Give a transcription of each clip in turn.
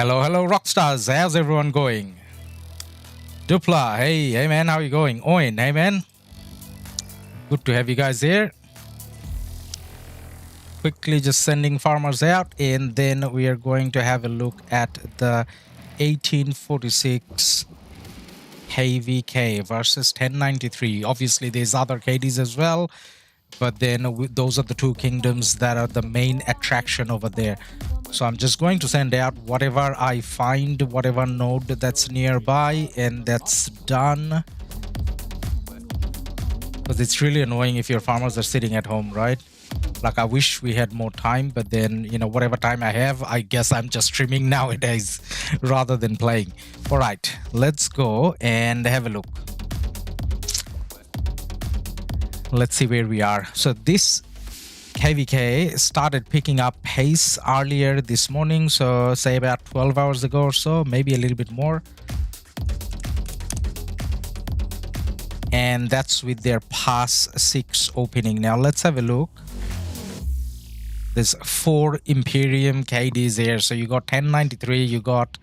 Hello, RoKStars. How's everyone going? Dupla, hey man, how you going? Owen, hey man. Good to have you guys here. Quickly just sending farmers out, and then we are going to have a look at the 1846 KvK versus 1093. Obviously, there's other KDs as well, but then those are the two kingdoms that are the main attraction over there. So I'm just going to send out whatever I find, whatever node that's nearby, and that's done. Because it's really annoying if your farmers are sitting at home, right? Like, I wish we had more time, but then, you know, whatever time I have, I guess I'm just streaming nowadays rather than playing. All right, let's go and have a look. Let's see where we are. So this KvK started picking up pace earlier this morning, so say about 12 hours ago or so, maybe a little bit more. And that's with their pass 6 opening. Now let's have a look. There's 4 Imperium KDs here. So you got 1093, you got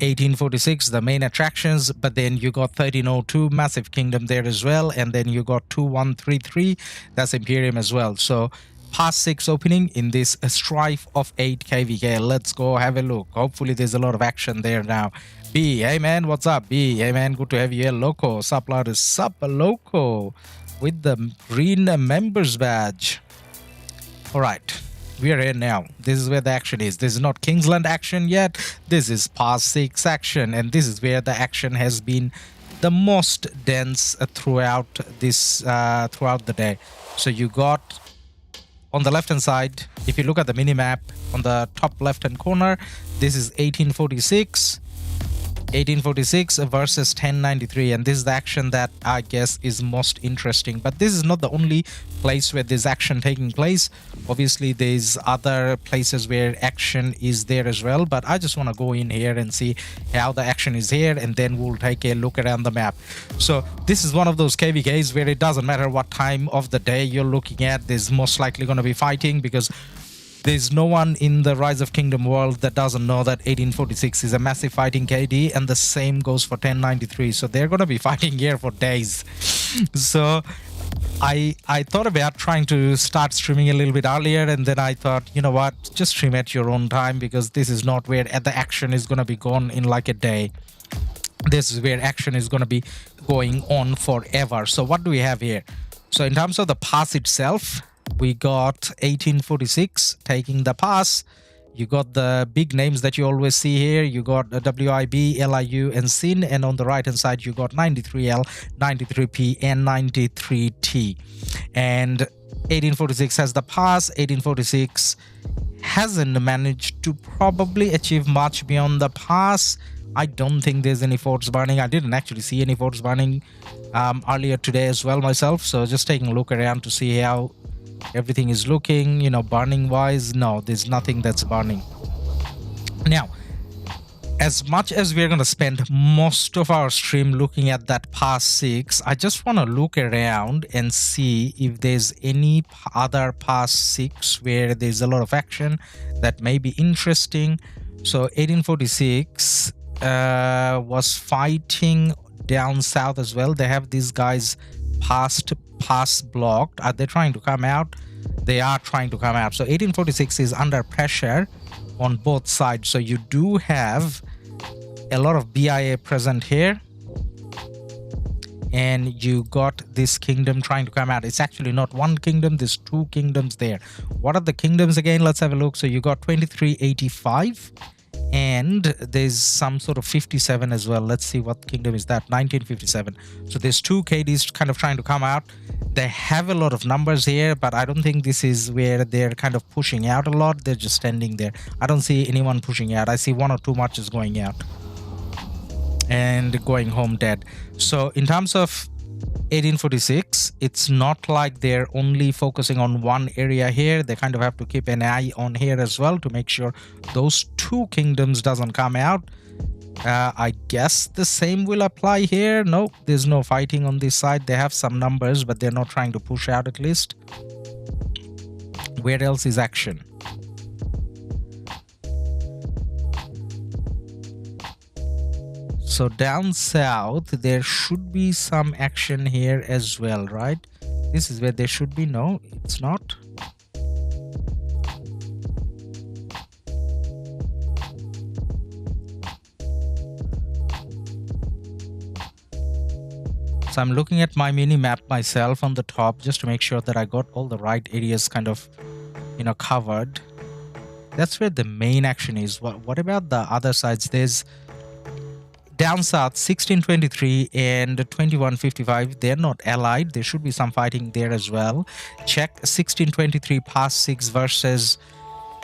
1846, the main attractions, but then you got 1302, massive kingdom there as well, and then you got 2133, that's Imperium as well. So pass 6 opening in this strife of 8 KvK. Let's go have a look. Hopefully there's a lot of action there now. B, hey man, what's up? B, hey man, good to have you here. Loco, sup loudest, sup Loco, with the green members badge. All right, we are here now. This is where the action is. This is not Kingsland action yet. This is pass 6 action, and this is where the action has been the most dense throughout this throughout the day. So you got on the left hand side, if you look at the mini map on the top left hand corner, this is 1846 versus 1093, and this is the action that I guess is most interesting. But this is not the only place where there's action taking place. Obviously there's other places where action is there as well, but I just want to go in here and see how the action is here, and then we'll take a look around the map. So this is one of those KvKs where it doesn't matter what time of the day you're looking at, there's most likely going to be fighting, because there's no one in the Rise of Kingdom world that doesn't know that 1846 is a massive fighting KD, and the same goes for 1093. So they're going to be fighting here for days. So I thought about trying to start streaming a little bit earlier, and then I thought, you know what, just stream at your own time, because this is not where the action is going to be gone in like a day. This is where action is going to be going on forever. So what do we have here? So in terms of the pass itself, we got 1846 taking the pass. You got the big names that you always see here. You got WIB, LIU, and SIN, and on the right hand side you got 93L, 93P, and 93T. And 1846 has the pass. 1846 hasn't managed to probably achieve much beyond the pass. I don't think there's any forts burning. I didn't actually see any forts burning earlier today as well myself. So just taking a look around to see how everything is looking, you know, burning wise. No, there's nothing that's burning. Now, as much as we're going to spend most of our stream looking at that pass 6, I just want to look around and see if there's any other pass 6 where there's a lot of action that may be interesting. So 1846 was fighting down south as well. They have these guys pass blocked. Are they trying to come out? They are trying to come out. So 1846 is under pressure on both sides. So you do have a lot of BIA present here, and you got this kingdom trying to come out. It's actually not one kingdom, there's 2 kingdoms there. What are the kingdoms again? Let's have a look. So you got 2385, and there's some sort of 57 as well. Let's see what kingdom is that. 1957. So there's 2 KDs kind of trying to come out. They have a lot of numbers here, but I don't think this is where they're kind of pushing out a lot. They're just standing there. I don't see anyone pushing out. I see 1 or 2 marches going out and going home dead. So in terms of 1846, it's not like they're only focusing on one area here. They kind of have to keep an eye on here as well to make sure those 2 kingdoms doesn't come out. I guess the same will apply here. No, there's no fighting on this side. They have some numbers, but they're not trying to push out at least. Where else is action? So down south, there should be some action here as well, right? This is where there should be. No, it's not. So I'm looking at my mini map myself on the top just to make sure that I got all the right areas kind of, you know, covered. That's where the main action is. What about the other sides? There's down south 1623 and 2155. They're not allied. There should be some fighting there as well. Check 1623 past 6 versus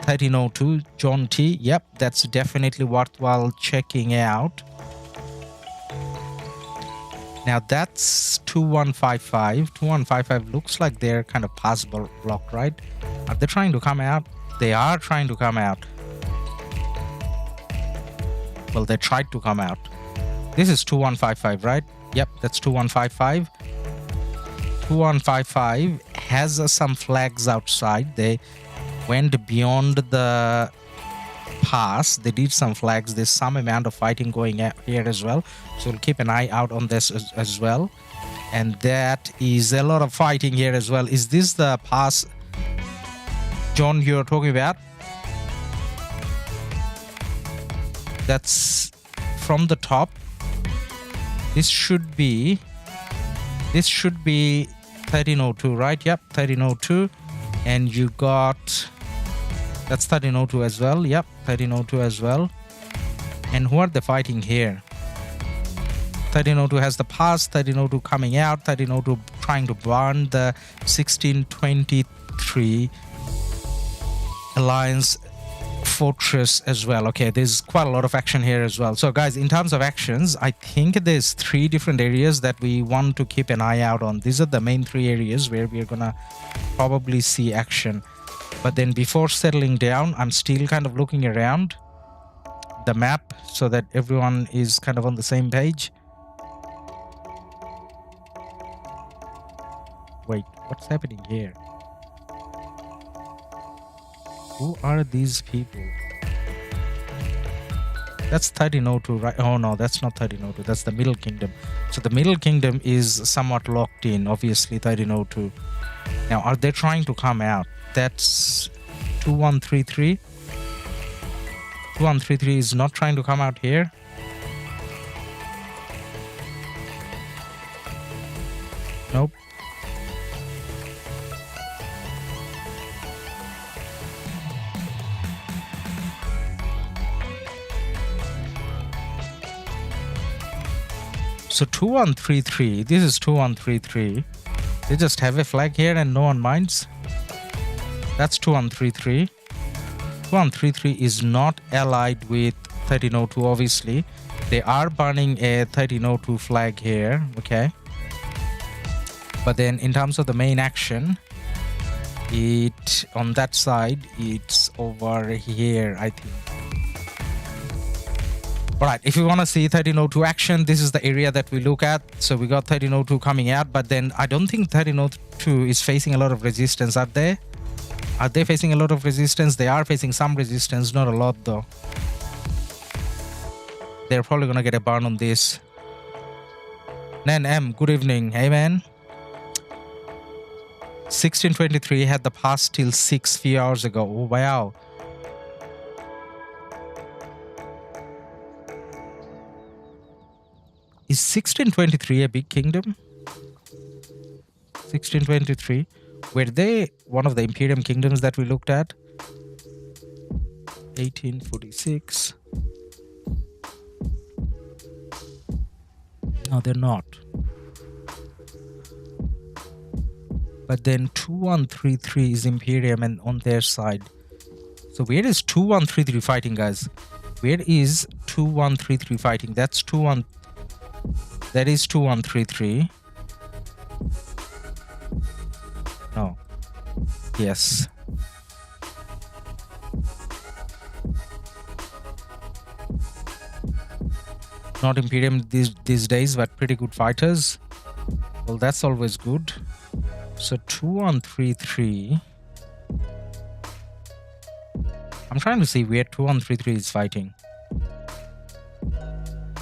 1302 John T. Yep, that's definitely worthwhile checking out. Now that's 2155. 2155 looks like they're kind of passable block, right? Are they trying to come out? They are trying to come out. Well, they tried to come out. This is 2155, right? Yep, that's 2155. 2155 has some flags outside. They went beyond the pass. They did some flags. There's some amount of fighting going here as well. So we'll keep an eye out on this as well. And that is a lot of fighting here as well. Is this the pass, John, you're talking about? That's from the top. This should be 1302, right? Yep, 1302. And you got, that's 1302 as well. Yep, 1302 as well. And who are they fighting here? 1302 has the pass, 1302 coming out, 1302 trying to burn the 1623 Alliance Fortress as well. Okay, there's quite a lot of action here as well. So guys, in terms of actions, I think there's 3 different areas that we want to keep an eye out on. These are the main 3 areas where we're gonna probably see action. But then before settling down, I'm still kind of looking around the map so that everyone is kind of on the same page. Wait, what's happening here? Who are these people? That's 1302, right? Oh no, that's not 1302. That's the Middle Kingdom. So the Middle Kingdom is somewhat locked in, obviously 1302. Now, are they trying to come out? That's 2133. 2133 is not trying to come out here. Nope. So 2133, this is 2133. They just have a flag here and no one minds. That's 2133. 2133 is not allied with 1302, obviously. They are burning a 1302 flag here, okay? But then in terms of the main action, it on that side, it's over here, I think. Alright, if you want to see 1302 action, this is the area that we look at. So we got 1302 coming out, but then I don't think 1302 is facing a lot of resistance, are they? Are they facing a lot of resistance? They are facing some resistance, not a lot though. They're probably gonna get a burn on this. Nan M, good evening. Hey man. 1623 had the pass till 6 few hours ago. Oh wow. Is 1623 a big kingdom? 1623. Were they one of the Imperium kingdoms that we looked at? 1846. No, they're not. But then 2133 is Imperium and on their side. So where is 2133 fighting, guys? Where is 2133 fighting? That's 21. That is 2133. No. Yes. Not Imperium these days, but pretty good fighters. Well, that's always good. So 2133. I'm trying to see where 2133 is fighting.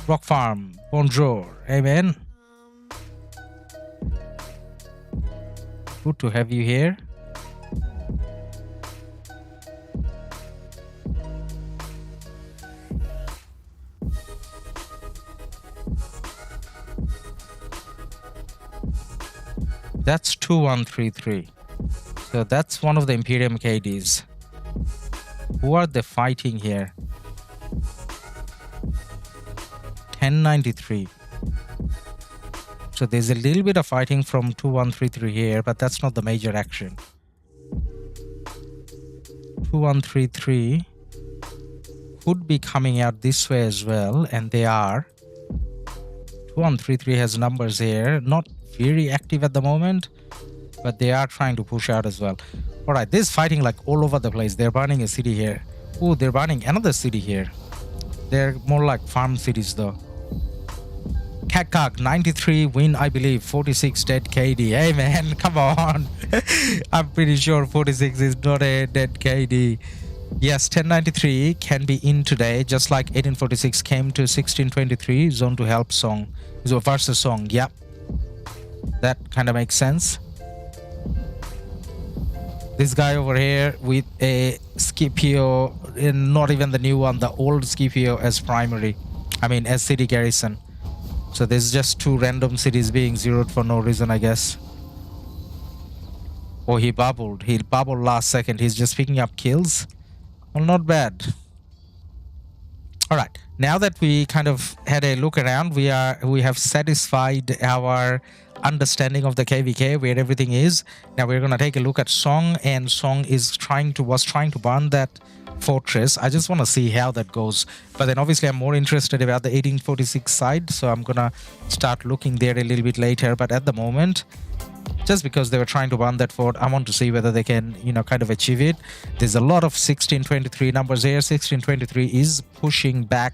Rock Farm, bonjour, amen. Good to have you here. That's 2133. So that's one of the Imperium KDs. Who are they fighting here? 1093. So there's a little bit of fighting from 2133 here, but that's not the major action. 2133 could be coming out this way as well, and they are. 2133 has numbers here, not very active at the moment, but they are trying to push out as well. All right, this is fighting like all over the place. They're burning a city here. Oh, they're burning another city here. They're more like farm cities though. KvK 93 win, I believe. 46 dead KD. Hey man, come on. I'm pretty sure 46 is not a dead KD. Yes, 1093 can be in today, just like 1846 came to 1623 zone to help song. So versus song, yep. That kind of makes sense. This guy over here with a Scipio, not even the new one, the old Scipio as primary. I mean, as city garrison. So there's just two random cities being zeroed for no reason, I guess. Oh, he bubbled. He bubbled last second. He's just picking up kills. Well, not bad. All right. Now that we kind of had a look around, we have satisfied our understanding of the KvK, where everything is. Now we're gonna take a look at Song, and Song was trying to burn that fortress. I just want to see how that goes, but then obviously I'm more interested about the 1846 side, so I'm gonna start looking there a little bit later. But at the moment, just because they were trying to burn that fort, I want to see whether they can, you know, kind of achieve it. There's a lot of 1623 numbers here. 1623 is pushing back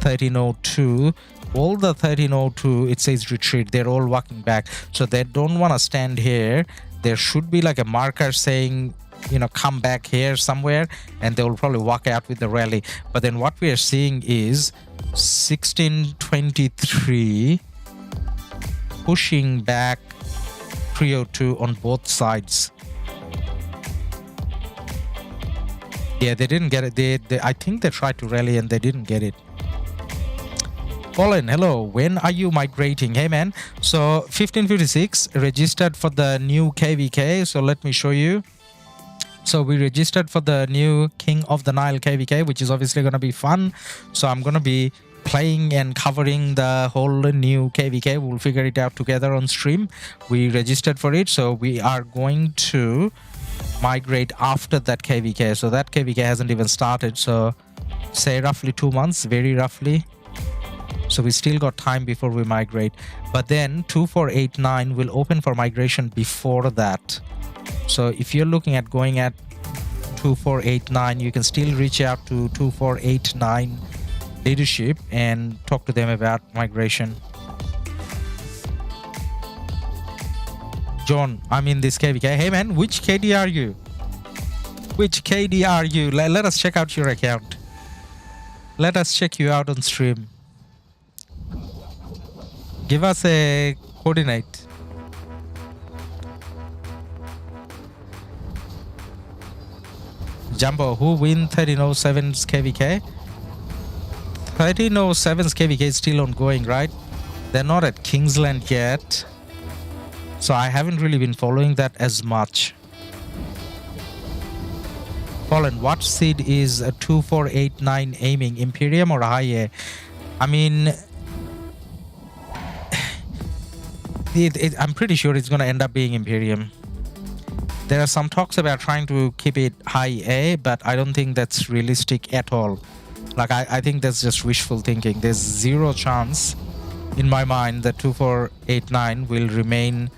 1302. All the 1302, it says retreat. They're all walking back, so they don't want to stand here. There should be like a marker saying, you know, come back here somewhere, and they will probably walk out with the rally. But then what we are seeing is 1623 pushing back 302 on both sides. Yeah, they didn't get it. I think they tried to rally and they didn't get it. Colin, hello. When are you migrating? Hey man. So 1556 registered for the new KvK. So let me show you. So we registered for the new King of the Nile KvK, which is obviously going to be fun. So I'm going to be playing and covering the whole new KvK. We'll figure it out together on stream. We registered for it, so we are going to migrate after that KvK. So that KvK hasn't even started, so say roughly 2 months, very roughly. So we still got time before we migrate. But then 2489 will open for migration before that. So if you're looking at going at 2489, you can still reach out to 2489 leadership and talk to them about migration. John, I'm in this KvK. Hey man, which KD are you? Which KD are you? Let us check out your account. Let us check you out on stream. Give us a coordinate. Jumbo, who win 1307's KvK? 1307's KvK is still ongoing, right? They're not at Kingsland yet, so I haven't really been following that as much. Colin, what seed is a 2489 aiming? Imperium or high? I mean, I'm pretty sure it's going to end up being Imperium. There are some talks about trying to keep it high A, but I don't think that's realistic at all. Like, I think that's just wishful thinking. There's zero chance in my mind that 2489 will remain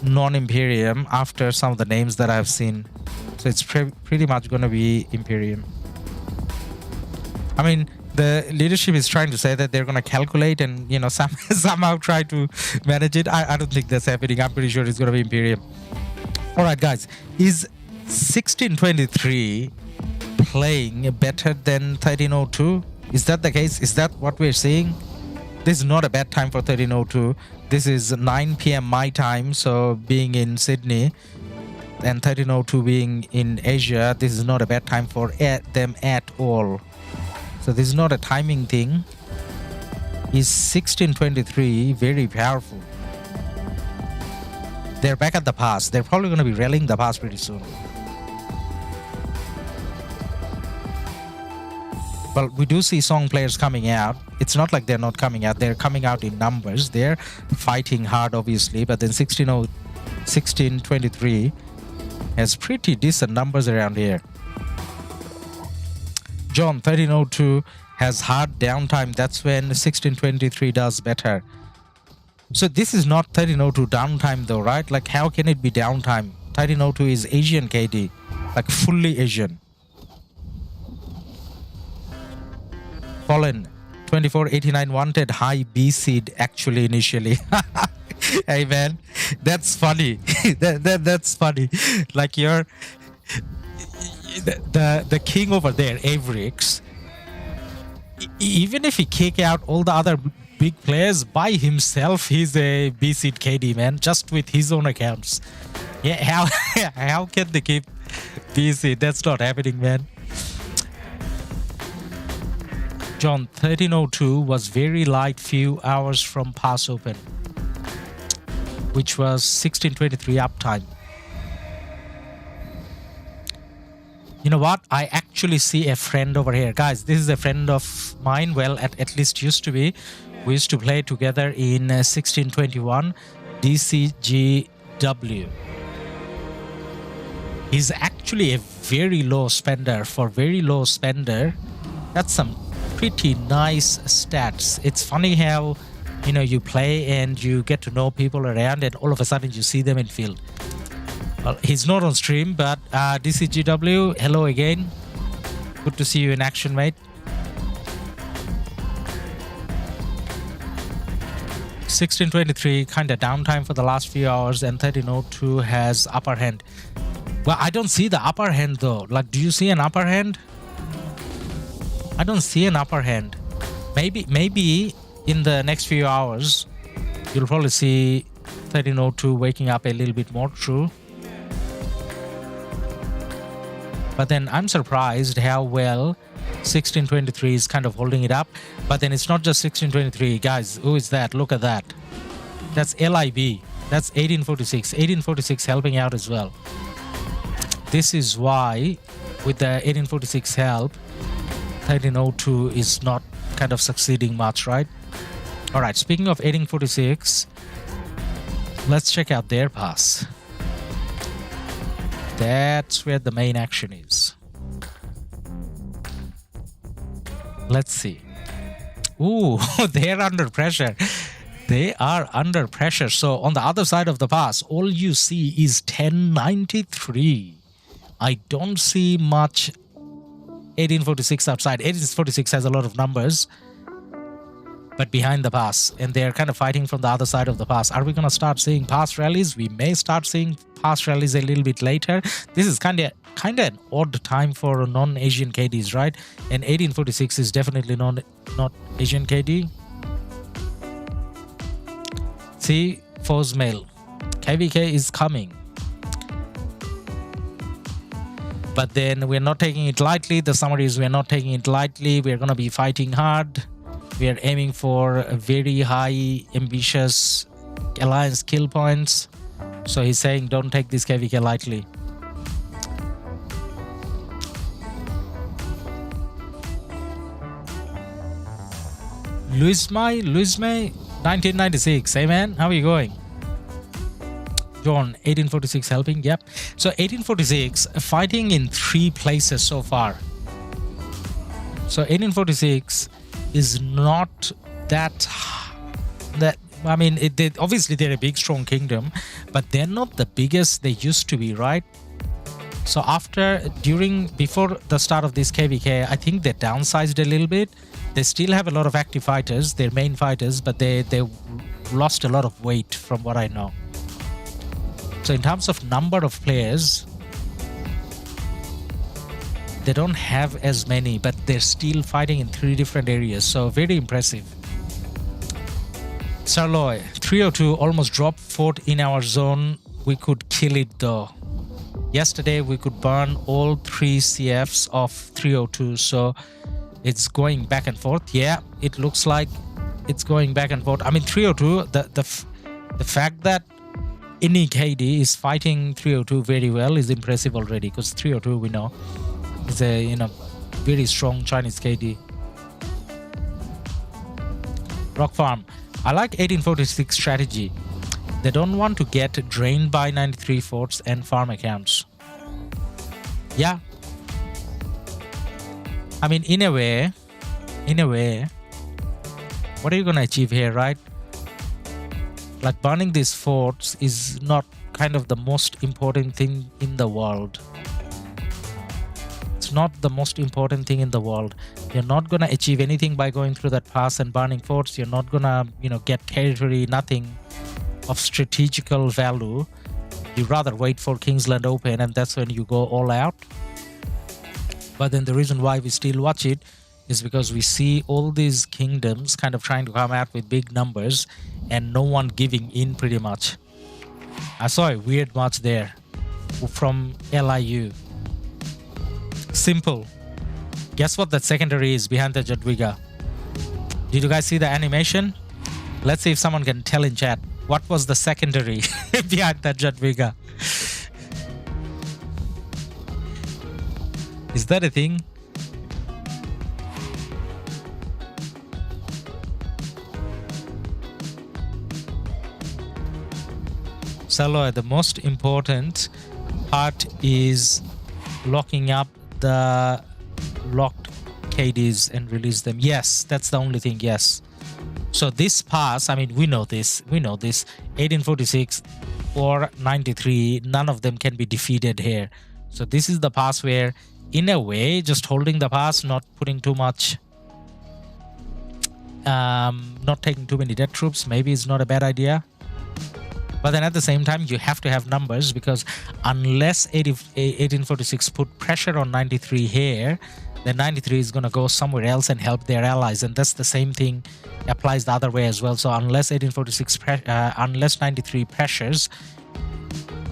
non-Imperium after some of the names that I've seen. So it's pretty much going to be Imperium. I mean, the leadership is trying to say that they're going to calculate and, you know, somehow try to manage it. I don't think that's happening. I'm pretty sure it's going to be Imperium. All right, guys. Is 1623 playing better than 1302? Is that the case? Is that what we're seeing? This is not a bad time for 1302. This is 9 p.m. my time, so being in Sydney and 1302 being in Asia, this is not a bad time for them at all. So this is not a timing thing. Is 1623 very powerful? They're back at the pass. They're probably going to be rallying the pass pretty soon. Well, we do see Song players coming out. It's not like they're not coming out. They're coming out in numbers. They're fighting hard, obviously. But then 1623 has pretty decent numbers around here. John, 1302 has hard downtime. That's when 1623 does better. So this is not 1302 downtime though, right? Like, how can it be downtime? 1302 is Asian KD, like fully Asian. Fallen 2489 wanted high B seed actually initially. Hey man, that's funny. That's funny. Like, you're the king over there, Avrix. Even if he kick out all the other big players by himself, he's a B seed KD, man, just with his own accounts. Yeah, how can they keep B seed? That's not happening, man. John, 1302 was very light few hours from pass open, which was 1623 uptime. You know what? I actually see a friend over here. Guys, this is a friend of mine. Well, at least used to be. We used to play together in 1621 DCGW. He's actually a very low spender. For very low spender, that's some pretty nice stats. It's funny how, you know, you play and you get to know people around and all of a sudden you see them in field. Well, he's not on stream, but DCGW, hello again. Good to see you in action, mate. 1623 kind of downtime for the last few hours, and 1302 has upper hand. Well, I don't see the upper hand though. Like, do you see an upper hand? I don't see an upper hand. Maybe in the next few hours, you'll probably see 1302 waking up a little bit more true. But then I'm surprised how well 1623 is kind of holding it up. But then it's not just 1623. Guys, who is that? Look at that. That's LIB. That's 1846. 1846 helping out as well. This is why with the 1846 help, 1302 is not kind of succeeding much, right? All right, speaking of 1846, let's check out their pass. That's where the main action is. Let's see. Ooh, they're under pressure. They are under pressure. So on the other side of the pass, all you see is 1093. I don't see much 1846 outside. 1846 has a lot of numbers, but behind the pass, and they're kind of fighting from the other side of the pass. Are we going to start seeing pass rallies? We may start seeing pass rallies a little bit later. This is kind of an odd time for non-Asian KDs, right? And 1846 is definitely not Asian KD. See, foes mail. KvK is coming. But then we're not taking it lightly. The summary is we're not taking it lightly. We're going to be fighting hard. We are aiming for a very high, ambitious alliance kill points. So he's saying don't take this KvK lightly. Luismay, 1996. Hey man, how are you going? John, 1846 helping, yep. So 1846 fighting in 3 places so far. So 1846 is not that I mean, obviously they're a big strong kingdom, but they're not the biggest they used to be, right? So before the start of this KvK, I think they downsized a little bit. They still have a lot of active fighters, their main fighters, but they lost a lot of weight from what I know. So in terms of number of players, they don't have as many, but they're still fighting in 3 different areas. So very impressive. Sarloy, 302 almost dropped fort in our zone. We could kill it though. Yesterday we could burn all 3 CFs of 302, so it's going back and forth. Yeah, it looks like it's going back and forth. I mean, 302, the fact that any KD is fighting 302 very well is impressive already, because 302 we know is a very strong Chinese KD. Rock Farm, I like 1846 strategy. They don't want to get drained by 93 forts and farm accounts. Yeah. I mean, in a way, what are you gonna achieve here, right? Like, burning these forts is not kind of the most important thing in the world. It's not the most important thing in the world. You're not gonna achieve anything by going through that pass and burning forts. You're not gonna, get territory, nothing of strategical value. You rather wait for Kingsland Open, and that's when you go all out. But then the reason why we still watch it is because we see all these kingdoms kind of trying to come out with big numbers and no one giving in pretty much. I saw a weird match there from LIU. Simple. Guess what that secondary is behind the Jadwiga? Did you guys see the animation? Let's see if someone can tell in chat. What was the secondary behind that Jadwiga? Is that a thing? Saloy, the most important part is locking up the locked KDs and release them. Yes, that's the only thing. Yes. So this pass, I mean, we know this. 1846 or 93, none of them can be defeated here. So this is the pass where, in a way, just holding the pass, not putting too much, not taking too many dead troops, maybe it's not a bad idea. But then at the same time, you have to have numbers, because unless 1846 put pressure on 93 here, then 93 is going to go somewhere else and help their allies. And that's the same thing applies the other way as well. So unless 93 pressures,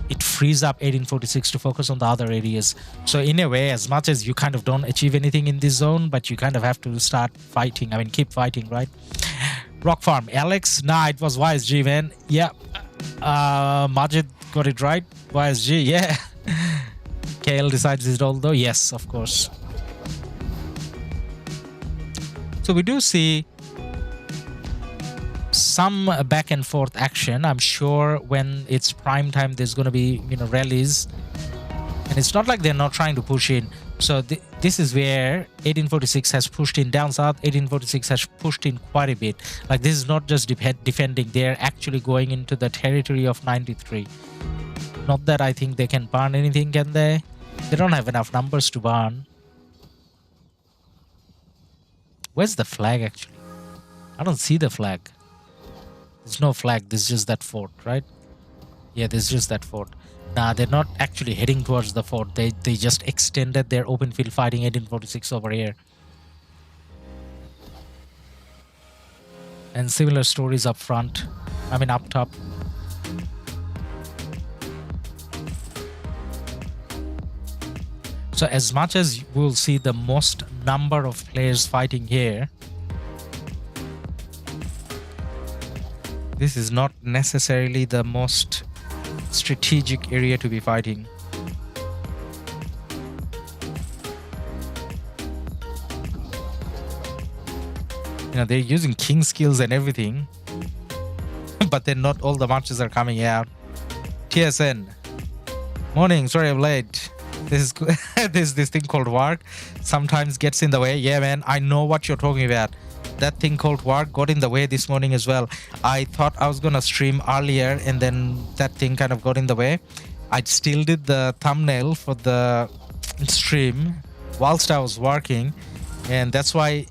it frees up 1846 to focus on the other areas. So in a way, as much as you kind of don't achieve anything in this zone, but you kind of have to start fighting. I mean, keep fighting, right? Rock Farm, Alex, nah, it was YSG, man. Yeah. Majid got it right. YSG, yeah. KL decides it all though. Yes, of course. So we do see some back and forth action. I'm sure when it's prime time, there's going to be, rallies. And it's not like they're not trying to push in. So this is where 1846 has pushed in down south. 1846 has pushed in quite a bit. Like, this is not just defending. They're actually going into the territory of 93. Not that I think they can burn anything, can they? They don't have enough numbers to burn. Where's the flag, actually? I don't see the flag. There's no flag. There's just that fort, right? Yeah, there's just that fort. Nah, they're not actually heading towards the fort. They just extended their open field fighting 1846 over here. And similar stories up front. I mean, up top. So as much as we'll see the most number of players fighting here, this is not necessarily the most strategic area to be fighting. They're using king skills and everything, but then not all the marches are coming out. TSN, morning, sorry I'm late. This is this thing called work sometimes gets in the way. Yeah, man, I know what you're talking about. That thing called work got in the way this morning as well. I thought I was gonna stream earlier, and then that thing kind of got in the way. I still did the thumbnail for the stream whilst I was working, and that's why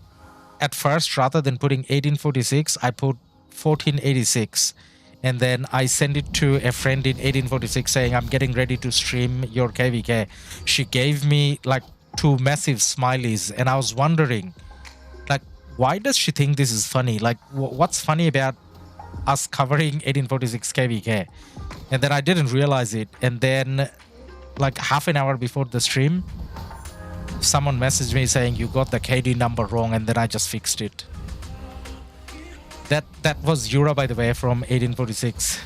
at first, rather than putting 1846, I put 1486, and then I sent it to a friend in 1846 saying, I'm getting ready to stream your KvK. She gave me like two massive smileys, and I was wondering, like, why does she think this is funny? Like, what's funny about us covering 1846 KvK? And then I didn't realize it, and then like half an hour before the stream, someone messaged me saying you got the KD number wrong, and then I just fixed it. That was Yura, by the way, from 1846.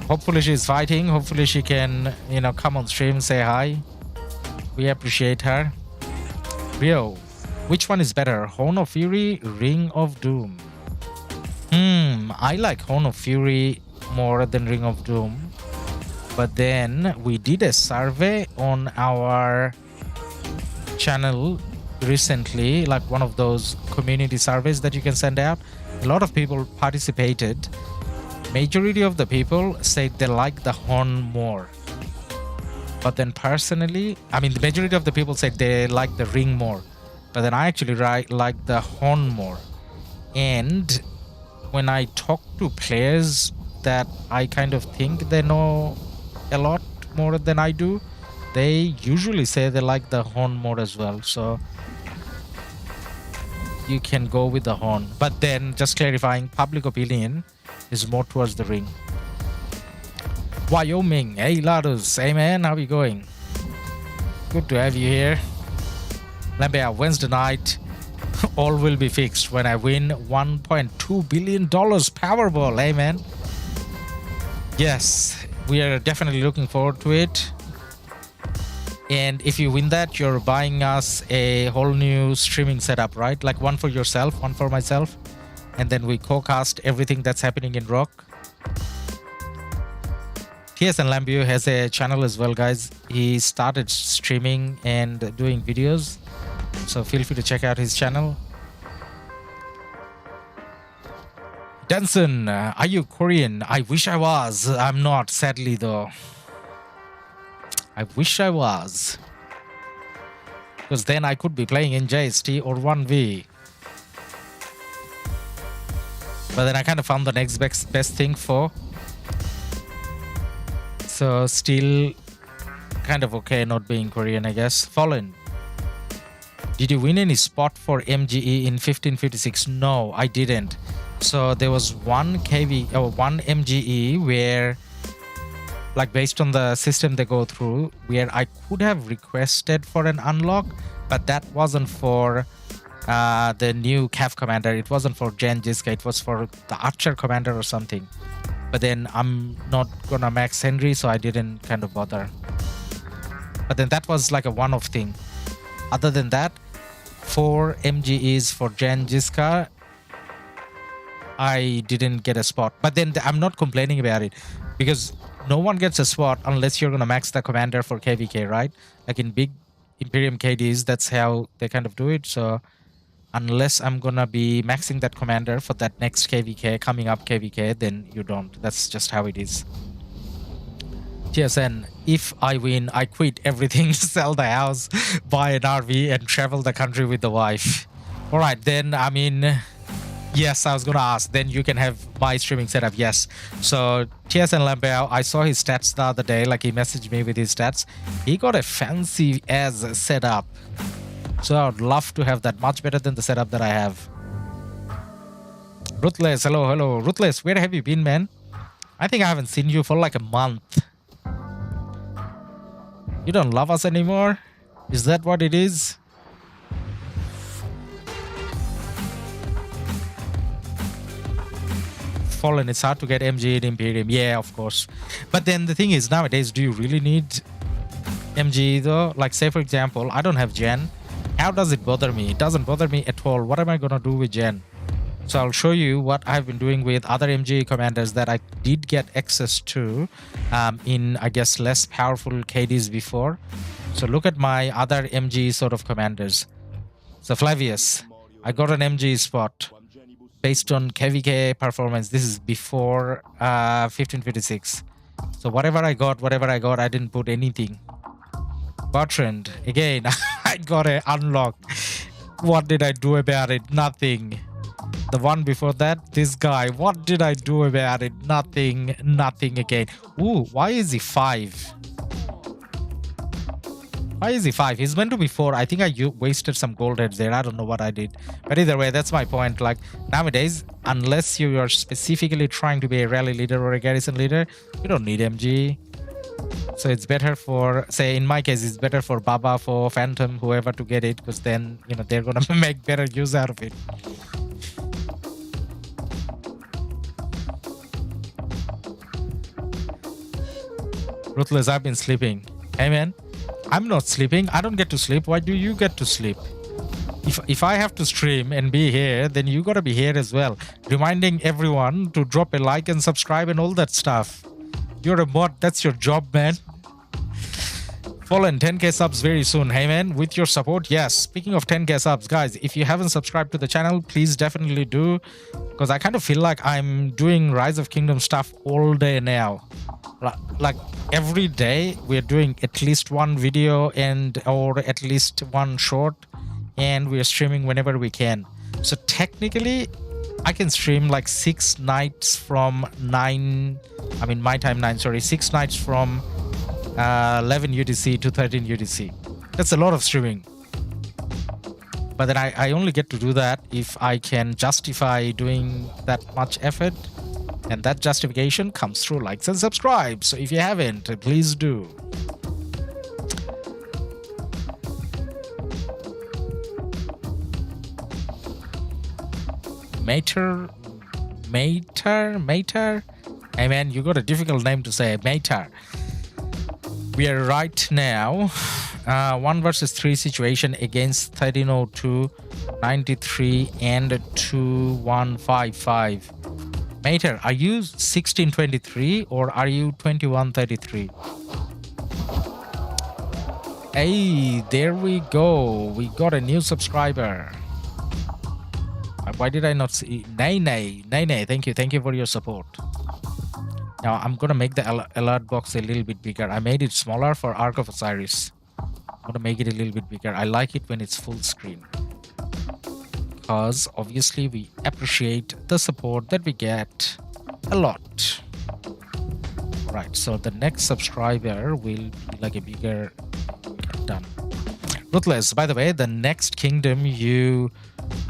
Hopefully she's fighting. Hopefully she can, you know, come on stream, say hi. We appreciate her. Rio, which one is better, Horn of Fury, Ring of Doom? I like Horn of Fury more than Ring of Doom. But then we did a survey on our channel recently, like one of those community surveys that you can send out. A lot of people participated. Majority of the people said they like the Horn more. But then personally, I mean, the majority of the people said they like the Ring more. But then I actually like the Horn more. And when I talk to players that I kind of think they know a lot more than I do, they usually say they like the Horn more as well. So you can go with the Horn. But then, just clarifying, public opinion is more towards the Ring. Wyoming, hey Ladus, hey man, how you going? Good to have you here. Lambert, Wednesday night, all will be fixed when I win $1.2 billion Powerball, hey man. Yes, we are definitely looking forward to it. And if you win that, you're buying us a whole new streaming setup, right? Like one for yourself, one for myself. And then we co-cast everything that's happening in RoK. TSN Lambio has a channel as well, guys. He started streaming and doing videos. So feel free to check out his channel. Denson, are you Korean? I wish I was. I'm not, sadly, though. I wish I was. Because then I could be playing in JST or 1v. But then I kind of found the next best thing for. So still kind of okay not being Korean, I guess. Fallen. Did you win any spot for MGE in 1556? No, I didn't. So there was one MGE where, like, based on the system they go through, where I could have requested for an unlock, but that wasn't for the new Cav commander. It wasn't for Jen Jiska. It was for the Archer commander or something. But then I'm not gonna max Henry, so I didn't kind of bother. But then that was like a one-off thing. Other than that, 4 MGEs for Jen Jiska, I didn't get a spot. But then I'm not complaining about it, because no one gets a spot unless you're gonna max the commander for KvK, right? Like in big Imperium KDs, that's how they kind of do it. So unless I'm gonna be maxing that commander for that next KvK, coming up KvK, then you don't. That's just how it is. TSN, if I win, I quit everything, sell the house, buy an RV, and travel the country with the wife. Alright, then, I mean, yes, I was gonna ask, then you can have my streaming setup, yes. So, TSN Lambert, I saw his stats the other day, like he messaged me with his stats. He got a fancy as setup. So I would love to have that, much better than the setup that I have. Ruthless, hello. Ruthless, where have you been, man? I think I haven't seen you for like a month. You don't love us anymore? Is that what it is? Fallen, it's hard to get MG in Imperium. Yeah, of course. But then the thing is, nowadays, do you really need MG though? Like, say for example, I don't have Gen. How does it bother me? It doesn't bother me at all. What am I gonna do with Gen? So I'll show you what I've been doing with other MG commanders that I did get access to in, I guess, less powerful KDs before. So look at my other MG sort of commanders. So Flavius, I got an MG spot based on KvK performance. This is before 1556. So whatever I got, I didn't put anything. Bertrand, again, I got an unlock. What did I do about it? Nothing. The one before that, this guy, what did I do about it? Nothing again. Ooh, why is he 5? Why is he 5? He's meant to be 4. I think I wasted some gold heads there. I don't know what I did. But either way, that's my point. Like, nowadays, unless you are specifically trying to be a rally leader or a garrison leader, you don't need MG. So it's better for, say, in my case, it's better for Baba, for Phantom, whoever to get it, because then, you know, they're going to make better use out of it. Ruthless, I've been sleeping. Hey, man. I'm not sleeping. I don't get to sleep. Why do you get to sleep? If I have to stream and be here, then you gotta be here as well. Reminding everyone to drop a like and subscribe and all that stuff. You're a mod. That's your job, man. Fallen 10k subs very soon. Hey, man, with your support, yes. Speaking of 10k subs, guys, if you haven't subscribed to the channel, please definitely do. Because I kind of feel like I'm doing Rise of Kingdom stuff all day now. Like every day we're doing at least one video or at least one short, and we're streaming whenever we can. So technically I can stream like 6 nights from 9, I mean my time 9, sorry, 6 nights from 11 UTC to 13 UTC. That's a lot of streaming. But then I only get to do that if I can justify doing that much effort. And that justification comes through likes and subscribes. So if you haven't, please do. Mater? Hey man, you got a difficult name to say. Mater. We are right now 1 versus 3 situation against 1302, 93 and 2155. Mater, are you 1623 or are you 2133? Hey, there we go. We got a new subscriber. Why did I not see? Nay. Thank you for your support. Now I'm gonna make the alert box a little bit bigger. I made it smaller for Ark of Osiris. I'm gonna make it a little bit bigger. I like it when it's full screen, because obviously we appreciate the support that we get a lot. Right, so the next subscriber will be like a bigger. Done. Ruthless, by the way, the next kingdom you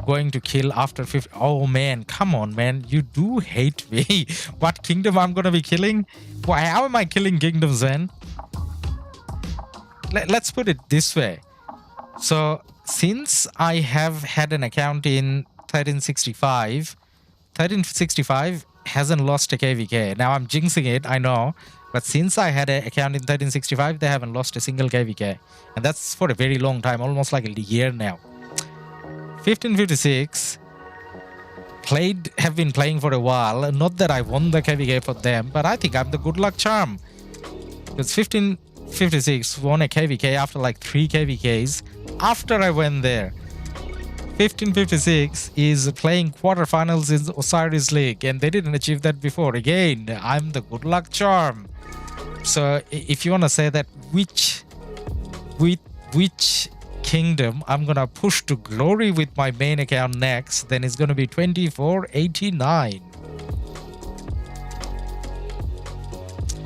going to kill after 50. Oh man, come on, man, you do hate me. What kingdom I'm gonna be killing? Why? How am I killing kingdoms, man? Let's put it this way. So since I have had an account in 1365 hasn't lost a KvK. Now I'm jinxing it, I know, but since I had an account in 1365, they haven't lost a single KvK, and that's for a very long time, almost like a year now. 1556 have been playing for a while. Not that I won the KvK for them, but I think I'm the good luck charm, because 1556 won a KvK after like 3 KvKs after I went there. 1556 is playing quarterfinals in Osiris League, and they didn't achieve that before. Again, I'm the good luck charm. So if you want to say that which kingdom I'm gonna push to glory with my main account next, then it's gonna be 2489.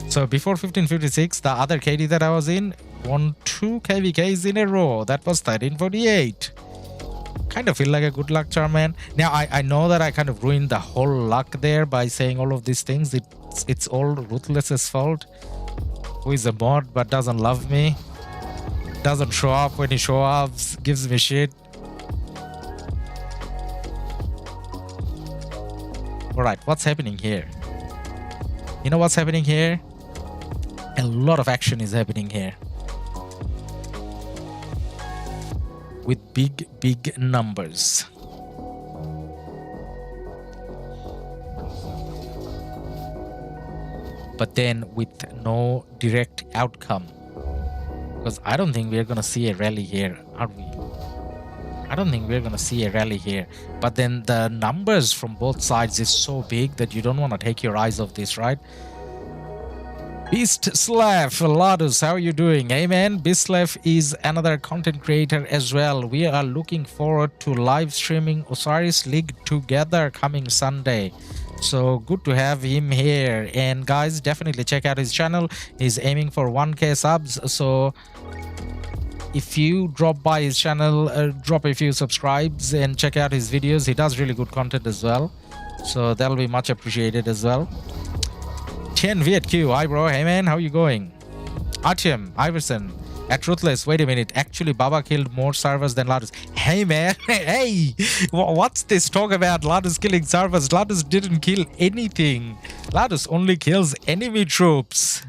So before 1556, the other KD that I was in won 2 KvKs in a row. That was 1348. Kind of feel like a good luck charm, man. Now I know that I kind of ruined the whole luck there by saying all of these things. It's all Ruthless's fault, who is a mod but doesn't love me, doesn't show up when he shows up, gives me shit. Alright, what's happening here? You know what's happening here? A lot of action is happening here. With big numbers. But then with no direct outcome. Because I don't think we're gonna see a rally here, are we? I don't think we're gonna see a rally here. But then the numbers from both sides is so big that you don't want to take your eyes off this, right? Beastslav, Ladus, how are you doing? Hey man, Beastslav is another content creator as well. We are looking forward to live streaming Osiris League together coming Sunday. So good to have him here. And guys, definitely check out his channel. He's aiming for 1k subs. So If you drop by his channel, drop a few subscribes and check out his videos. He does really good content as well. So that'll be much appreciated as well. 10 VietQ, hi bro, hey man, how you going? Artyom, Iverson, at Ruthless, wait a minute, actually Baba killed more servers than Ladus. Hey man, hey, what's this talk about Ladus killing servers? Ladus didn't kill anything. Ladus only kills enemy troops.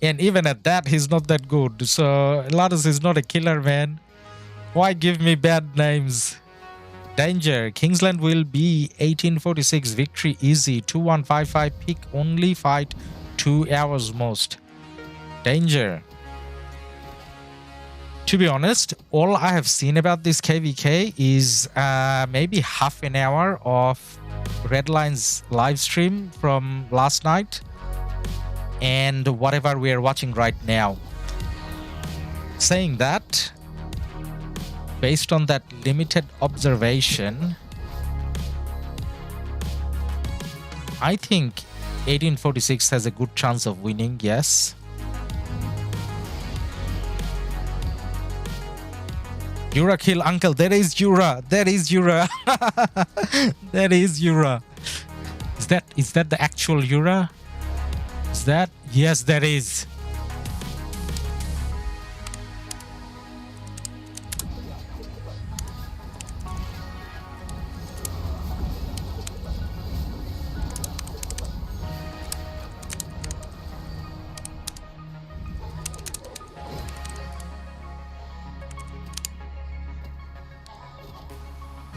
And even at that, he's not that good. So Ladus is not a killer, man. Why give me bad names? Danger, Kingsland will be 1846 victory easy. 2155 pick only fight 2 hours most. Danger. To be honest, all I have seen about this KvK is maybe half an hour of Redline's live stream from last night and whatever we are watching right now. Saying that, based on that limited observation, I think 1846 has a good chance of winning, yes. Yura kill uncle. There is Yura. There is Yura. There is Yura. Is that the actual Yura? Is that? Yes, there is.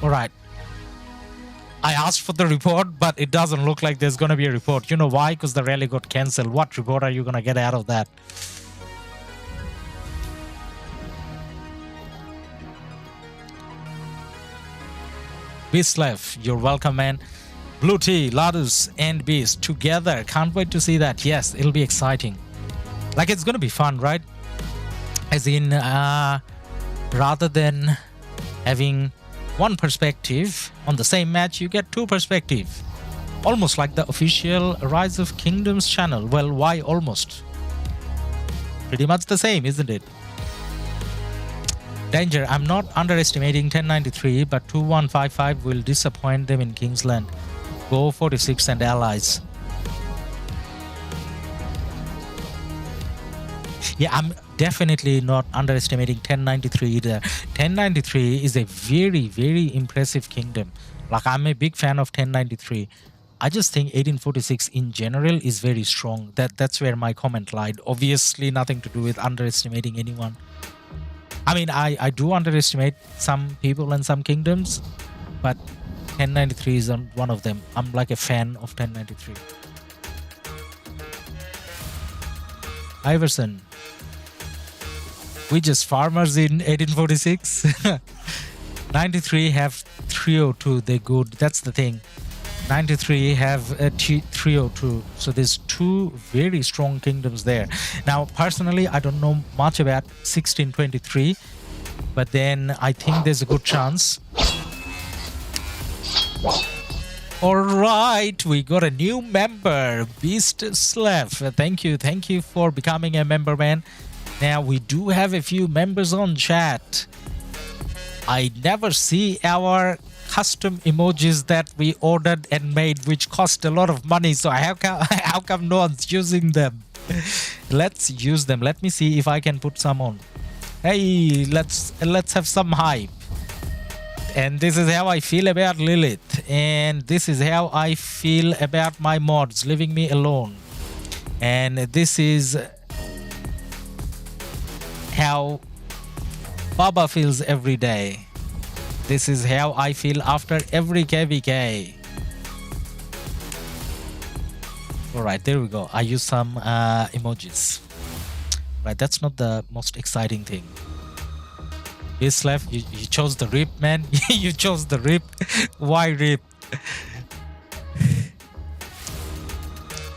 All right. I asked for the report, but it doesn't look like there's going to be a report. You know why? Because the rally got cancelled. What report are you going to get out of that? Beastlev, you're welcome, man. Blue Tea, Ladus, and Beast together. Can't wait to see that. Yes, it'll be exciting. Like, it's going to be fun, right? As in, rather than having one perspective on the same match, you get two perspectives, almost like the official Rise of Kingdoms channel. Well, why almost? Pretty much the same, isn't it? Danger, I'm not underestimating 1093, but 2155 will disappoint them in Kingsland. Go 46 and allies. Yeah, I'm definitely not underestimating 1093 either. 1093 is a very, very impressive kingdom. Like, I'm a big fan of 1093. I just think 1846 in general is very strong. That's where my comment lied. Obviously, nothing to do with underestimating anyone. I mean, I do underestimate some people and some kingdoms, but 1093 is one of them. I'm like a fan of 1093. Iverson. We just farmers in 1846. 93 have 302. They're good. That's the thing. 93 have 302. So there's two very strong kingdoms there. Now, personally, I don't know much about 1623, but then I think there's a good chance. All right, we got a new member, Beastlev. Thank you for becoming a member, man. Now, we do have a few members on chat. I never see our custom emojis that we ordered and made, which cost a lot of money. So how come no one's using them? Let's use them. Let me see if I can put some on. Hey, let's have some hype. And this is how I feel about Lilith. And this is how I feel about my mods leaving me alone. And this is how Baba feels every day. This is how I feel after every KvK. Alright, there we go. I use some emojis. Right, that's not the most exciting thing. This left, you chose the rip, man. You chose the rip. Why rip?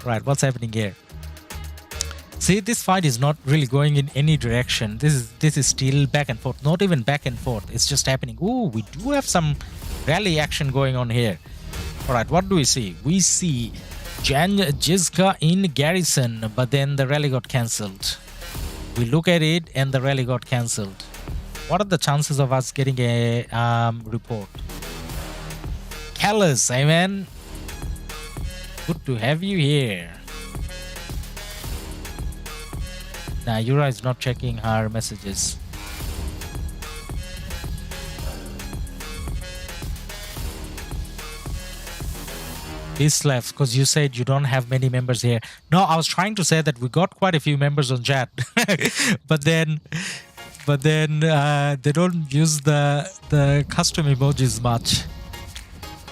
Right, what's happening here? See, this fight is not really going in any direction. This is still back and forth. Not even back and forth. It's just happening. Ooh, we do have some rally action going on here. Alright, what do we see? We see Jan Jizka in garrison, but then the rally got cancelled. We look at it and the rally got cancelled. What are the chances of us getting a report? Callus, amen. Good to have you here. Nah, Yura is not checking her messages. This left because you said you don't have many members here. No, I was trying to say that we got quite a few members on chat, but then they don't use the custom emojis much.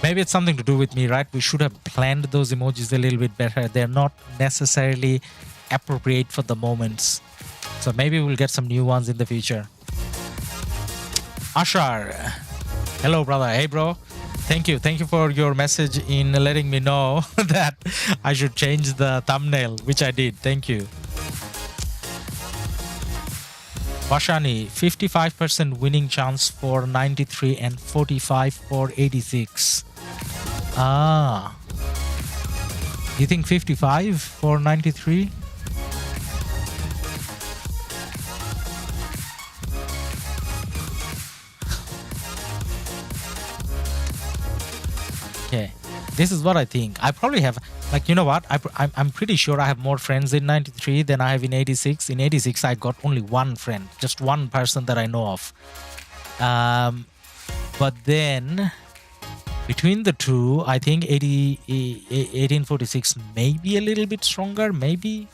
Maybe it's something to do with me, right? We should have planned those emojis a little bit better. They're not necessarily appropriate for the moments, so maybe we'll get some new ones in the future. Ashar, hello brother. Hey bro. Thank you for your message in letting me know that I should change the thumbnail, which I did. Thank you. Vashani, 55% winning chance for 93 and 45 for 86. Ah, you think 55 for 93? Okay, this is what I think. I probably have, like, you know what? I'm pretty sure I have more friends in 93 than I have in 86. In 86, I got only one friend, just one person that I know of. But then between the two, I think 1846 may be a little bit stronger, maybe.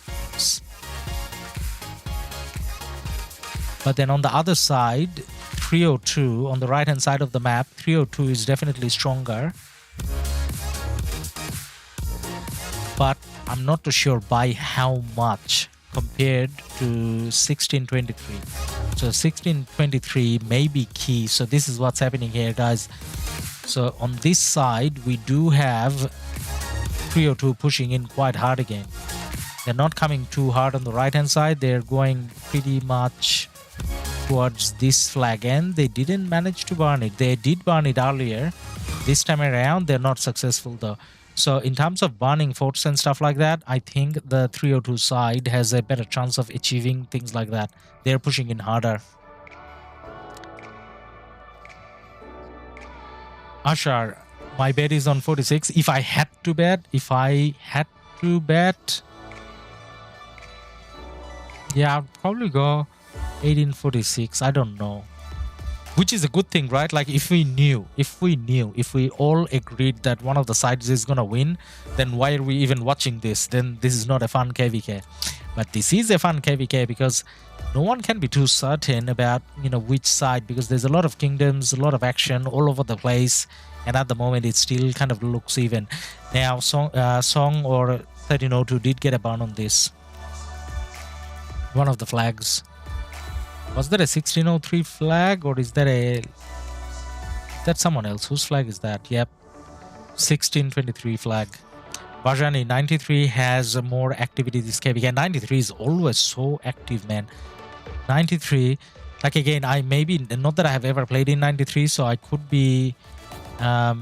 But then on the other side, 302 on the right hand side of the map, 302 is definitely stronger. But I'm not too sure by how much compared to 1623. So 1623 may be key. So this is what's happening here, guys. So on this side, we do have 302 pushing in quite hard again. They're not coming too hard on the right hand side. They're going pretty much towards this flag, and they didn't manage to burn it. They did burn it earlier. This time around, they're not successful though. So in terms of burning forts and stuff like that, I think the 302 side has a better chance of achieving things like that. They're pushing in harder. Ashar, my bet is on 46. If I had to bet, yeah, I'd probably go 1846. I don't know. Which is a good thing, right? Like if we all agreed that one of the sides is gonna win, then why are we even watching this? Then this is not a fun KvK. But this is a fun KvK because no one can be too certain about, you know, which side, because there's a lot of kingdoms, a lot of action all over the place, and at the moment it still kind of looks even. Now Song or 1302 did get a burn on this. One of the flags. Was that a 1603 flag, or is that someone else? Whose flag is that? Yep, 1623 flag. Bajani, 93 has more activity this KvK. 93 is always so active, man. 93, like again, I maybe not that I have ever played in 93, so I could be, I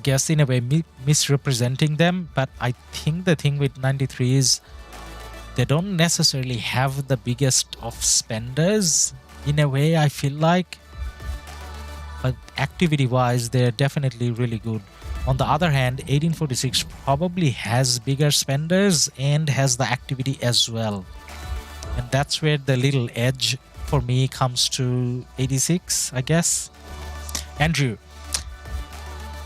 guess in a way misrepresenting them. But I think the thing with 93 is they don't necessarily have the biggest of spenders in a way, I feel like. But activity wise, they're definitely really good. On the other hand, 1846 probably has bigger spenders and has the activity as well. And that's where the little edge for me comes to 86, I guess. Andrew,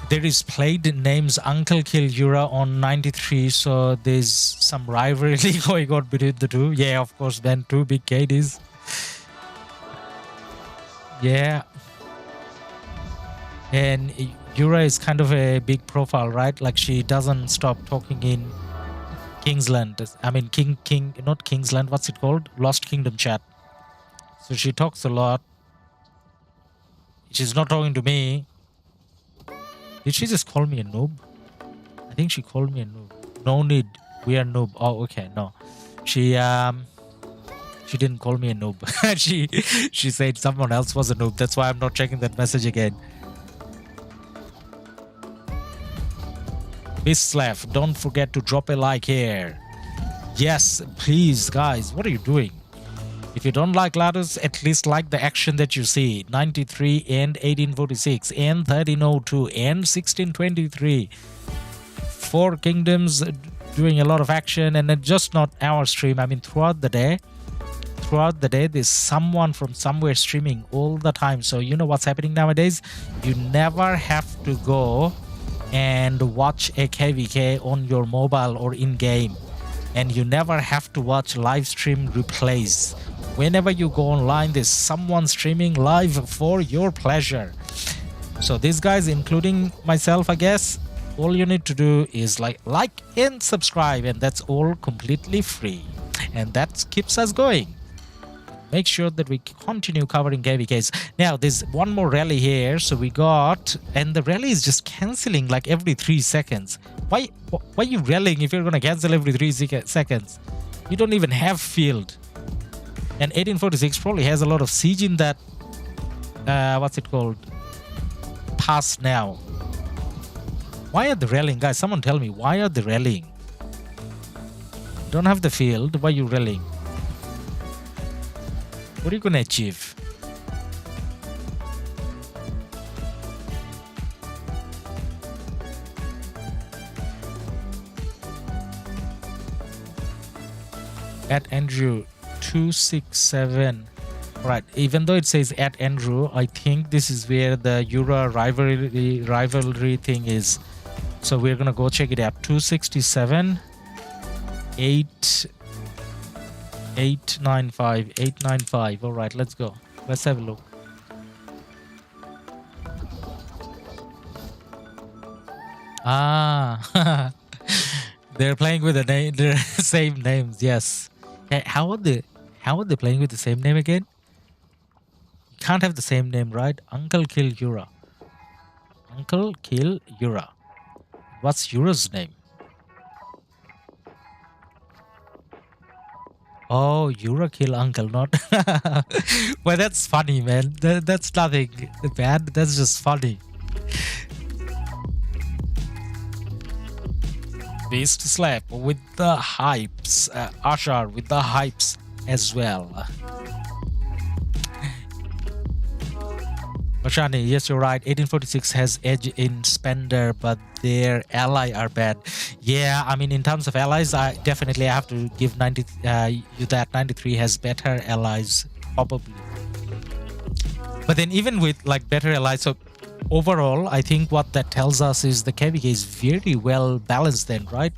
there is played names Uncle Kill Yura on 93, so there's some rivalry going on between the two. Yeah, of course, man, two big KDs. Yeah. And Yura is kind of a big profile, right? Like she doesn't stop talking in Kingsland. I mean, not Kingsland, what's it called? Lost Kingdom chat. So she talks a lot. She's not talking to me. Did she just call me a noob? I think she called me a noob. No need. We are noob. Oh, okay. No. She didn't call me a noob. she said someone else was a noob. That's why I'm not checking that message again. Bislav, don't forget to drop a like here. Yes, please, guys. What are you doing? If you don't like ladders, at least like the action that you see. 93 and 1846 and 1302 and 1623. 4 kingdoms doing a lot of action, and just not our stream. I mean, throughout the day, there's someone from somewhere streaming all the time. So you know what's happening nowadays? You never have to go and watch a KvK on your mobile or in-game. And you never have to watch live stream replays. Whenever you go online, there's someone streaming live for your pleasure. So these guys, including myself, I guess, all you need to do is like and subscribe, and that's all completely free. And that keeps us going. Make sure that we continue covering KvKs. Now, there's one more rally here. So we got, and the rally is just canceling like every 3 seconds. Why are you rallying if you're going to cancel every 3 seconds? You don't even have field. And 1846 probably has a lot of siege in that, what's it called? Pass now. Why are they rallying? Guys, someone tell me, why are they rallying? Don't have the field, why are you rallying? What are you going to achieve? At Andrew 267. Right, even though it says at Andrew, I think this is where the Euro rivalry thing is. So we're going to go check it out. 267 895. All right, let's go. Let's have a look. Ah, they're playing with the same names. Yes. Hey, how are they playing with the same name again? You can't have the same name, right? Uncle Kill Yura. Uncle Kill Yura. What's Yura's name? Oh, Yura kill uncle, not. Well, that's funny, man. That's nothing bad. That's just funny. Beast Slap with the hypes. Ashar with the hypes as well. Oshani, yes, you're right. 1846 has edge in spender, but their ally are bad. Yeah, I mean, in terms of allies, I definitely have to give you that 93 has better allies, probably. But then even with like better allies, so overall, I think what that tells us is the KvK is very well balanced then, right?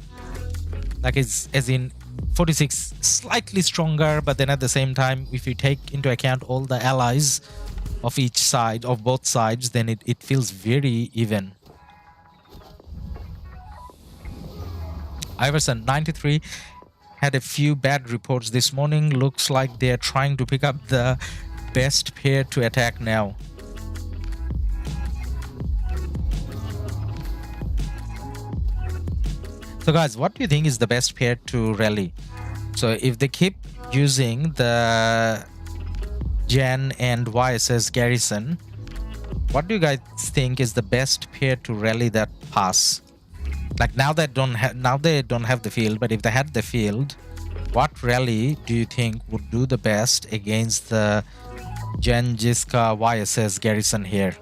Like it's as in 46 slightly stronger, but then at the same time, if you take into account all the allies of each side, of both sides, then it feels very even. Iverson 93 had a few bad reports this morning. Looks like they're trying to pick up the best pair to attack now. So guys, what do you think is the best pair to rally? So if they keep using the Gen and YSS Garrison, what do you guys think is the best pair to rally that pass? Like now they don't have the field, but if they had the field, what rally do you think would do the best against the Gen Jiska YSS Garrison here?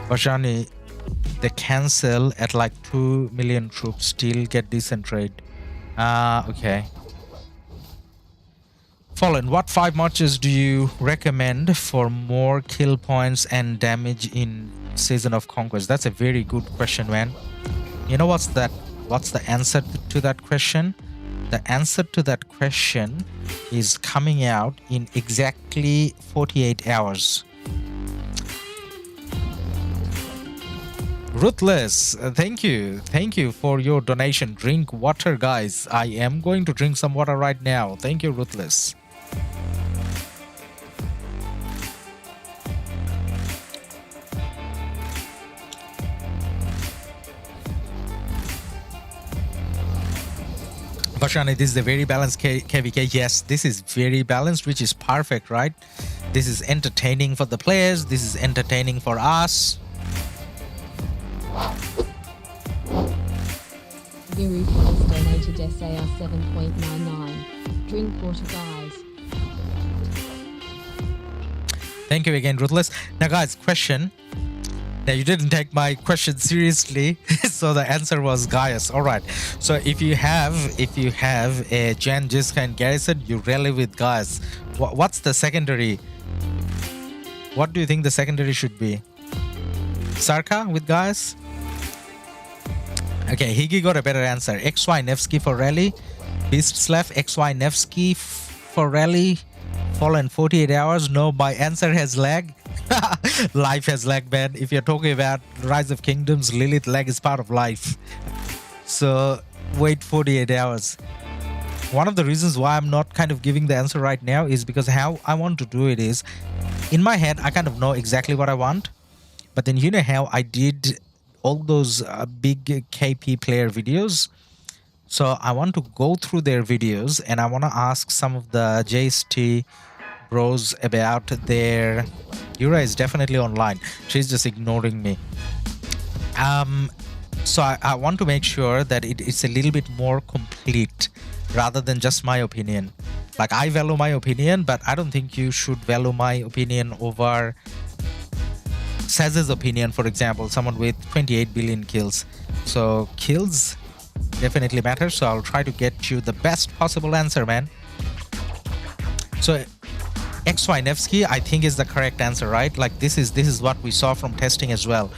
Bashani, they cancel at like 2 million troops, still get decent trade. Okay. Fallen, what 5 marches do you recommend for more kill points and damage in Season of Conquest? That's a very good question, man. You know what's the answer to that question? The answer to that question is coming out in exactly 48 hours. Ruthless, thank you for your donation. Drink water, guys. I am going to drink some water right now. Thank you, Ruthless. Bashani, this is a very balanced KvK. Yes, this is very balanced, which is perfect, right? This is entertaining for the players. This is entertaining for us. Guru Police donated SAR 7.99. Drink water, guys. Thank you again, Ruthless. Now, guys, question. Now, you didn't take my question seriously, so the answer was Gaius. All right. So if you have a Jan, Jiska, and Garrison, you rally with Gaius. What's the secondary? What do you think the secondary should be? Sarka with Gaius? Okay, Higi got a better answer. XY Nevsky for rally. Beastslav XY Nevsky for rally. Fallen 48 hours. No, my answer has lag. Life has lag, man. If you're talking about Rise of Kingdoms, Lilith, lag is part of life. So wait 48 hours. One of the reasons why I'm not kind of giving the answer right now is because how I want to do it is, in my head, I kind of know exactly what I want. But then you know how I did all those big KP player videos. So I want to go through their videos and I want to ask some of the JST bros about their... Yura is definitely online. She's just ignoring me. So I want to make sure that it's a little bit more complete rather than just my opinion. Like, I value my opinion, but I don't think you should value my opinion over Saz's opinion, for example, someone with 28 billion kills. So kills definitely matter, so I'll try to get you the best possible answer, man. So XY Nevsky, I think, is the correct answer, right? Like, this is what we saw from testing as well.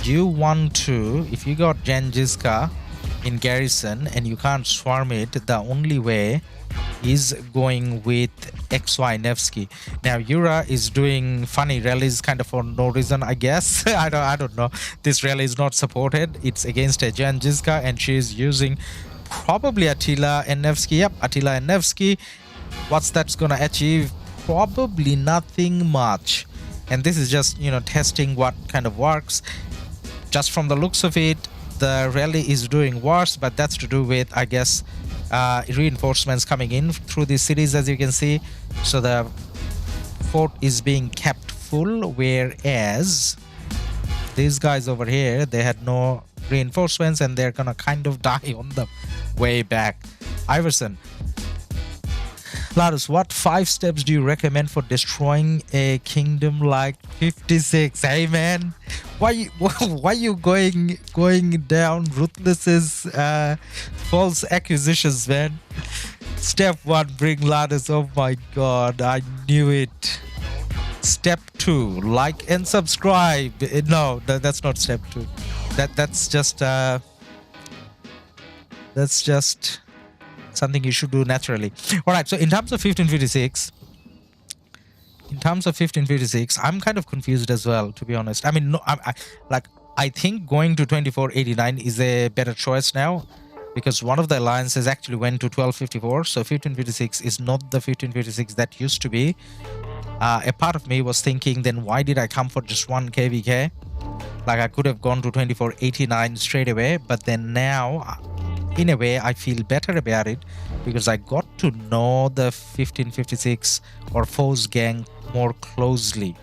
You want to, if you got Genjiska in Garrison and you can't swarm it, the only way is going with XY Nevsky. Now Yura is doing funny rallies kind of for no reason, I guess. I don't know. This rally is not supported. It's against a Genjiska and she's using probably Attila and Nevsky. Yep, Attila and Nevsky. What's that's gonna achieve? Probably nothing much. And this is just, you know, testing what kind of works. Just from the looks of it, the rally is doing worse, but that's to do with, I guess, reinforcements coming in through these cities, as you can see. So the fort is being kept full, whereas these guys over here, they had no reinforcements and they're gonna kind of die on the way back. Iverson, Ladus, what 5 steps do you recommend for destroying a kingdom like 56? Hey man, why you going down Ruthless's false accusations, man? Step 1, bring Ladus. Oh my god, I knew it. Step 2, like and subscribe. No, that's not step 2. That's just something you should do naturally. All right, so in terms of 1556, I'm kind of confused as well, to be honest. I mean, no, I think going to 2489 is a better choice now, because one of the alliances actually went to 1254. So 1556 is not the 1556 that used to be. A part of me was thinking, then why did I come for just one KvK? Like, I could have gone to 2489 straight away, but then now, in a way, I feel better about it because I got to know the 1556 or foes gang more closely.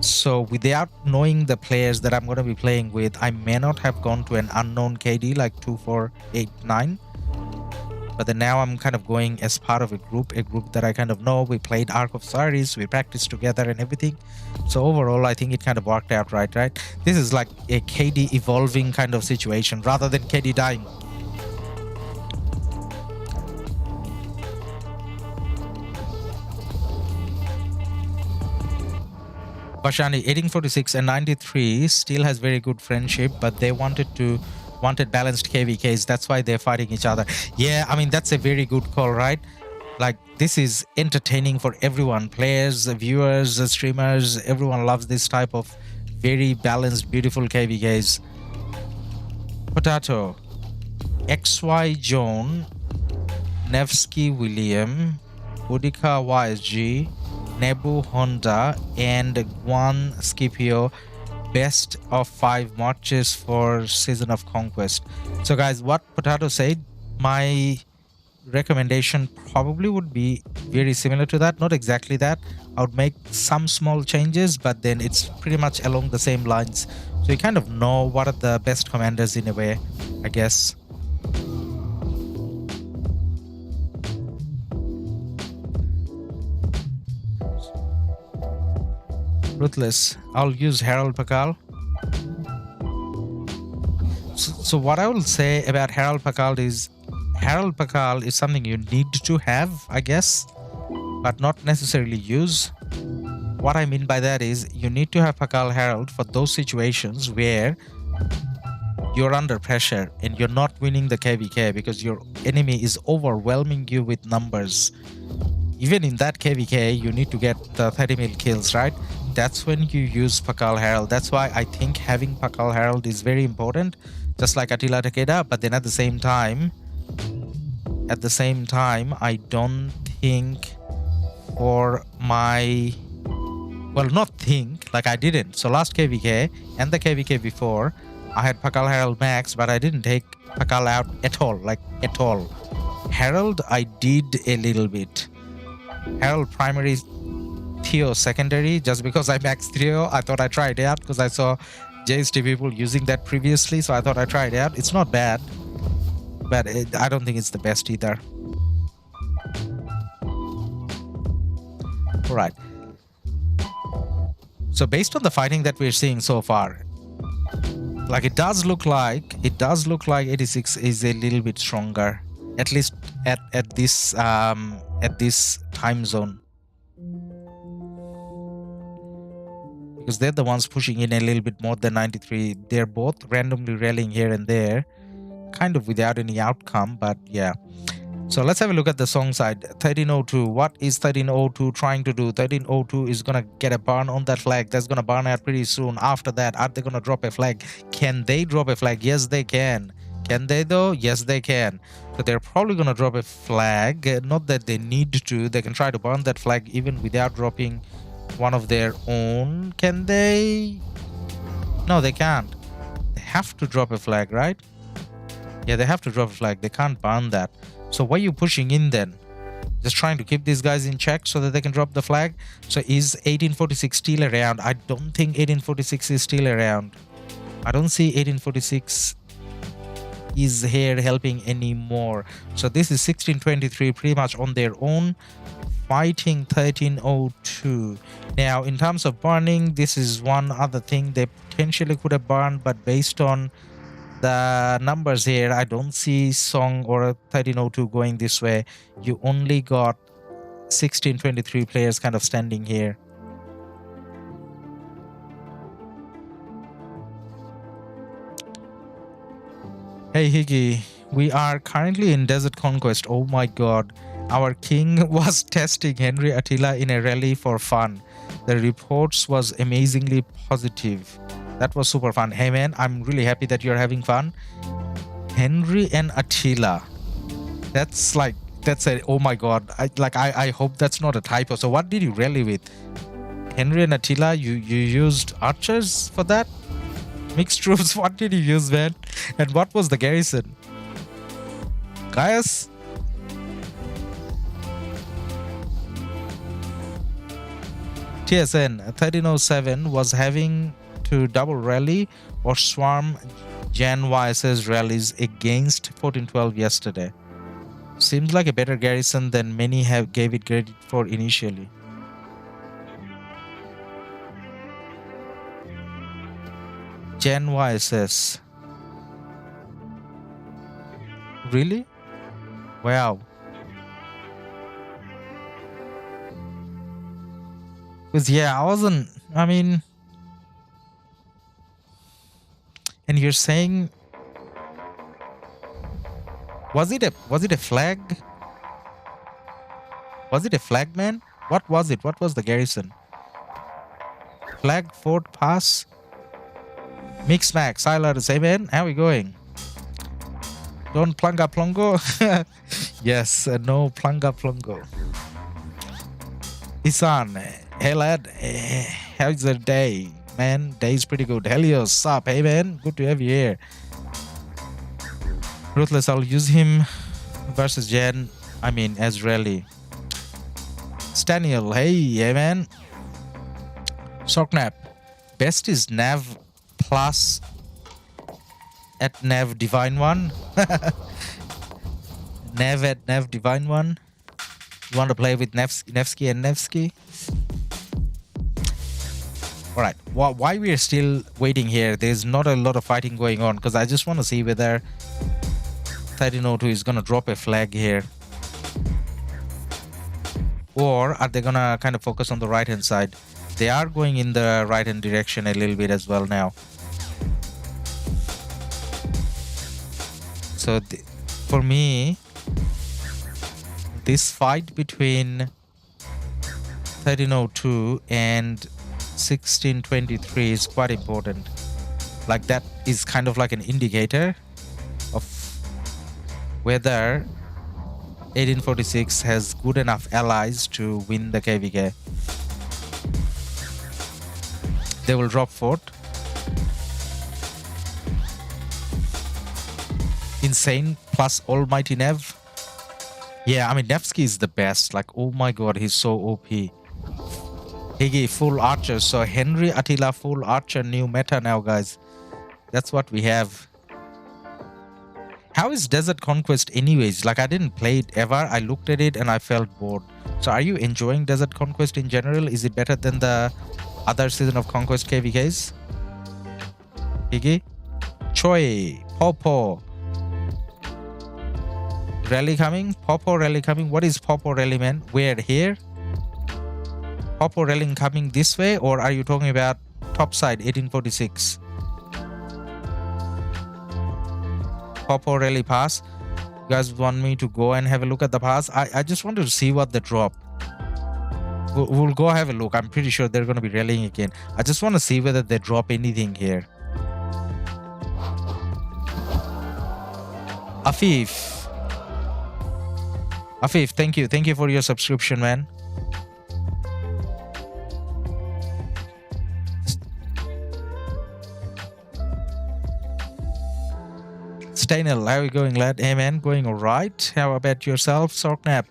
So without knowing the players that I'm going to be playing with, I may not have gone to an unknown KD like 2489. But then now I'm kind of going as part of a group that I kind of know. We played Ark of Osiris, we practiced together and everything. So overall, I think it kind of worked out right? This is like a KD evolving kind of situation rather than KD dying. Bashani, 1846 and 93 still has very good friendship, but they wanted balanced KvKs. That's why they're fighting each other. Yeah, I mean, that's a very good call, right? Like, this is entertaining for everyone. Players, viewers, streamers, everyone loves this type of very balanced, beautiful KvKs. Potato, XY Joan, Nevsky William, Boudica YSG, Nebu Honda, and Guan Scipio. Best of 5 marches for Season of Conquest. So guys, what Potato said, my recommendation probably would be very similar to that. Not exactly that. I would make some small changes, but then it's pretty much along the same lines. So you kind of know what are the best commanders in a way, I guess. Ruthless. I'll use Herald Pakal. So what I will say about Herald Pakal is something you need to have, I guess, but not necessarily use. What I mean by that is you need to have Pakal Herald for those situations where you're under pressure and you're not winning the KvK because your enemy is overwhelming you with numbers. Even in that KvK, you need to get the 30 mil kills, right? That's when you use Pakal Herald. That's why I think having Pakal Herald is very important, just like Attila Takeda. But then at the same time, I don't think for my... Well, not think, like I didn't. So last KvK and the KvK before, I had Pakal Herald max, but I didn't take Pakal out at all, like at all. Herald, I did a little bit. Herald primary, Theo secondary, just because I maxed Theo, I thought I tried it out because I saw JST people using that previously, so I thought I tried it out. It's not bad, but I don't think it's the best either. Alright. So based on the fighting that we're seeing so far, like it does look like 86 is a little bit stronger, at least at this time zone, because they're the ones pushing in a little bit more than 93. They're both randomly rallying here and there, kind of without any outcome, but yeah. So let's have a look at the song side. 1302. What is 1302 trying to do? 1302 is gonna get a burn on that flag. That's gonna burn out pretty soon. After that, are they gonna drop a flag? Can they drop a flag? Yes, they can. Can they though? Yes, they can. So they're probably gonna drop a flag. Not that they need to. They can try to burn that flag even without dropping one of their own. Can they? No, they can't. They have to drop a flag, right? Yeah, they have to drop a flag. They can't burn that. So why are you pushing in then? Just trying to keep these guys in check so that they can drop the flag? So is 1846 still around? I don't think 1846 is still around. I don't see 1846 is here helping anymore. So this is 1623 pretty much on their own, fighting 1302. Now in terms of burning, this is one other thing they potentially could have burned, but based on the numbers here, I don't see Song or 1302 going this way. You only got 1623 players kind of standing here. Hey Higgy, we are currently in Desert Conquest. Oh my god. Our king was testing Henry Attila in a rally for fun. The reports was amazingly positive. That was super fun. Hey man, I'm really happy that you're having fun. Henry and Attila. That's a, oh my god. I hope that's not a typo. So what did you rally with? Henry and Attila, you used archers for that? Mixed troops, what did you use, man? And what was the garrison? Guys? TSN 1307 was having to double rally or swarm Jan YS's rallies against 1412 yesterday. Seems like a better garrison than many have gave it credit for initially. Jan YSS. Really? Wow. Because yeah, I mean, and you're saying, was it a flag? Was it a flag, man? What was it? What was the garrison? Flag, fort, pass, mix max, Silas, hey man, how we going? Don't planga plongo. Yes, no planga plongo. Isan, hey lad, how's the day? Man, day's pretty good. Helios, sup? Hey man, good to have you here. Ruthless, I'll use him versus Jen. I mean, as rally. Staniel, hey man. Sorknap, best is Nav plus at Nav Divine 1. Nav at Nav Divine 1. You want to play with Nevsky and Nevsky? All right, why we are still waiting here? There's not a lot of fighting going on because I just want to see whether 1302 is gonna drop a flag here, or are they gonna kind of focus on the right hand side? They are going in the right hand direction a little bit as well now. So for me, this fight between 1302 and 1623 is quite important. Like, that is kind of like an indicator of whether 1846 has good enough allies to win the KvK. They will drop fort. Insane plus almighty Nev. Yeah, I mean, Nevsky is the best. Like, oh my god, he's so OP. Higgy full archer. So Henry Attila full archer, new meta now, guys. That's what we have. How is Desert Conquest anyways? Like, I didn't play it ever. I looked at it and I felt bored. So are you enjoying Desert Conquest in general? Is it better than the other Season of Conquest KvKs? Higgy? Choi. Popo. Rally coming? Popo rally coming? What is Popo rally, man? Where? Here? Popo rally coming this way? Or are you talking about top side 1846? Popo rally pass. You guys want me to go and have a look at the pass? I just wanted to see what they drop. We'll go have a look. I'm pretty sure they're going to be rallying again. I just want to see whether they drop anything here. Afif. Afif, thank you. Thank you for your subscription, man. Stainel, how are you going, lad? Hey, man, going all right. How about yourself, Sorknap?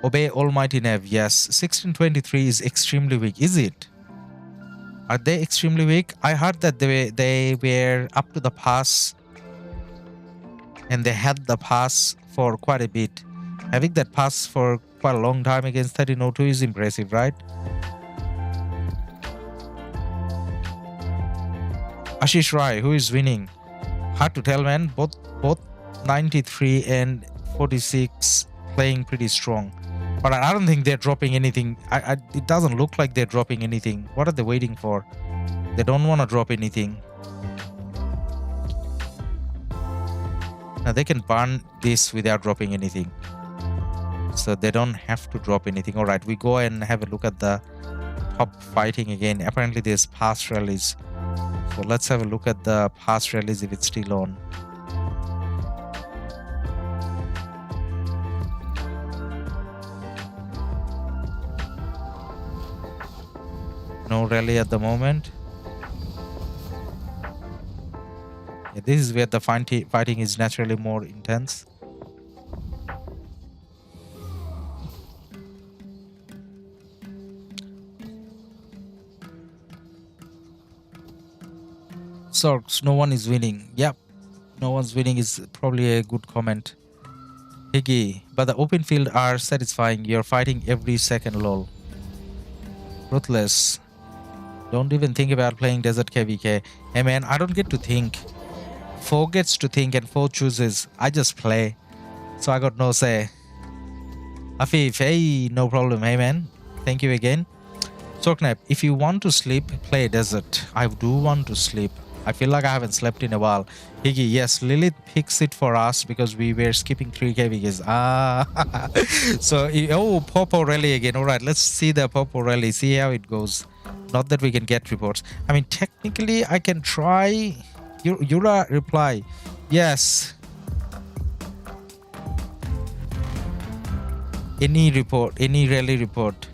Obey Almighty Nev. Yes, 1623 is extremely weak. Is it? Are they extremely weak? I heard that they were up to the pass and they had the pass for quite a bit. Having that pass for quite a long time against 1302 is impressive, right? Ashish Rai, who is winning? Hard to tell, man. Both 93 and 46 playing pretty strong. But I don't think they're dropping anything. It doesn't look like they're dropping anything. What are they waiting for? They don't want to drop anything. Now they can burn this without dropping anything. So they don't have to drop anything. Alright, we go and have a look at the top fighting again. Apparently there's pass rallies. So let's have a look at the pass rallies if it's still on. No rally at the moment. Yeah, this is where the fighting is naturally more intense. Sorks, no one is winning. Yep, no one's winning is probably a good comment. Higgy, but the open field are satisfying. You're fighting every second, lol. Ruthless. Don't even think about playing Desert KvK. Hey man, I don't get to think. Foe gets to think and Foe chooses. I just play. So I got no say. Afif, hey, no problem. Hey man, thank you again. Sorknap, if you want to sleep, play Desert. I do want to sleep. I feel like I haven't slept in a while. Higgy, yes, Lilith picks it for us because we were skipping 3 KvKs. Ah, so, oh, Popo rally again. All right, let's see the Popo rally, see how it goes. Not that we can get reports. I mean, technically, I can try. Yura reply. Yes. Any report, any rally report.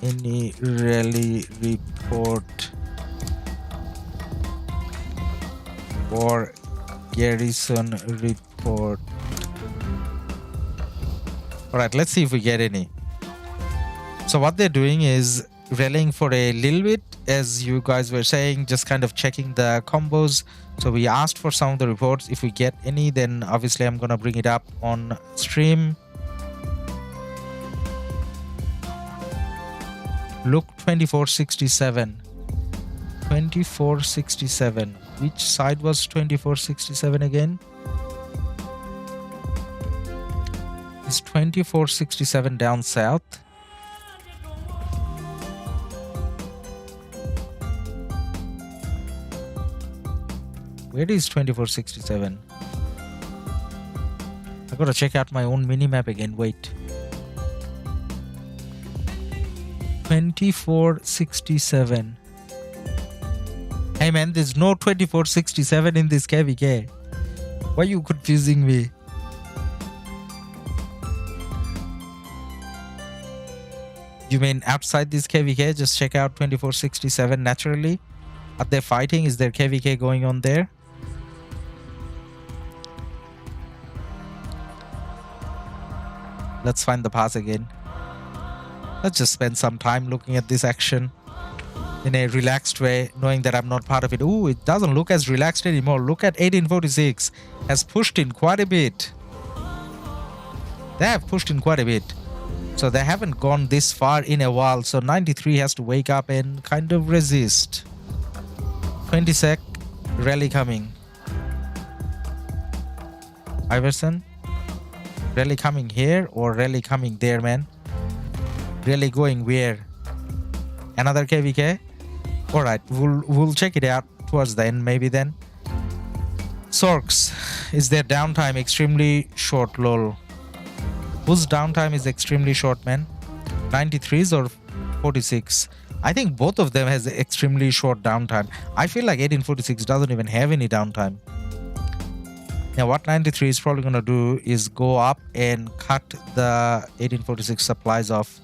Any rally report or garrison report. All right, let's see if we get any. So what they're doing is rallying for a little bit, as you guys were saying, just kind of checking the combos. So we asked for some of the reports. If we get any, then obviously I'm gonna bring it up on stream. Look, 2467. 2467. Which side was 2467 again? Is 2467 down south? Where is 2467? I gotta check out my own minimap again. Wait. 2467. Hey man, there's no 2467 in this KvK. Why are you confusing me? You mean outside this KvK? Just check out 2467 naturally. Are they fighting? Is there KvK going on there? Let's find the pass again. Let's just spend some time looking at this action in a relaxed way, knowing that I'm not part of it. Ooh, it doesn't look as relaxed anymore. Look at 1846 has pushed in quite a bit. They have pushed in quite a bit. So they haven't gone this far in a while. So 93 has to wake up and kind of resist. 20 sec, rally coming. Iverson, rally coming here or rally coming there, man? Really going where? Another KvK? Alright, we'll check it out towards the end, maybe then. Sorks, is their downtime extremely short? Lol. Whose downtime is extremely short, man? 93s or 46? I think both of them has extremely short downtime. I feel like 1846 doesn't even have any downtime. Now what 93 is probably gonna do is go up and cut the 1846 supplies off.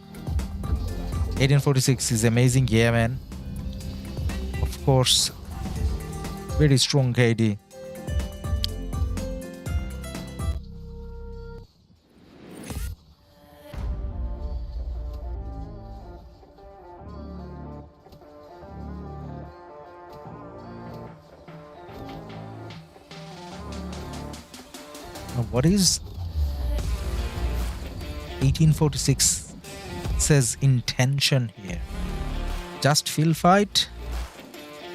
1846 is amazing, yeah man. Of course, very strong KD. Now what is 1846? Says intention here. Just field fight?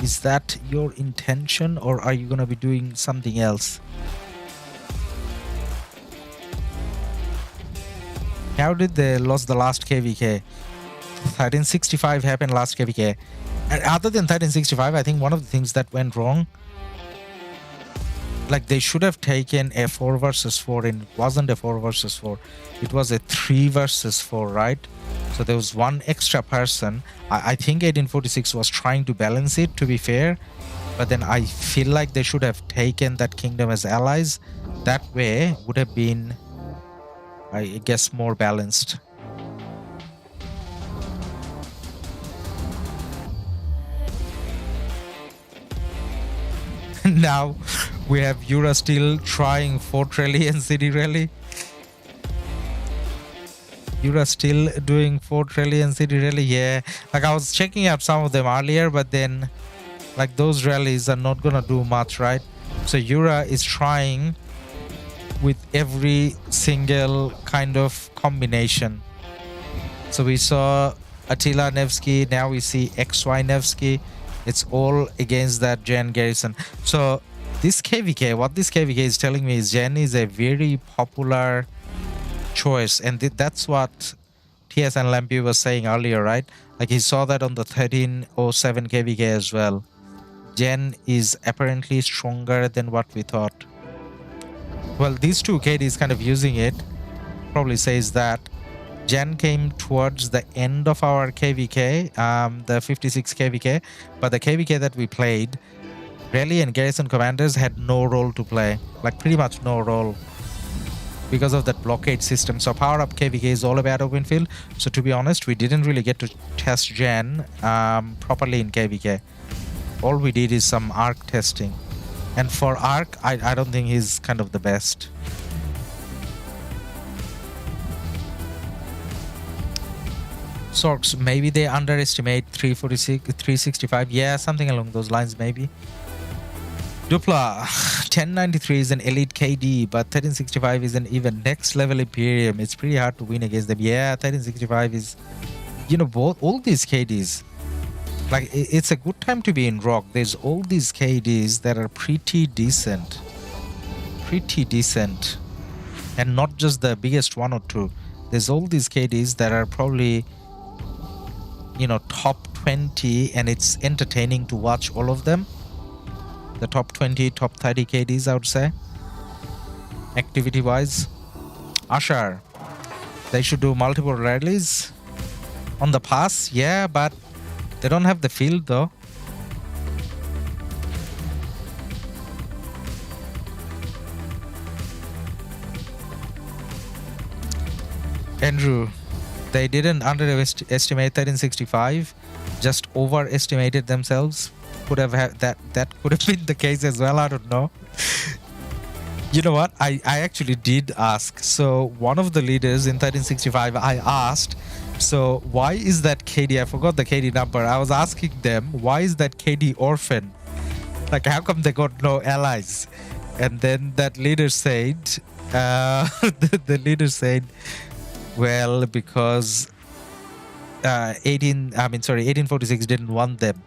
Is that your intention, or are you gonna be doing something else? How did they lose the last KvK? 1365 happened last KvK. And other than 1365, I think one of the things that went wrong, like they should have taken a 4 versus 4, and it wasn't a 4 versus 4. It was a 3 versus 4, right? So there was one extra person. I think 1846 was trying to balance it, to be fair. But then I feel like they should have taken that kingdom as allies. That way would have been, I guess, more balanced. Now we have Yura still trying Fort Rally and City Rally. Yura still doing Fort Rally and City Rally, yeah. Like I was checking out some of them earlier, but then like those rallies are not gonna do much, right? So Yura is trying with every single kind of combination. So we saw Attila Nevsky, now we see XY Nevsky. It's all against that Jen Garrison. So this KvK, what this KvK is telling me is Jen is a very popular choice, and that's what TS and Lampy was saying earlier, right? Like he saw that on the 1307 KvK as well. Jen is apparently stronger than what we thought. Well, these two KDs kind of using it probably says that Jen came towards the end of our KvK, the 56 KvK, but the KvK that we played, Rally and Garrison commanders had no role to play, like pretty much no role, because of that blockade system. So power up KvK is all about open field. So to be honest, we didn't really get to test Jen properly in KvK. All we did is some Ark testing, and for Ark, I don't think he's kind of the best. Sorks, maybe they underestimate 346, 365. Yeah, something along those lines, maybe. Dupla, 1093 is an elite KD, but 1365 is an even next level Imperium. It's pretty hard to win against them. Yeah, 1365 is you know, both all these KDs, like it's a good time to be in RoK. There's all these KDs that are pretty decent, and not just the biggest one or two. There's all these KDs that are probably, you know, top 20, and it's entertaining to watch all of them. The top 20, top 30 KDs, I would say, activity wise. Ashar, they should do multiple rallies on the pass, yeah, but they don't have the field though. Andrew, they didn't underestimate 1365, just overestimated themselves. Could have had that could have been the case as well, I don't know. You know what, I actually did ask. So one of the leaders in 1365, I asked, so why is that KD, I forgot the KD number, I was asking them, why is that KD orphan? Like, how come they got no allies? And then that leader said, the leader said, well, because 1846 didn't want them.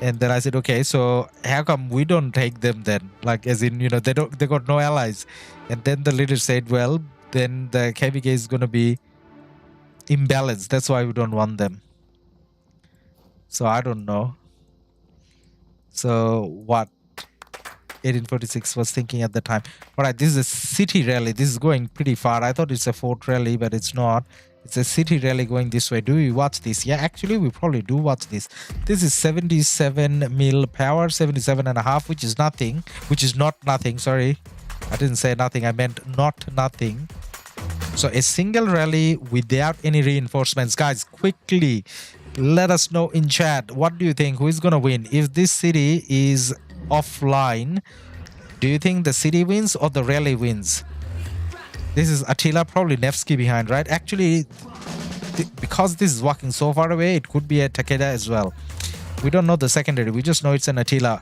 And then I said, okay, so how come we don't take them then? Like, as in, you know, they got no allies. And then the leader said, well, then the KvK is going to be imbalanced. That's why we don't want them. So I don't know. So what 1846 was thinking at the time. All right, this is a city rally. This is going pretty far. I thought it's a fort rally, but it's not. It's a city rally going this way. Do we watch this? Yeah, actually, we probably do watch this. This is 77 mil power, 77.5, which is nothing. Which is not nothing. Sorry, I didn't say nothing. I meant not nothing. So a single rally without any reinforcements. Guys, quickly, let us know in chat. What do you think? Who is going to win? If this city is offline, do you think the city wins or the rally wins? This is Attila, probably Nevsky behind, right? Actually, because this is walking so far away, it could be a Takeda as well. We don't know the secondary. We just know it's an Attila.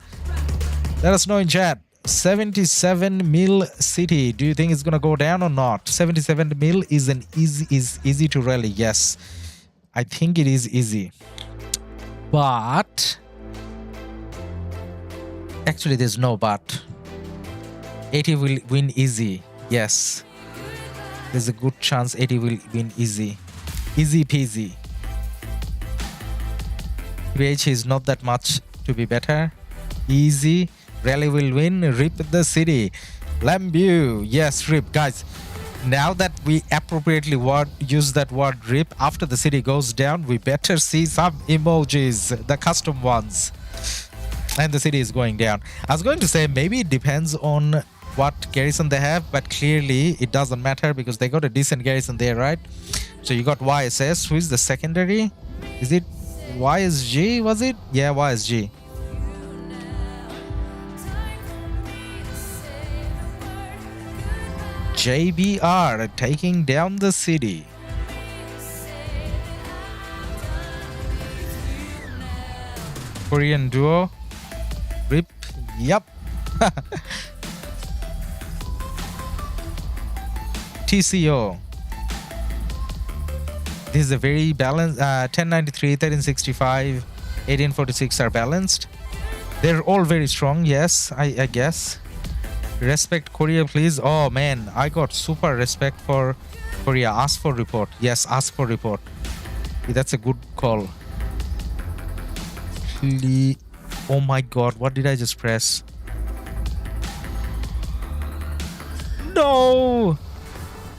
Let us know in chat. 77 mil city. Do you think it's gonna go down or not? 77 mil is an easy to rally. Yes, I think it is easy. But actually, there's no but. 80 will win easy. Yes. There's a good chance 80 will win easy. Easy peasy. KvH is not that much to be better. Easy. Rally will win. Rip the city. Lambu. Yes, rip. Guys, now that we appropriately use that word rip, after the city goes down, we better see some emojis. The custom ones. And the city is going down. I was going to say maybe it depends on what garrison they have, but clearly it doesn't matter because they got a decent garrison there, right? So you got YSS. Who is the secondary? Is it YSG? Was it? Yeah, YSG. JBR taking down the city. Korean duo. Rip. Yup. TCO. This is a very balanced. 1093, 1365, 1846 are balanced. They're all very strong. Yes, I guess. Respect Korea, please. Oh man, I got super respect for Korea. Ask for report. Yes, ask for report. That's a good call. Please. Oh my god, what did I just press? No!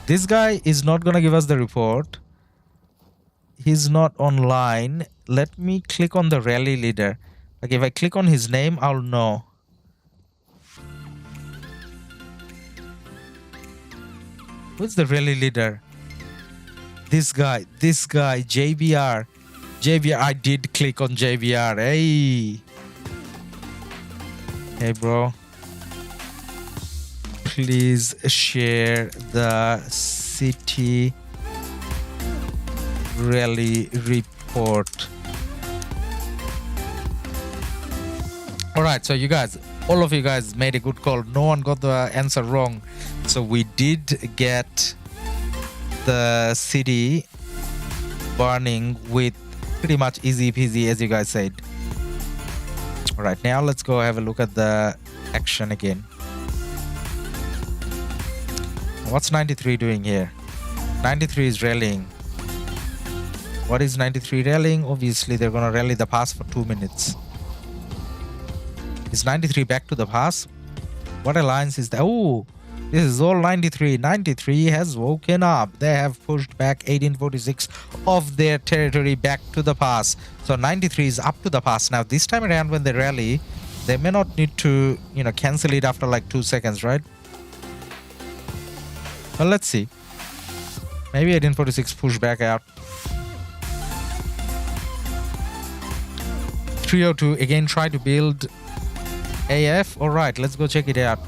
This guy is not gonna give us the report. He's not online. Let me click on the rally leader. Like if I click on his name, I'll know. Who's the rally leader? This guy, JBR. JBR, I did click on JBR. Hey. Hey, bro. Please share the city rally report. All right, so you guys, all of you guys made a good call. No one got the answer wrong. So we did get the city burning with pretty much easy peasy, as you guys said. All right, now let's go have a look at the action again. What's 93 doing here? 93 is rallying. What is 93 rallying? Obviously, they're gonna rally the pass for 2 minutes. Is 93 back to the pass? What alliance is that? Oh, this is all 93. 93 has woken up. They have pushed back 1846 of their territory back to the pass. So 93 is up to the pass. Now, this time around when they rally, they may not need to, cancel it after like 2 seconds, right? Well, let's see. Maybe 1846 push back out. 302 again try to build AF. All right, let's go check it out.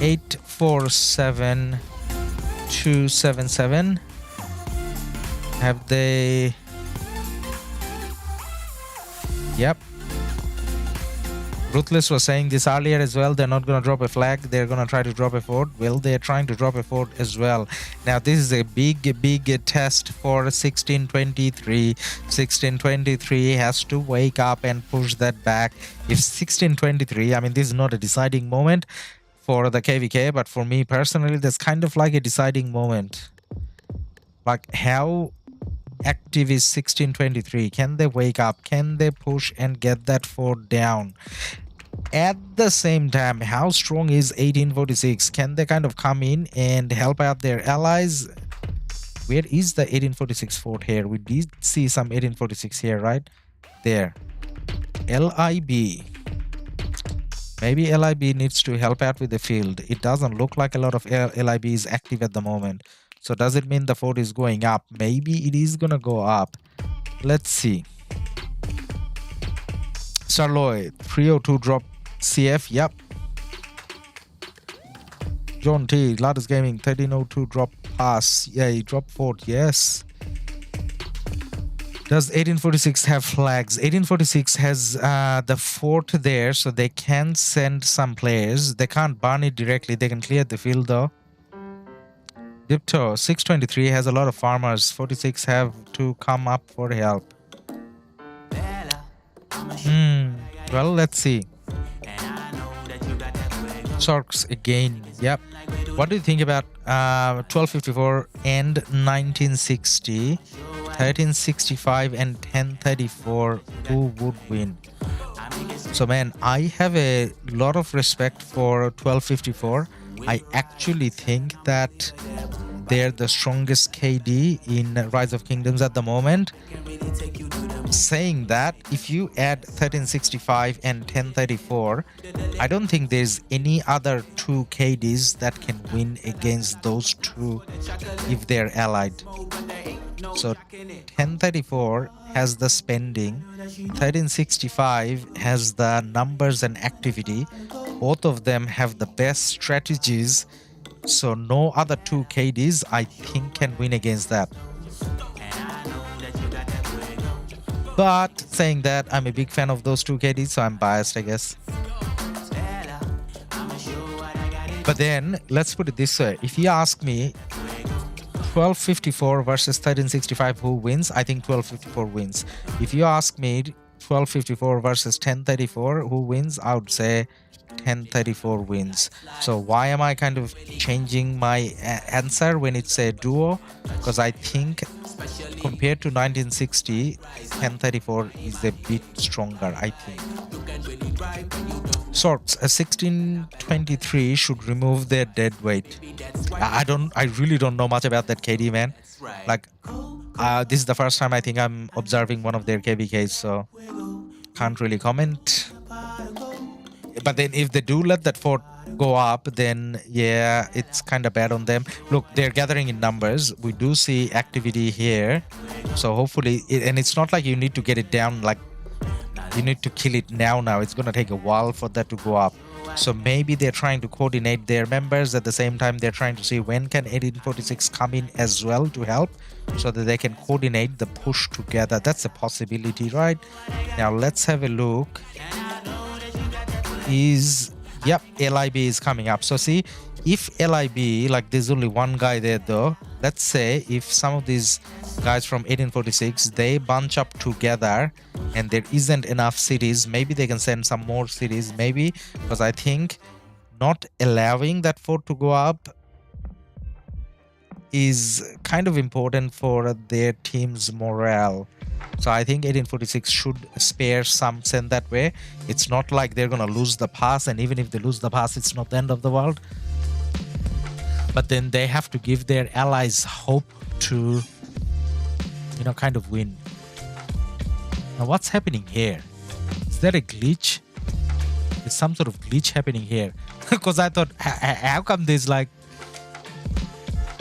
847277. Have they? Yep. Ruthless was saying this earlier as well. They're not going to drop a flag. They're going to try to drop a fort. Well, they're trying to drop a fort as well. Now, this is a big test for 1623. 1623 has to wake up and push that back. If 1623, I mean, this is not a deciding moment for the KvK, but for me personally, that's kind of like a deciding moment. Like, how active is 1623? Can they wake up? Can they push and get that fort down? At the same time, how strong is 1846? Can they kind of come in and help out their allies? Where is the 1846 fort here? We did see some 1846 here, right? There. LIB. Maybe LIB needs to help out with the field. It doesn't look like a lot of LIB is active at the moment. So does it mean the fort is going up? Maybe it is gonna go up. Let's see. Starloy, 302 drop CF. Yep. John T, Ladus Gaming, 1302 drop pass. Yeah, he dropped fort. Yes. Does 1846 have flags? 1846 has the fort there, so they can send some players. They can't burn it directly. They can clear the field though. Dipto, 623 has a lot of farmers. 46 have to come up for help. Well, let's see. Sorks again. Yep. What do you think about 1254 and 1960? 1365 and 1034. Who would win? So, man, I have a lot of respect for 1254. I actually think that they're the strongest KD in Rise of Kingdoms at the moment. Saying that, if you add 1365 and 1034, I don't think there's any other two KDs that can win against those two if they're allied. So 1034 has the spending, 1365 has the numbers and activity. Both of them have the best strategies, so no other two KDs I think can win against that. But saying that, I'm a big fan of those two KDs, so I'm biased, I guess. But then, let's put it this way. If you ask me, 1254 versus 1365, who wins? I think 1254 wins. If you ask me, 1254 versus 1034, who wins? I would say 1034 wins. So why am I kind of changing my answer when it's a duo? Because I think compared to 1960, 1034 is a bit stronger, I think. Sorts, a 1623 should remove their dead weight. I really don't know much about that KD, man. Like, this is the first time I think I'm observing one of their KvKs, so can't really comment. But then if they do let that fort go up, then yeah, it's kind of bad on them. Look, they're gathering in numbers. We do see activity here, so hopefully and it's not like you need to get it down, like you need to kill it now. It's gonna take a while for that to go up. So maybe they're trying to coordinate their members. At the same time, they're trying to see when can 1846 come in as well to help, so that they can coordinate the push together. That's a possibility, right? Now let's have a look. Yep, LIB is coming up. So see, if LIB, like there's only one guy there though, let's say if some of these guys from 1846, they bunch up together and there isn't enough cities, maybe they can send some more cities, maybe, because I think not allowing that fort to go up is kind of important for their team's morale. So I think 1846 should spare some, send that way. It's not like they're gonna lose the pass, and even if they lose the pass, it's not the end of the world. But then they have to give their allies hope to, you know, kind of win. Now what's happening here? Is there a glitch? There's some sort of glitch happening here. Because I thought, how come there's like,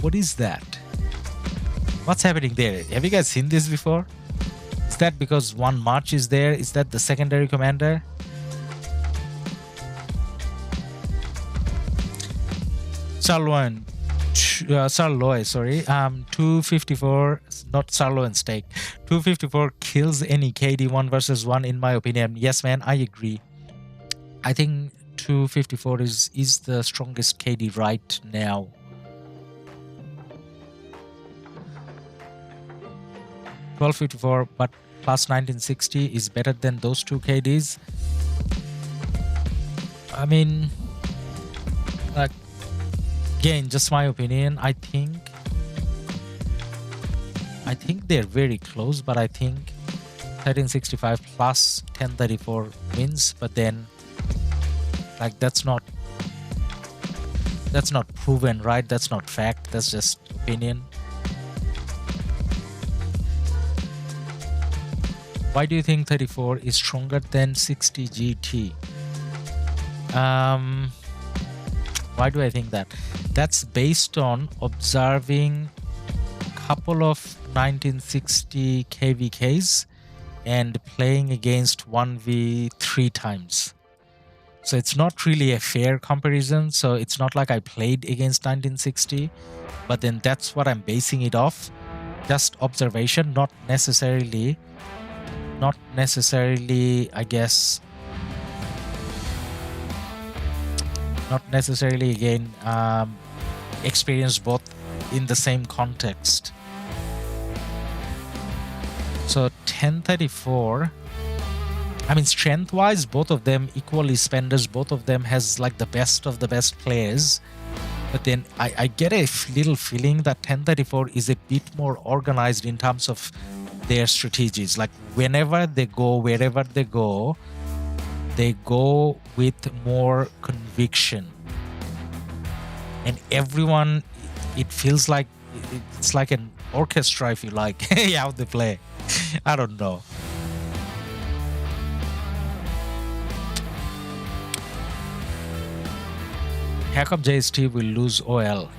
what is that? What's happening there? Have you guys seen this before? Is that because one march is there? Is that the secondary commander? Sarloy, sorry. 254, not Sarloy stake. 254 kills any KD 1 versus 1 in my opinion. Yes, man, I agree. I think 254 is the strongest KD right now. $12.54, but plus 1960 is better than those two KDs. I mean, like, again, just my opinion. I think they're very close, but I think 1365 plus 1034 wins. But then, like, that's not proven, right? That's not fact. That's just opinion. Why do you think 34 is stronger than 60 GT? Why do I think that? That's based on observing a couple of 1960 KvKs and playing against 1v3 times. So it's not really a fair comparison. So it's not like I played against 1960, but then that's what I'm basing it off. Just observation, not necessarily, I guess, not necessarily again experience both in the same context. So 1034, I mean, strength wise, both of them equally spenders, both of them has like the best of the best players. But then I get a little feeling that 1034 is a bit more organized in terms of their strategies. Like whenever they go, wherever they go with more conviction, and everyone, it feels like it's like an orchestra, if you like. How they play, I don't know. How come JST will lose OL?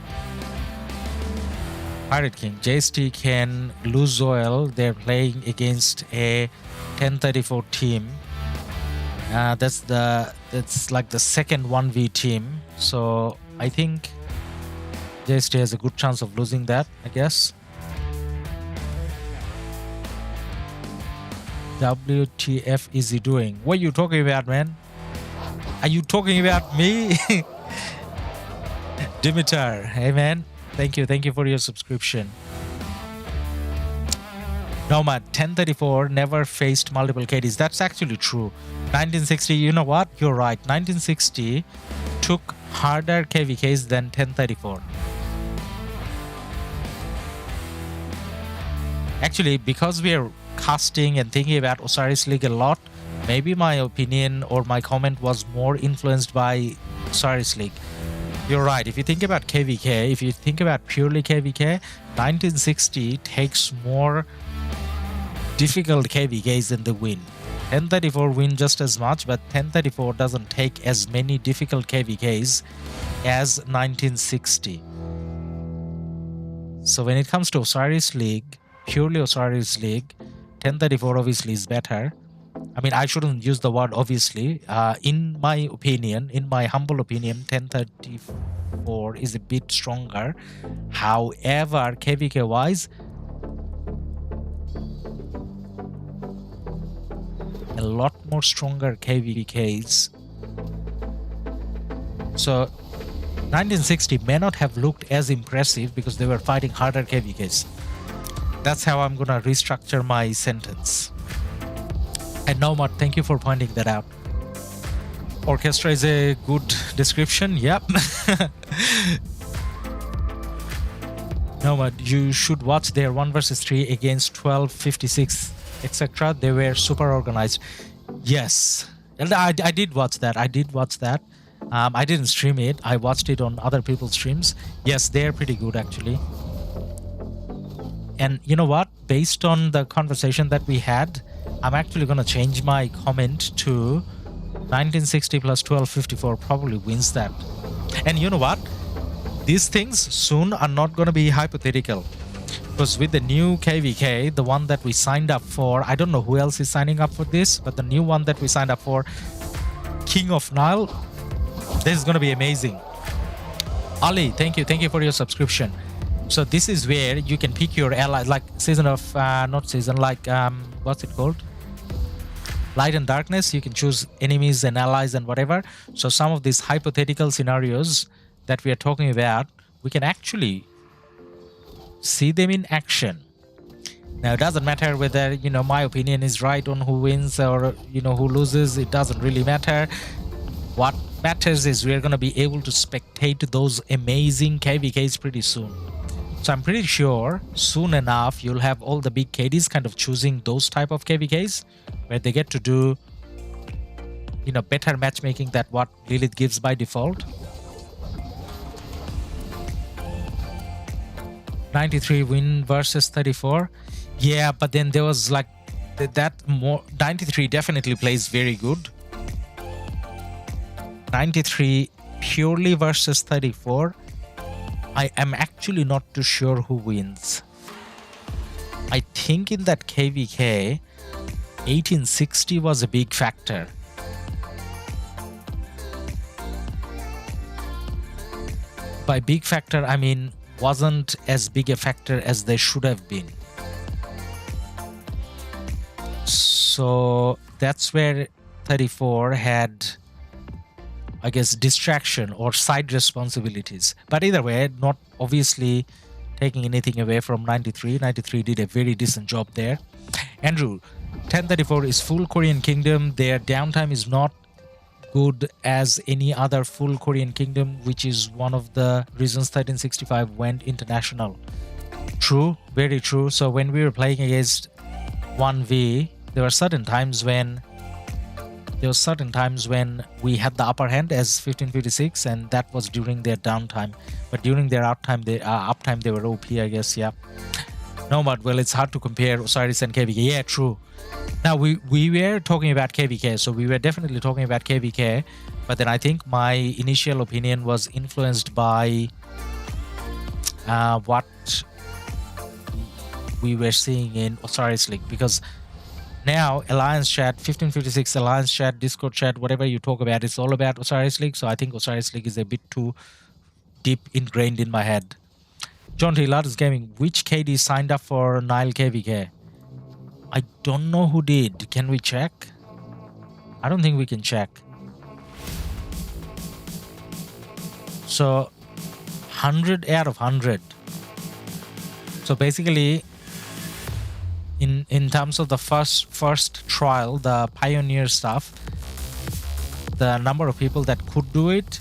Pirate King, JST can lose OL. They're playing against a 1034 team. That's like the second 1v team. So I think JST has a good chance of losing that, I guess. WTF is he doing? What are you talking about, man? Are you talking about me? Dimitar, hey man. Thank you for your subscription. No man, 1034 never faced multiple KDs. That's actually true. 1960, you know what? You're right. 1960 took harder KvKs than 1034. Actually, because we are casting and thinking about Osiris League a lot, maybe my opinion or my comment was more influenced by Osiris League. You're right. If you think about KvK, if you think about purely KvK, 1960 takes more difficult KvKs than the win. 1034 win just as much, but 1034 doesn't take as many difficult KvKs as 1960. So when it comes to Osiris League, purely Osiris League, 1034 obviously is better. I mean, I shouldn't use the word obviously. In my opinion, in my humble opinion, 1034 is a bit stronger. However, KvK wise, a lot more stronger KvKs. So 1960 may not have looked as impressive because they were fighting harder KvKs. That's how I'm gonna restructure my sentence. And Nomad, thank you for pointing that out. RoKStaR is a good description. Yep. Nomad, you should watch their 1 versus 3 against 12, 56, etc. They were super organized. Yes, and I did watch that. I didn't stream it. I watched it on other people's streams. Yes, they're pretty good actually. And you know what? Based on the conversation that we had, I'm actually going to change my comment to 1960 plus 1254 probably wins that. And you know what? These things soon are not going to be hypothetical. Because with the new KvK, the one that we signed up for, I don't know who else is signing up for this, but the new one that we signed up for, King of Nile, this is going to be amazing. Ali, thank you for your subscription. So this is where you can pick your ally, like season of, not season, like, what's it called? Light and darkness. You can choose enemies and allies and whatever. So some of these hypothetical scenarios that we are talking about, we can actually see them in action. Now, it doesn't matter whether, you know, my opinion is right on who wins or, you know, who loses. It doesn't really matter. What matters is we're going to be able to spectate those amazing KvKs pretty soon. So I'm pretty sure soon enough you'll have all the big KDs kind of choosing those type of KvKs where they get to do, you know, better matchmaking than what Lilith gives by default. 93 win versus 34. Yeah, but then there was like that more. 93 definitely plays very good. 93 purely versus 34. I am actually not too sure who wins. I think in that KvK, 1860 was a big factor. By big factor, I mean wasn't as big a factor as they should have been. So that's where 34 had, I guess, distraction or side responsibilities. But either way, not obviously taking anything away from 93. 93 did a very decent job there. Andrew, 1034 is full Korean kingdom. Their downtime is not good as any other full Korean kingdom, which is one of the reasons 1365 went international. True, very true. So when we were playing against 1v, there were certain times when we had the upper hand as 1556, and that was during their downtime. But during their uptime, they were OP, I guess. Yeah. No, but well, it's hard to compare Osiris and KvK. Yeah, true. Now we were talking about KvK, so we were definitely talking about KvK. But then I think my initial opinion was influenced by what we were seeing in Osiris League, because now Alliance Chat, 1556 Alliance Chat, Discord Chat, whatever you talk about, it's all about Osiris League. So I think Osiris League is a bit too deep ingrained in my head. John T. Ladus Gaming, which KD signed up for Nile KvK? I don't know who did. Can we check? I don't think we can check. So 100 out of 100. So basically, in terms of the first trial, the pioneer stuff, the number of people that could do it,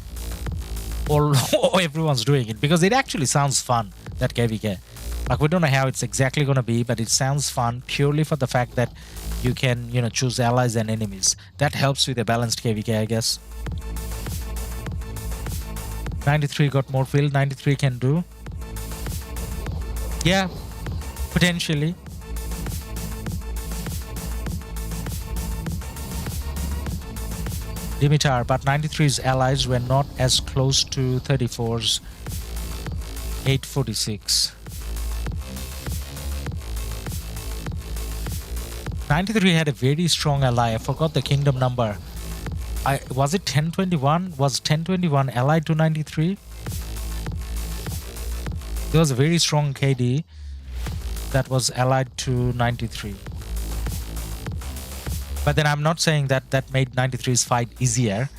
or everyone's doing it, because it actually sounds fun, that KvK. Like, we don't know how it's exactly going to be, but it sounds fun purely for the fact that you can, you know, choose allies and enemies. That helps with a balanced KvK, I guess. 93 got more field. 93 can do. Yeah, potentially. Dimitar, but 93's allies were not as close to 34's 846. 93 had a very strong ally. I forgot the kingdom number. Was it 1021? Was 1021 allied to 93? There was a very strong KD that was allied to 93. But then I'm not saying that that made 93's fight easier.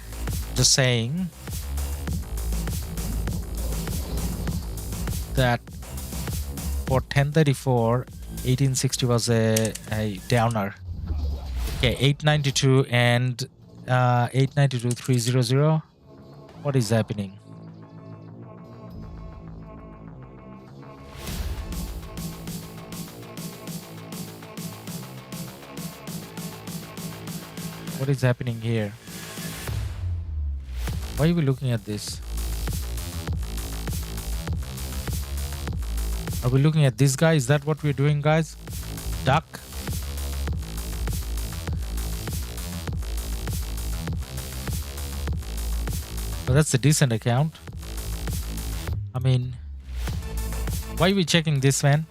Just saying that for 1034, 1860 was a downer. Okay, 892 and 892, 300. What is happening? What is happening here? Why are we looking at this? Are we looking at this guy? Is that what we're doing, guys? Duck? Well, that's a decent account. I mean, why are we checking this, man?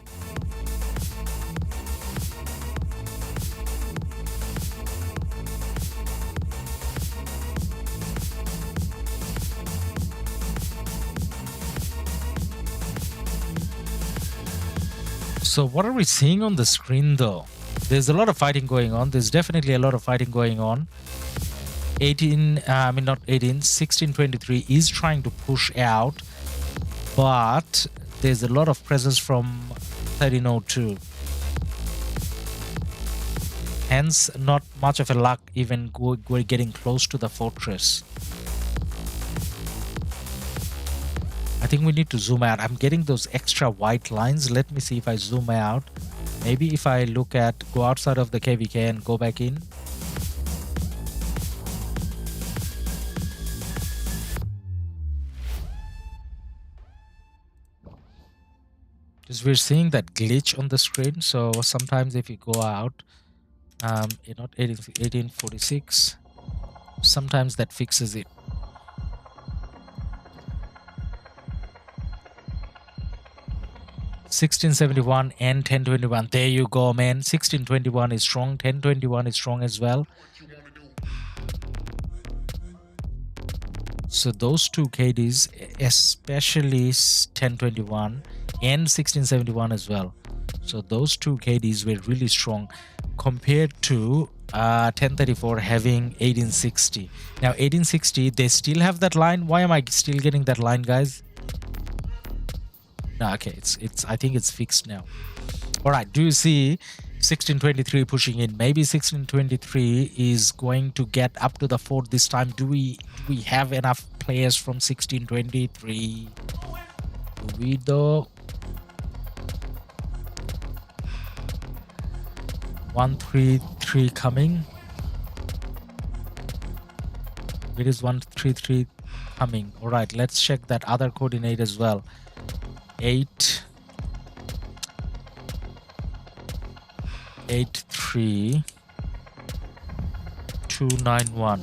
So what are we seeing on the screen though? There's a lot of fighting going on. There's definitely a lot of fighting going on. 1623 is trying to push out, but there's a lot of presence from 1302. Hence, not much of a luck even getting close to the fortress. I think we need to zoom out. I'm getting those extra white lines. Let me see if I zoom out. Maybe if I go outside of the KvK and go back in. Because we're seeing that glitch on the screen. So sometimes if you go out, not 1846, sometimes that fixes it. $16.71 and $10.21. There you go, man. $16.21 is strong. $10.21 is strong as well. So those two KDs, especially $10.21 and $16.71 as well. So those two KDs were really strong compared to 1034 having 1860. Now 1860, they still have that line. Why am I still getting that line, guys? No, okay, I think it's fixed now. All right, do you see 1623 pushing in? Maybe 1623 is going to get up to the fort this time. Do we have enough players from 1623? Do we though? 133 coming. It is 133 coming. All right, let's check that other coordinate as well. 83291.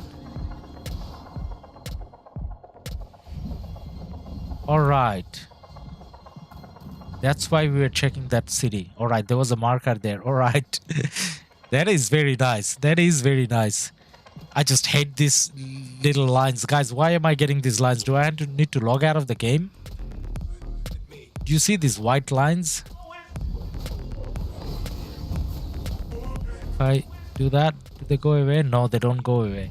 All right, that's why we were checking that city. All right, there was a marker there. All right. That is very nice. That is very nice. I just hate these little lines, guys. Why am I getting these lines? Do I need to log out of the game? Do you see these white lines? If I do that, do they go away? No, they don't go away.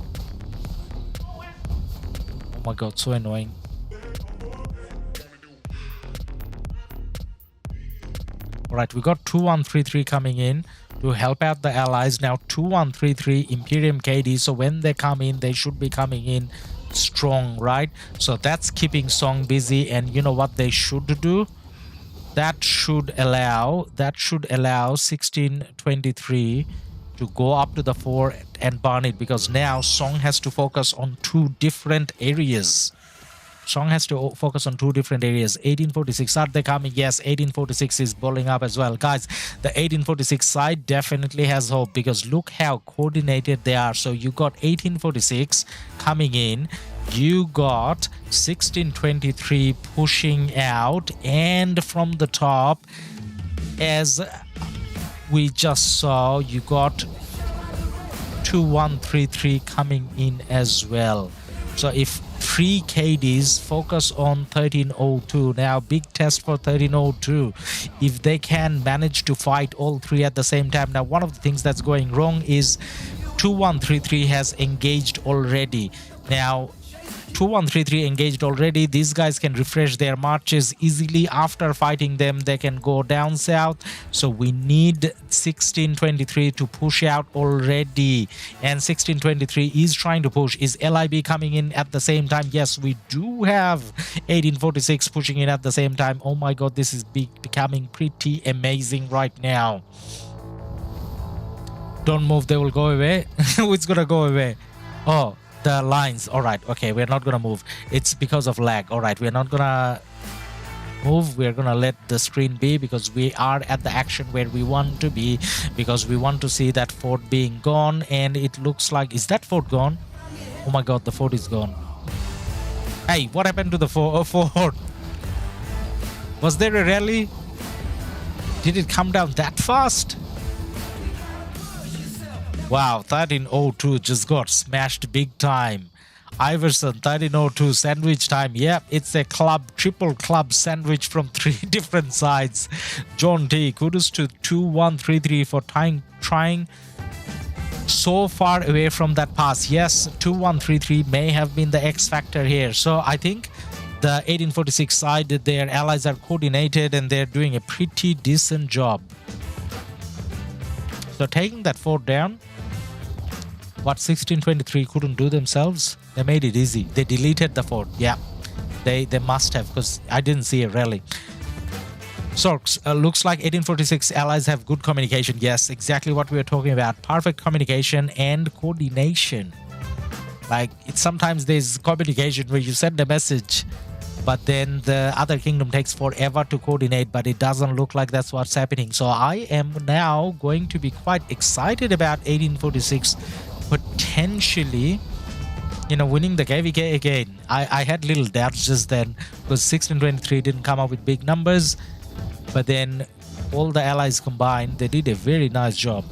Oh my god, so annoying. Alright, we got 2133 coming in to help out the allies. Now 2133 Imperium KD, so when they come in, they should be coming in strong, right? So that's keeping Song busy, and you know what they should do? That should allow 1623 to go up to the fort and burn it, because now Song has to focus on two different areas. Song has to focus on two different areas. 1846, are they coming? Yes, 1846 is blowing up as well. Guys, the 1846 side definitely has hope, because look how coordinated they are. So you got 1846 coming in. You got 1623 pushing out, and from the top, as we just saw, you got 2133 coming in as well. So if 3 KDs focus on 1302, now big test for 1302, if they can manage to fight all three at the same time. Now one of the things that's going wrong is 2133 has engaged already. Now 2133 engaged already. These guys can refresh their marches easily. After fighting them, they can go down south. So we need 1623 to push out already. And 1623 is trying to push. Is LIB coming in at the same time? Yes, we do have 1846 pushing in at the same time. Oh my god, this is becoming pretty amazing right now. Don't move, they will go away. It's gonna go away. Oh, the lines. All right, okay, we're not gonna move. It's because of lag. All right, we're not gonna move. We're gonna let the screen be because we are at the action where we want to be, because we want to see that fort being gone. And it looks like, is that fort gone? Oh my god, the fort is gone. Hey, what happened to the fort? Was there a rally? Did it come down that fast? Wow, 1302 just got smashed big time. Iverson, 1302 sandwich time. Yep, it's a triple club sandwich from 3 different sides. John T, kudos to 2133 for trying so far away from that pass. Yes, 2133 may have been the X factor here. So I think the 1846 side, their allies are coordinated and they're doing a pretty decent job. So taking that fort down, what 1623 couldn't do themselves, they made it easy. They deleted the fort. Yeah, they must have, because I didn't see a rally. Sorks, looks like 1846 allies have good communication. Yes, exactly what we were talking about. Perfect communication and coordination. Like, it's sometimes there's communication where you send a message, but then the other kingdom takes forever to coordinate, but it doesn't look like that's what's happening. So I am now going to be quite excited about 1846 potentially, you know, winning the KvK again. I had little doubts just then because 1623 didn't come up with big numbers, but then all the allies combined, they did a very nice job.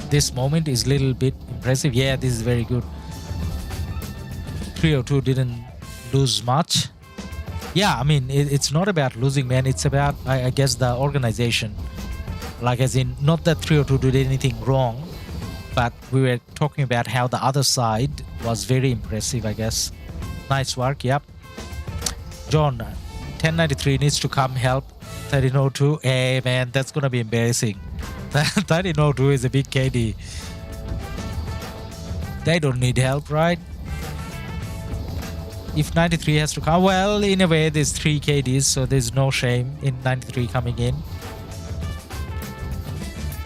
This moment is a little bit impressive. Yeah, this is very good. 302 didn't lose much. Yeah, I mean, it's not about losing, man. It's about, I guess, the organization. Like, as in, not that 302 did anything wrong, but we were talking about how the other side was very impressive, I guess. Nice work, yep. John, 1093 needs to come help 1302. Hey, man, that's gonna be embarrassing. 1302 is a big KD. They don't need help, right? If 93 has to come, well, in a way, there's 3 KDs, so there's no shame in 93 coming in.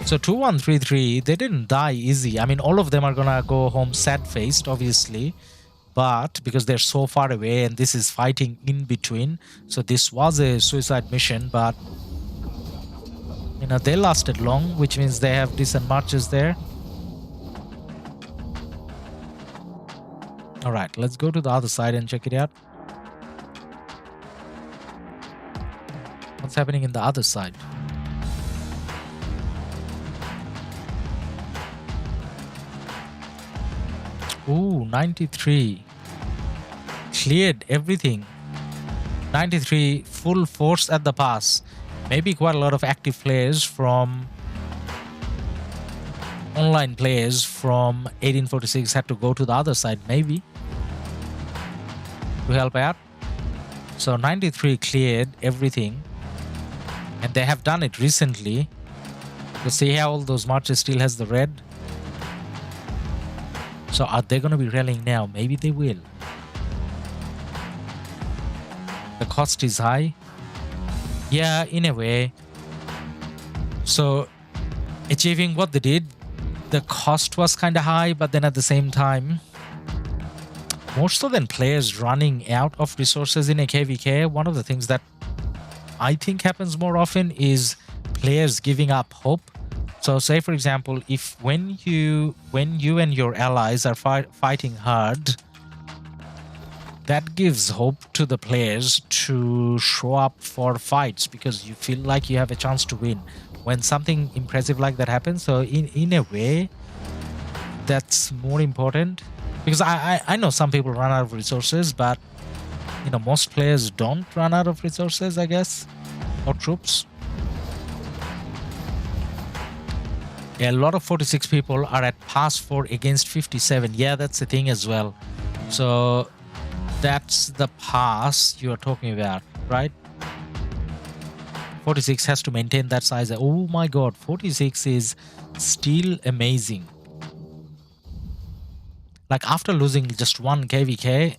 So 2133, they didn't die easy. I mean, all of them are gonna go home sad-faced, obviously, but because they're so far away and this is fighting in between. So this was a suicide mission, but you know, they lasted long, which means they have decent marches there. All right, let's go to the other side and check it out. What's happening in the other side? Ooh, 93 cleared everything. 93 full force at the pass. Maybe quite a lot of active players from online players from 1846 had to go to the other side, maybe, to help out. So 93 cleared everything, and they have done it recently. You see how all those marches still has the red. So are they going to be rallying now? Maybe they will. The cost is high. Yeah, in a way. So achieving what they did, the cost was kind of high, but then at the same time, more so than players running out of resources in a KvK, one of the things that I think happens more often is players giving up hope. So say, for example, if when you and your allies are fighting hard, that gives hope to the players to show up for fights because you feel like you have a chance to win when something impressive like that happens. So in a way, that's more important, because I know some people run out of resources, but you know, most players don't run out of resources, I guess, or troops. A lot of 46 people are at pass 4 against 57. Yeah, that's the thing as well. So that's the pass you are talking about, right? 46 has to maintain that size. Oh my god, 46 is still amazing. Like after losing just one KvK,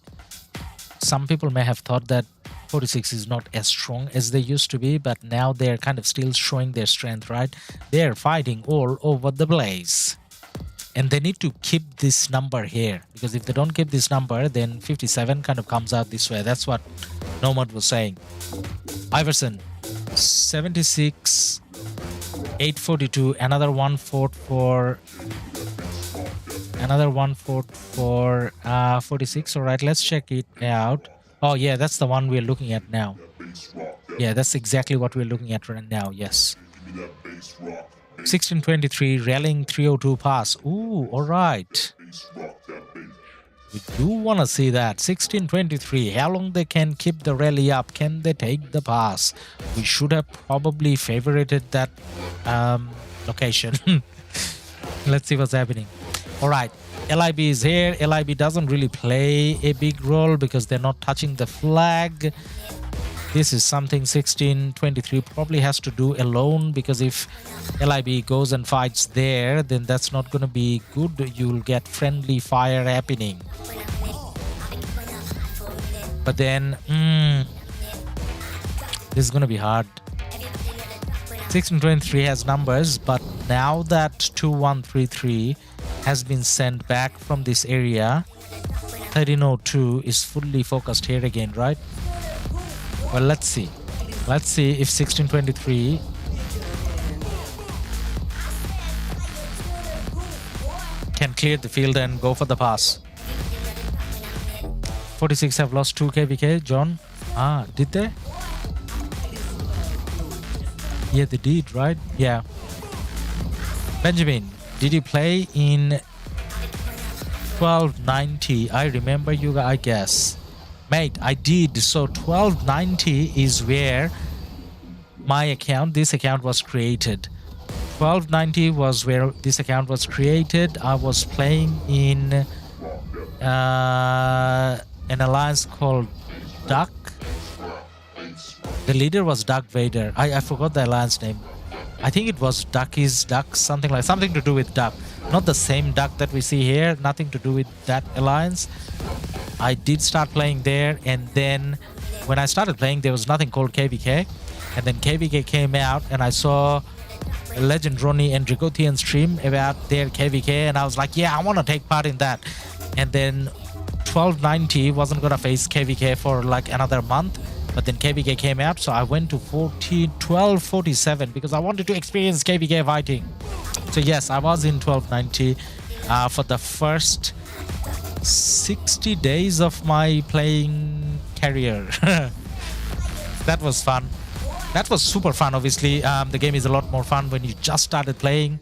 some people may have thought that 46 is not as strong as they used to be, but now they're kind of still showing their strength, right? They're fighting all over the place. And they need to keep this number here, because if they don't keep this number, then 57 kind of comes out this way. That's what Nomad was saying. Iverson, 76, 842, another one fort for 46. All right, let's check it out. Oh yeah, that's the one we're looking at now. Yeah, that's exactly what we're looking at right now. Yes. 1623 rallying 302 pass. Ooh, all right. We do want to see that. 1623. How long they can keep the rally up? Can they take the pass? We should have probably favorited that location. Let's see what's happening. All right. LIB is here. LIB doesn't really play a big role because they're not touching the flag. This is something 1623 probably has to do alone, because if LIB goes and fights there, then that's not going to be good. You'll get friendly fire happening. But then, this is going to be hard. 1623 has numbers, but now that 2133 has been sent back from this area, 1302 is fully focused here again, right? Well, let's see. Let's see if 1623 can clear the field and go for the pass. 46 have lost 2 KvK, John. Did they? Yeah, they did, right? Yeah. Benjamin, did you play in 1290? I remember you, I guess. Mate, I did. So 1290 is where my account, this account was created. 1290 was where this account was created. I was playing in an alliance called Duck. The leader was Duck Vader. I forgot the alliance name. I think it was Duck, something to do with Duck. Not the same Duck that we see here. Nothing to do with that alliance. I did start playing there, and then when I started playing, there was nothing called KvK, and then KvK came out, and I saw Legend Ronnie and Dragothian stream about their KvK, and I was like, yeah, I want to take part in that. And then 1290 wasn't gonna face KvK for like another month, but then KvK came out, so I went to 1247 because I wanted to experience KvK fighting. So yes, I was in 1290 for the first 60 days of my playing career. That was fun. That was super fun. Obviously, the game is a lot more fun when you just started playing.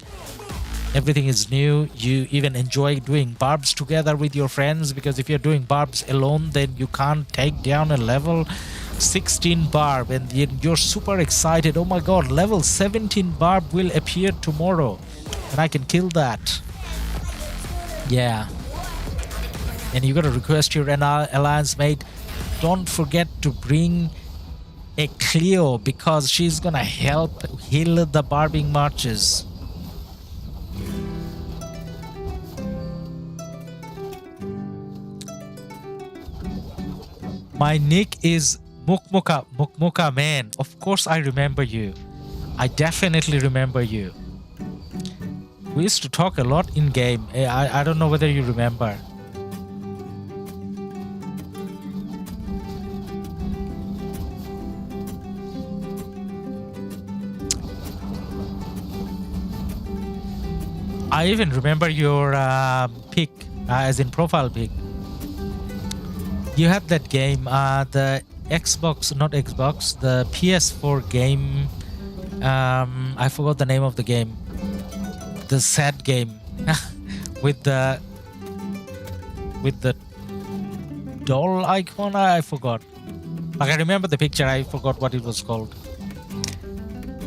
Everything is new. You even enjoy doing barbs together with your friends, because if you're doing barbs alone, then you can't take down a level 16 barb, and you're super excited. Oh my god, level 17 barb will appear tomorrow, and I can kill that. Yeah. And you gotta request your alliance mate, don't forget to bring a Cleo, because she's gonna help heal the barbing marches. My nick is Mukmuka man. Of course I remember you. I definitely remember you. We used to talk a lot in game. I don't know whether you remember. I even remember your pic, as in profile pic. You had that game, the Xbox, not Xbox, the PS4 game. I forgot the name of the game. The sad game with the doll icon. I forgot. Like, I remember the picture. I forgot what it was called.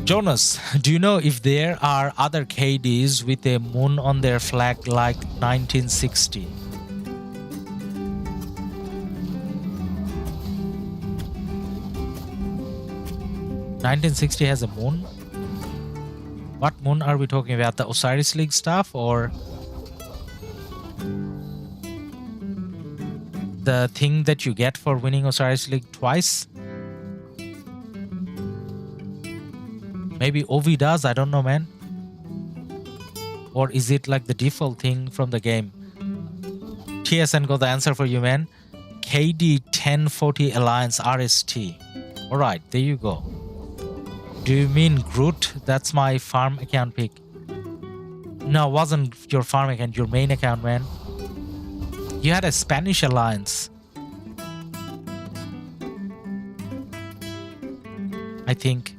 Jonas, do you know if there are other KDs with a moon on their flag like 1960? (1960) has a moon? What moon are we talking about? The Osiris League stuff or the thing that you get for winning Osiris League twice? Maybe OV does, I don't know, man. Or is it like the default thing from the game? TSN got the answer for you, man. KD 1040 Alliance RST. Alright, there you go. Do you mean Groot? That's my farm account pick. No, it wasn't your farm account, your main account, man. You had a Spanish alliance. I think.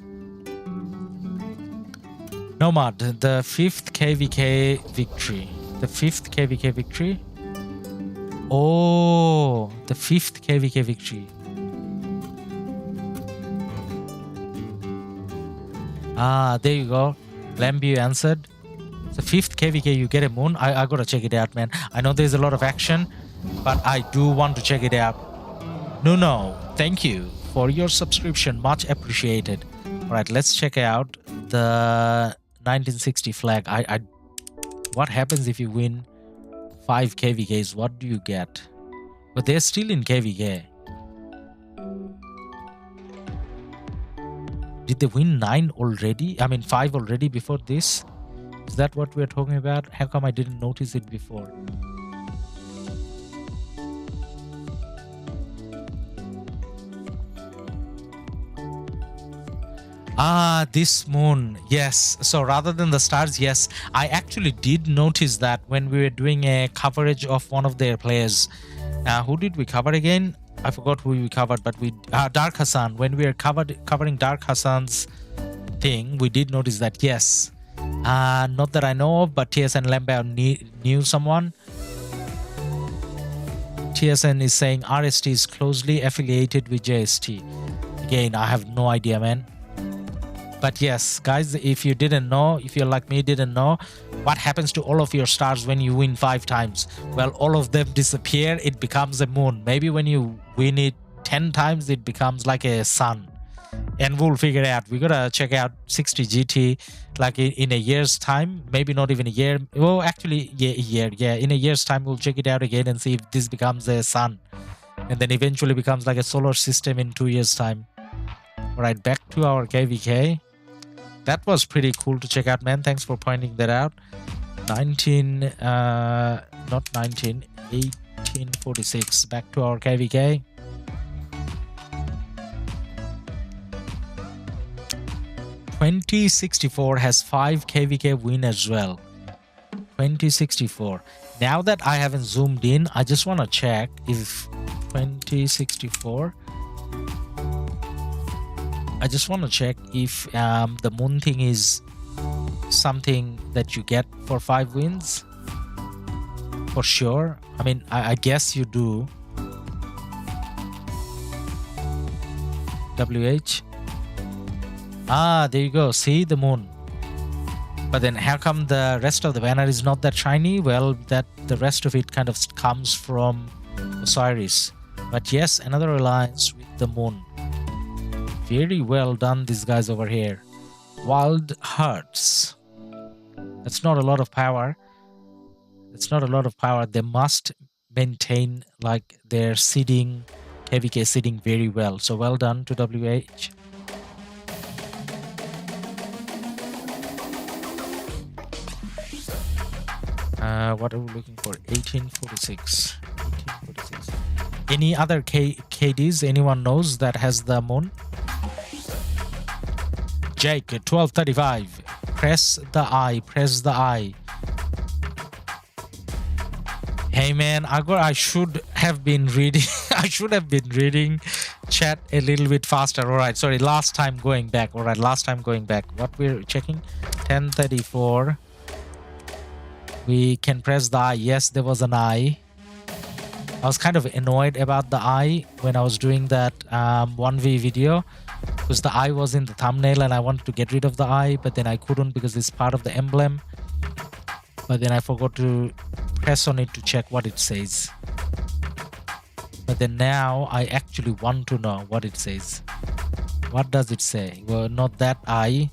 Nomad, the 5th KvK victory. The 5th KvK victory? Oh, the 5th KvK victory. Ah, there you go. Lambu answered. The 5th KvK, you get a moon. I gotta check it out, man. I know there's a lot of action, but I do want to check it out. No, thank you for your subscription. Much appreciated. Alright, let's check out the 1960 flag. What happens if you win 5 KvKs? What do you get? But they're still in KvK. Did they win 9 already? I mean 5 already before this? Is that what we're talking about? How come I didn't notice it before? Ah, this moon. Yes. So rather than the stars, yes. I actually did notice that when we were doing a coverage of one of their players. Who did we cover again? I forgot who we covered, but we Dark Hassan. When we were covering Dark Hassan's thing, we did notice that, yes. Not that I know of, but TSN Lambert knew someone. TSN is saying RST is closely affiliated with JST. Again, I have no idea, man. But yes, guys, if you didn't know, if you're like me, didn't know, what happens to all of your stars when you win 5 times? Well, all of them disappear. It becomes a moon. Maybe when you win it 10 times, it becomes like a sun. And we'll figure it out. We gotta check out 60 GT like in a year's time. Maybe not even a year. Well, actually, yeah, a year. Yeah, in a year's time, we'll check it out again and see if this becomes a sun. And then eventually becomes like a solar system in 2 years' time. All right, back to our KvK. That was pretty cool to check out, man. Thanks for pointing that out. 1846. Back to our KvK. (2064) has 5 KvK win as well. 2064. Now that I haven't zoomed in, I just want to check if 2064. I just want to check if the moon thing is something that you get for 5 wins. For sure. I mean, I guess you do. WH. Ah, there you go. See the moon. But then how come the rest of the banner is not that shiny? Well, that the rest of it kind of comes from Osiris. But yes, another alliance with the moon. Very well done, these guys over here. Wild Hearts. That's not a lot of power. It's not a lot of power. They must maintain like their seeding, KvK seeding very well. So well done to WH. What are we looking for? 1846. 1846. Any other KDs anyone knows that has the moon? Jake 1235. Press the I. Press the I. Hey man, I should have been reading. I should have been reading chat a little bit faster. All right, sorry. Last time going back. All right, last time going back. What we're checking? 1034. We can press the I. Yes, there was an I. I was kind of annoyed about the I when I was doing that 1v video. because the eye was in the thumbnail and I wanted to get rid of the eye, but then I couldn't because it's part of the emblem. But then I forgot to press on it to check what it says. But then now I actually want to know what it says. What does it say? Well, not that eye.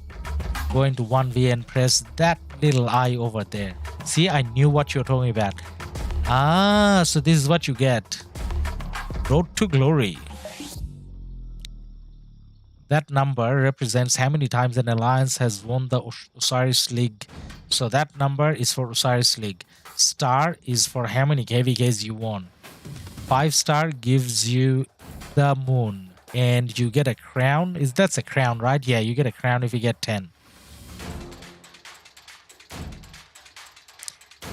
Go into 1v and press that little eye over there. See, I knew what you're talking about. Ah, so this is what you get. Road to Glory. That number represents how many times an alliance has won the Osiris League. So that number is for Osiris League. Star is for how many KvKs you won. 5-star gives you the moon. And you get a crown. That's a crown, right? Yeah, you get a crown if you get 10.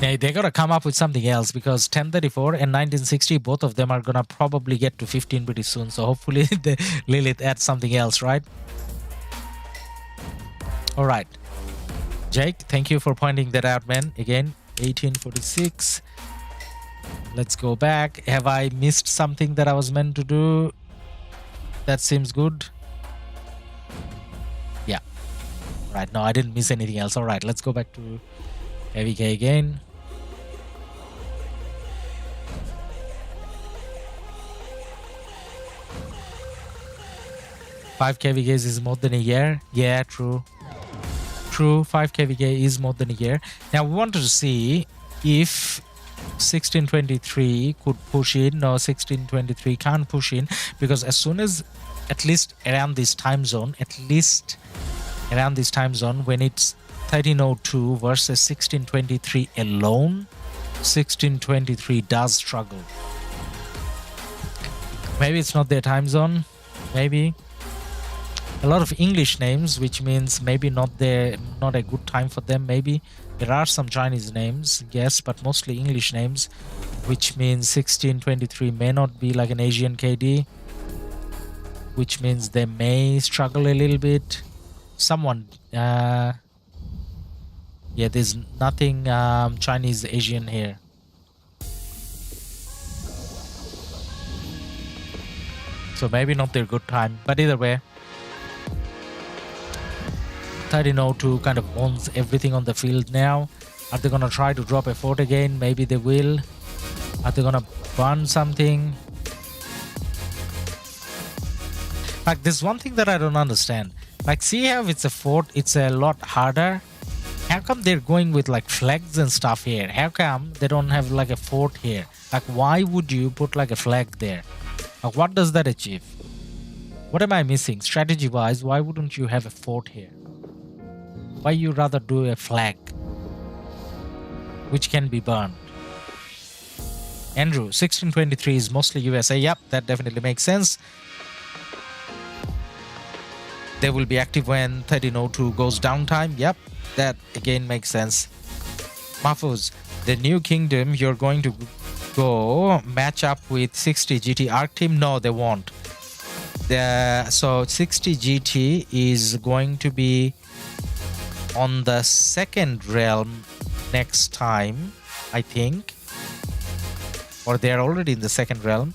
Now, they're going to come up with something else because 1034 and 1960, both of them are going to probably get to 15 pretty soon. So hopefully the Lilith adds something else, right? All right. Jake, thank you for pointing that out, man. Again, 1846. Let's go back. Have I missed something that I was meant to do? That seems good. Yeah. Right. No, I didn't miss anything else. All right. Let's go back to KvK again. Five KvKs is more than a year. Yeah, true. True. 5 KvK is more than a year. Now we wanted to see if 1623 could push in. No, 1623 can't push in because as soon as at least around this time zone, when it's 1302 versus 1623 alone, 1623 does struggle. Maybe it's not their time zone. Maybe a lot of English names, which means maybe not a good time for them. Maybe there are some Chinese names, yes, but mostly English names, which means 1623 may not be like an Asian KD, which means they may struggle a little bit. Someone, yeah, there's nothing Chinese Asian here. So maybe not their good time, but either way, 1302 kind of owns everything on the field now. Are they gonna try to drop a fort again? Maybe they will. Are they gonna burn something? Like, there's one thing that I don't understand. Like, see how it's a fort, it's a lot harder. How come they're going with like flags and stuff here? How come they don't have like a fort here? Like, why would you put like a flag there? Like, what does that achieve? What am I missing? Strategy wise, why wouldn't you have a fort here? Why you rather do a flag which can be burned? Andrew, 1623 is mostly USA. Yep, that definitely makes sense. They will be active when 1302 goes downtime. Yep, that again makes sense. Mahfouz, the new kingdom, you're going to go match up with 60 GT Arc team? No, they won't. So 60 GT is going to be on the second realm next time, I think, or they're already in the second realm,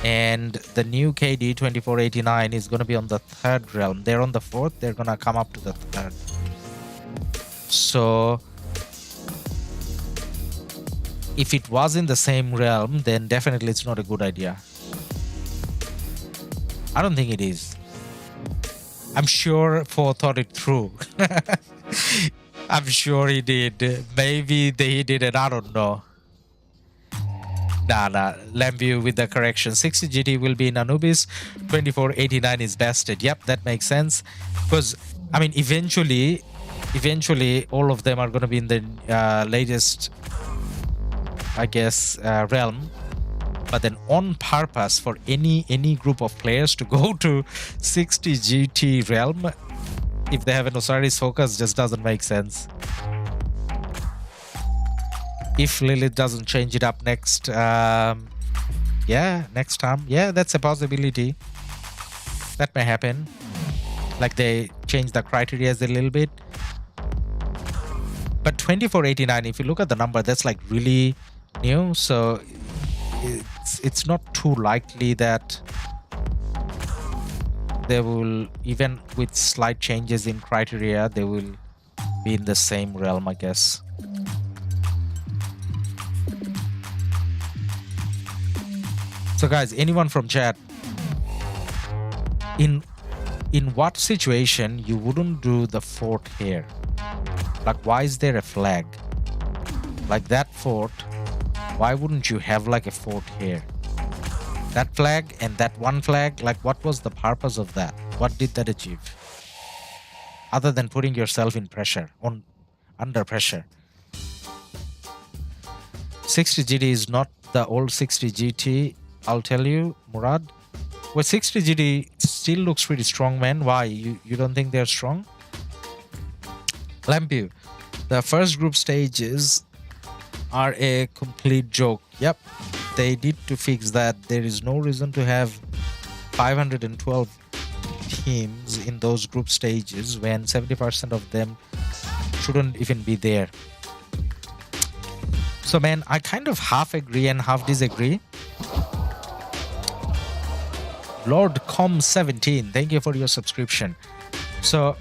and the new KD 2489 is going to be on the third realm. They're on the fourth, they're going to come up to the third. So if it was in the same realm, then definitely it's not a good idea. I don't think it is. I'm sure Fo thought it through. I'm sure he did. Maybe he didn't. I don't know. Nah. Lambview with the correction. 60 GT will be in Anubis. 2489 is bested. Yep, that makes sense. Because, I mean, eventually, all of them are going to be in the latest, I guess, realm. But then on purpose for any group of players to go to 60 GT realm, if they have an Osiris focus, just doesn't make sense. If Lilith doesn't change it up next, next time, yeah, that's a possibility. That may happen. Like they change the criteria a little bit. But 2489, if you look at the number, that's like really new. So it's not too likely that they will, even with slight changes in criteria, they will be in the same realm, I guess. So guys, anyone from chat, in what situation you wouldn't do the fort here? Like, why is there a flag? Like that fort, why wouldn't you have like a fort here? That flag and that one flag, like what was the purpose of that? What did that achieve? Other than putting yourself in pressure, under pressure. 60 GT is not the old 60 GT, I'll tell you, Murad. Well, 60 GT still looks pretty strong, man. Why? You don't think they're strong? Lampu, the first group stages are a complete joke. Yep, they need to fix that. There is no reason to have 512 teams in those group stages when 70% of them shouldn't even be there. So man, I kind of half agree and half disagree. Lord Com17, thank you for your subscription. So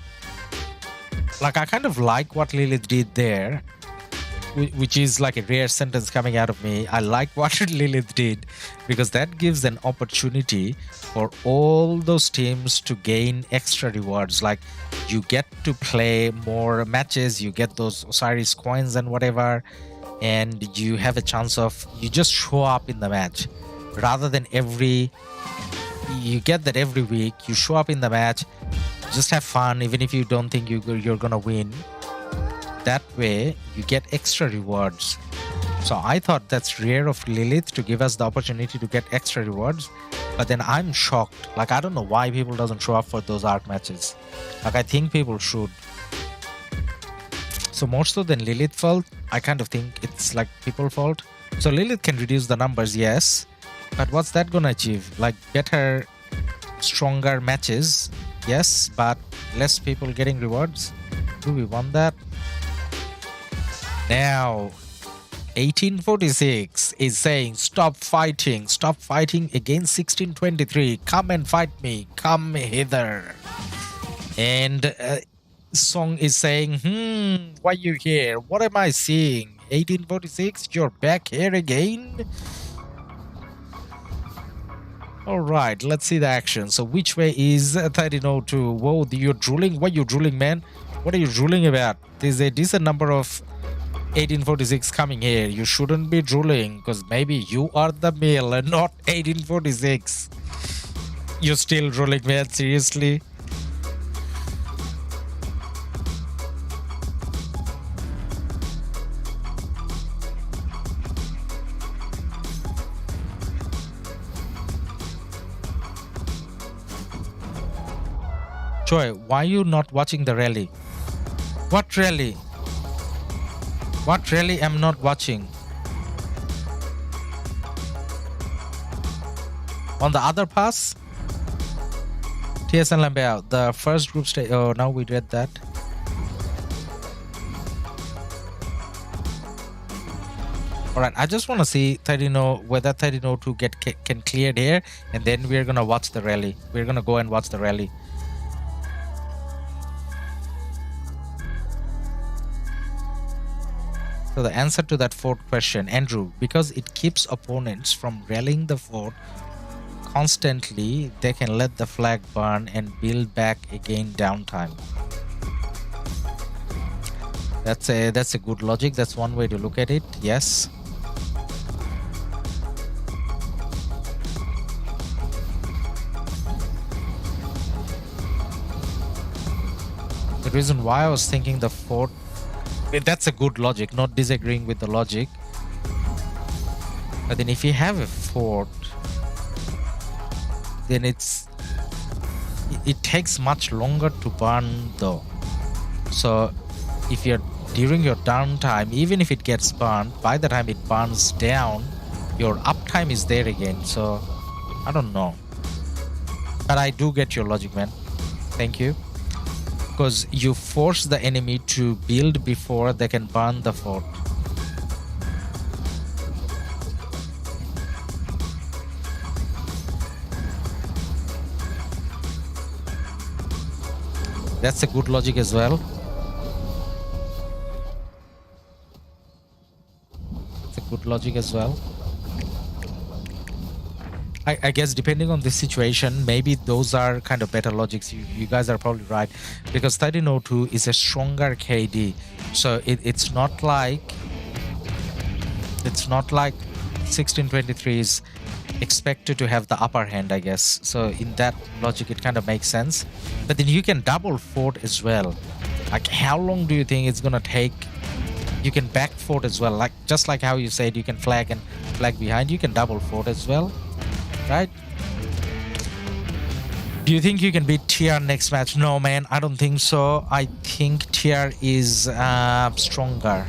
like, I kind of like what Lilith did there, which is like a rare sentence coming out of me. I like what Lilith did because that gives an opportunity for all those teams to gain extra rewards. Like, you get to play more matches, you get those Osiris coins and whatever, and you have a chance of, you just show up in the match rather than you get that every week. You show up in the match, just have fun, even if you don't think you're gonna win. That way you get extra rewards. So I thought that's rare of Lilith to give us the opportunity to get extra rewards. But then I'm shocked. Like, I don't know why people doesn't show up for those Ark matches. Like, I think people should. So more so than Lilith fault, I kind of think it's like people fault. So Lilith can reduce the numbers, yes, but what's that gonna achieve? Like, better, stronger matches, yes, but less people getting rewards. Do we want that? Now 1846 is saying, stop fighting against 1623, come and fight me, come hither. And Song is saying, why you here? What am I seeing? 1846, you're back here again? Alright, let's see the action. So which way is 1302? Whoa, you're drooling? Why are you drooling, man? What are you drooling about? There's a decent number of 1846 coming here. You shouldn't be drooling because maybe you are the male and not 1846. You're still drooling, man? Seriously? Joy, why are you not watching the rally? What rally? What rally I'm not watching? On the other pass? TSN Lambert, the first group stage. Oh, now we read that. Alright, I just want to see whether 1302 can clear here, and then we're gonna watch the rally. We're gonna go and watch the rally. So the answer to that fort question, Andrew, because it keeps opponents from rallying the fort constantly, they can let the flag burn and build back again downtime. That's a good logic. That's one way to look at it. Yes. The reason why I was thinking the fort, that's a good logic, not disagreeing with the logic. But then if you have a fort, then it takes much longer to burn though. So if you're during your downtime, even if it gets burned, by the time it burns down, your uptime is there again. So I don't know, but I do get your logic, man. Thank you. Because you force the enemy to build before they can burn the fort. That's a good logic as well. It's a good logic as well. I guess depending on the situation, maybe those are kind of better logics. You guys are probably right, because 1302 is a stronger KD, so it's not like 1623 is expected to have the upper hand, I guess. So in that logic, it kind of makes sense. But then you can double fort as well. Like, how long do you think it's gonna take? You can back fort as well, like just like how you said you can flag and flag behind. You can double fort as well. Right? Do you think you can beat TR next match? No, man, I don't think so. I think TR is stronger.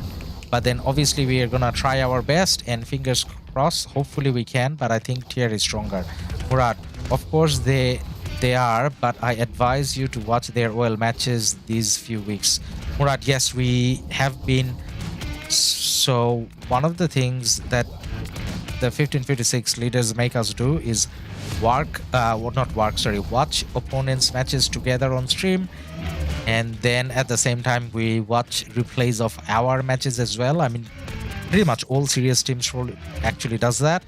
But then obviously we are gonna try our best, and fingers crossed, hopefully we can. But I think TR is stronger. Murad, of course they are, but I advise you to watch their OL matches these few weeks. Murad, yes, we have been. So one of the things that the 1556 leaders make us do is watch opponents' matches together on stream, and then at the same time we watch replays of our matches as well. I mean, pretty much all serious teams actually does that.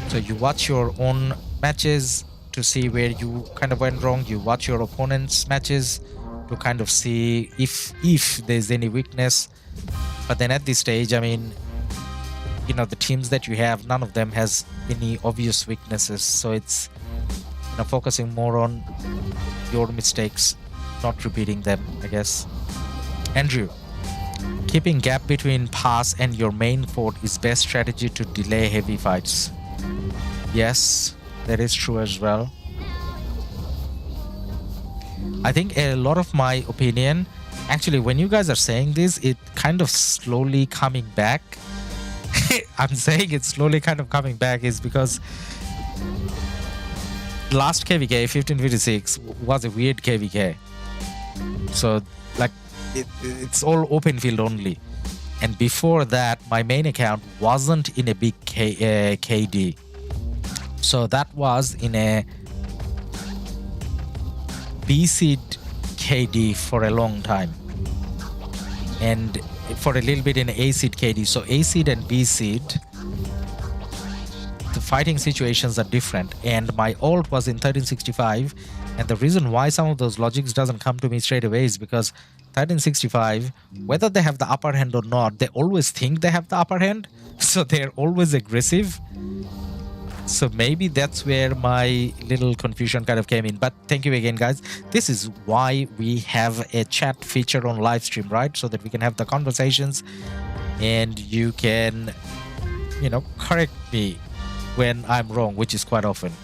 So you watch your own matches to see where you kind of went wrong. You watch your opponent's matches to kind of see if there's any weakness. But then at this stage, I mean, you know, the teams that you have, none of them has any obvious weaknesses, so it's, you know, focusing more on your mistakes, not repeating them, I guess. Andrew, keeping gap between pass and your main fort is best strategy to delay heavy fights. Yes, that is true as well. I think a lot of my opinion, actually, when you guys are saying this, it kind of slowly coming back. I'm saying it's slowly kind of coming back is because last KvK 1556 was a weird KvK. So like it's all open field only, and before that my main account wasn't in a big KD, so that was in a B seed KD for a long time, and for a little bit in A seed KD. So A seed and B seed, the fighting situations are different, and my ult was in 1365, and the reason why some of those logics doesn't come to me straight away is because 1365, whether they have the upper hand or not, they always think they have the upper hand, so they're always aggressive. So maybe that's where my little confusion kind of came in. But thank you again, guys. This is why we have a chat feature on live stream, right? So that we can have the conversations and you can, you know, correct me when I'm wrong, which is quite often.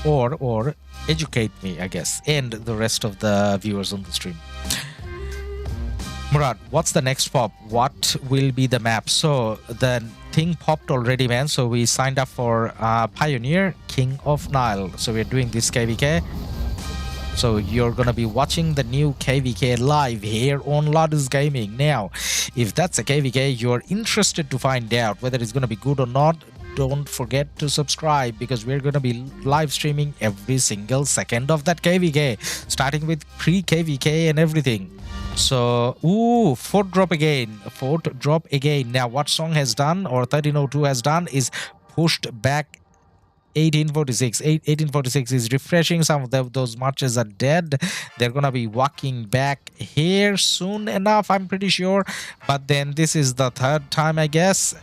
Or educate me, I guess, and the rest of the viewers on the stream. Murad, what's the next pop? What will be the map? So the thing popped already, man. So we signed up for Pioneer, King of Nile. So we're doing this KvK. So you're gonna be watching the new KvK live here on Ladus Gaming. Now, if that's a KvK you're interested to find out whether it's gonna be good or not, don't forget to subscribe, because we're gonna be live streaming every single second of that KvK, starting with pre-KvK and everything. So, ooh, fort drop again. Now, what Song has done, or 1302 has done, is pushed back 1846. 1846 is refreshing. Some of those marches are dead. They're gonna be walking back here soon enough, I'm pretty sure. But then this is the third time, I guess.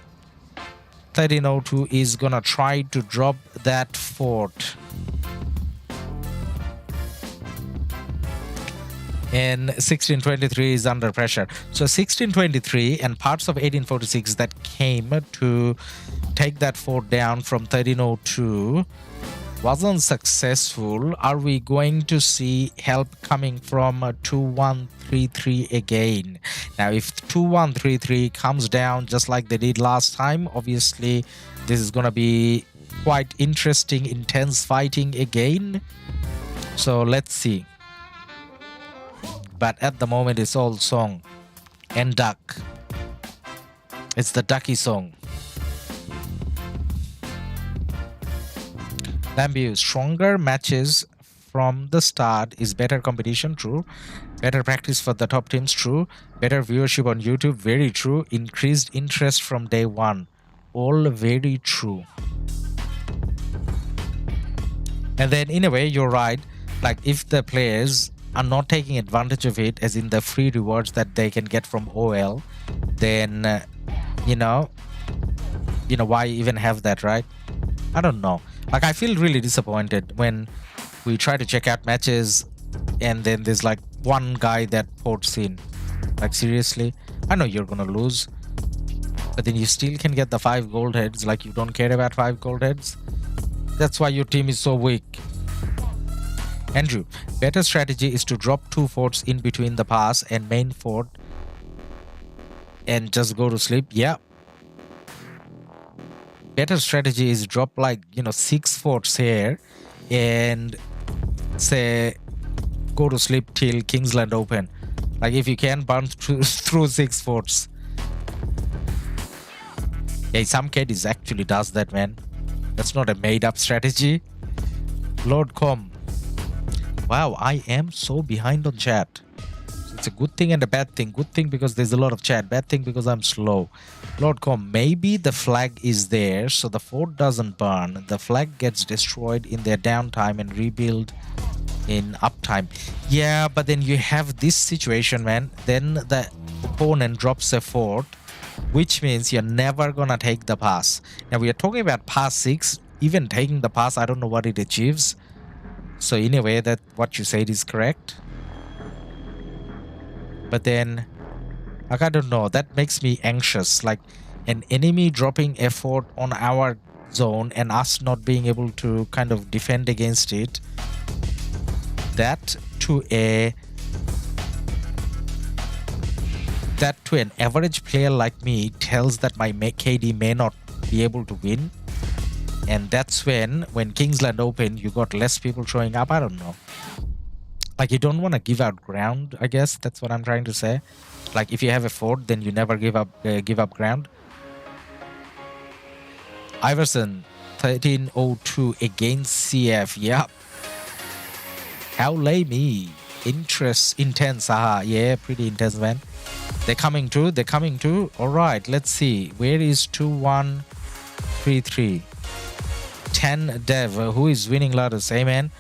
1302 is gonna try to drop that fort. And 1623 is under pressure. So 1623 and parts of 1846 that came to take that fort down from 1302 wasn't successful. Are we going to see help coming from 2133 again? Now, if 2133 comes down just like they did last time, obviously this is gonna be quite interesting, intense fighting again. So let's see. But at the moment it's all Song and duck. It's the ducky song. Lambu, stronger matches from the start is better competition, true. Better practice for the top teams, true. Better viewership on YouTube, very true. Increased interest from day one, all very true. And then in a way, you're right. Like if the players are not taking advantage of it, as in the free rewards that they can get from OL, then you know, why even have that, right? I don't know. Like I feel really disappointed when we try to check out matches and then there's like one guy that ports in. Like seriously, I know you're gonna lose, but then you still can get the 5 gold heads. Like you don't care about 5 gold heads. That's why your team is so weak. Andrew, better strategy is to drop 2 forts in between the pass and main fort and just go to sleep. Yeah. Better strategy is drop like 6 forts here and say go to sleep till Kingsland open. Like if you can burn through 6 forts. Yeah, some kid actually does that, man. That's not a made up strategy. Lord Com. Wow, I am so behind on chat. It's a good thing and a bad thing. Good thing because there's a lot of chat. Bad thing because I'm slow. Lord Com, maybe the flag is there so the fort doesn't burn. The flag gets destroyed in their downtime and rebuild in uptime. Yeah, but then you have this situation, man. Then the opponent drops a fort, which means you're never gonna take the pass. Now we are talking about pass 6. Even taking the pass, I don't know what it achieves. So in a way, that what you said is correct. But then, like, I don't know, that makes me anxious. Like an enemy dropping a fort on our zone and us not being able to kind of defend against it. That to an average player like me tells that my KD may not be able to win. And that's when Kingsland open, you got less people showing up. I don't know. Like you don't want to give out ground, I guess. That's what I'm trying to say. Like if you have a fort, then you never give up ground. Iverson, 1302 against CF. Yep. How lame. Intense. Haha. Yeah, pretty intense, man. They're coming too. All right, let's see. Where is 2133? 10 Dev. Who is winning Ladus? Hey, man.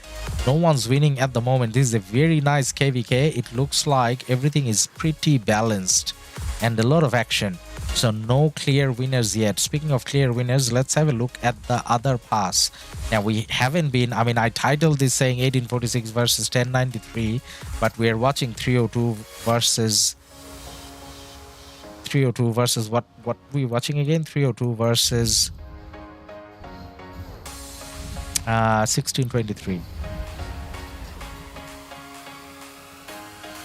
No one's winning at the moment. This is a very nice KvK. It looks like everything is pretty balanced and a lot of action. So no clear winners yet. Speaking of clear winners, let's have a look at the other pass. Now we haven't been, I titled this saying 1846 versus 1093, but we're watching 302 versus what we watching again? 302 versus 1623.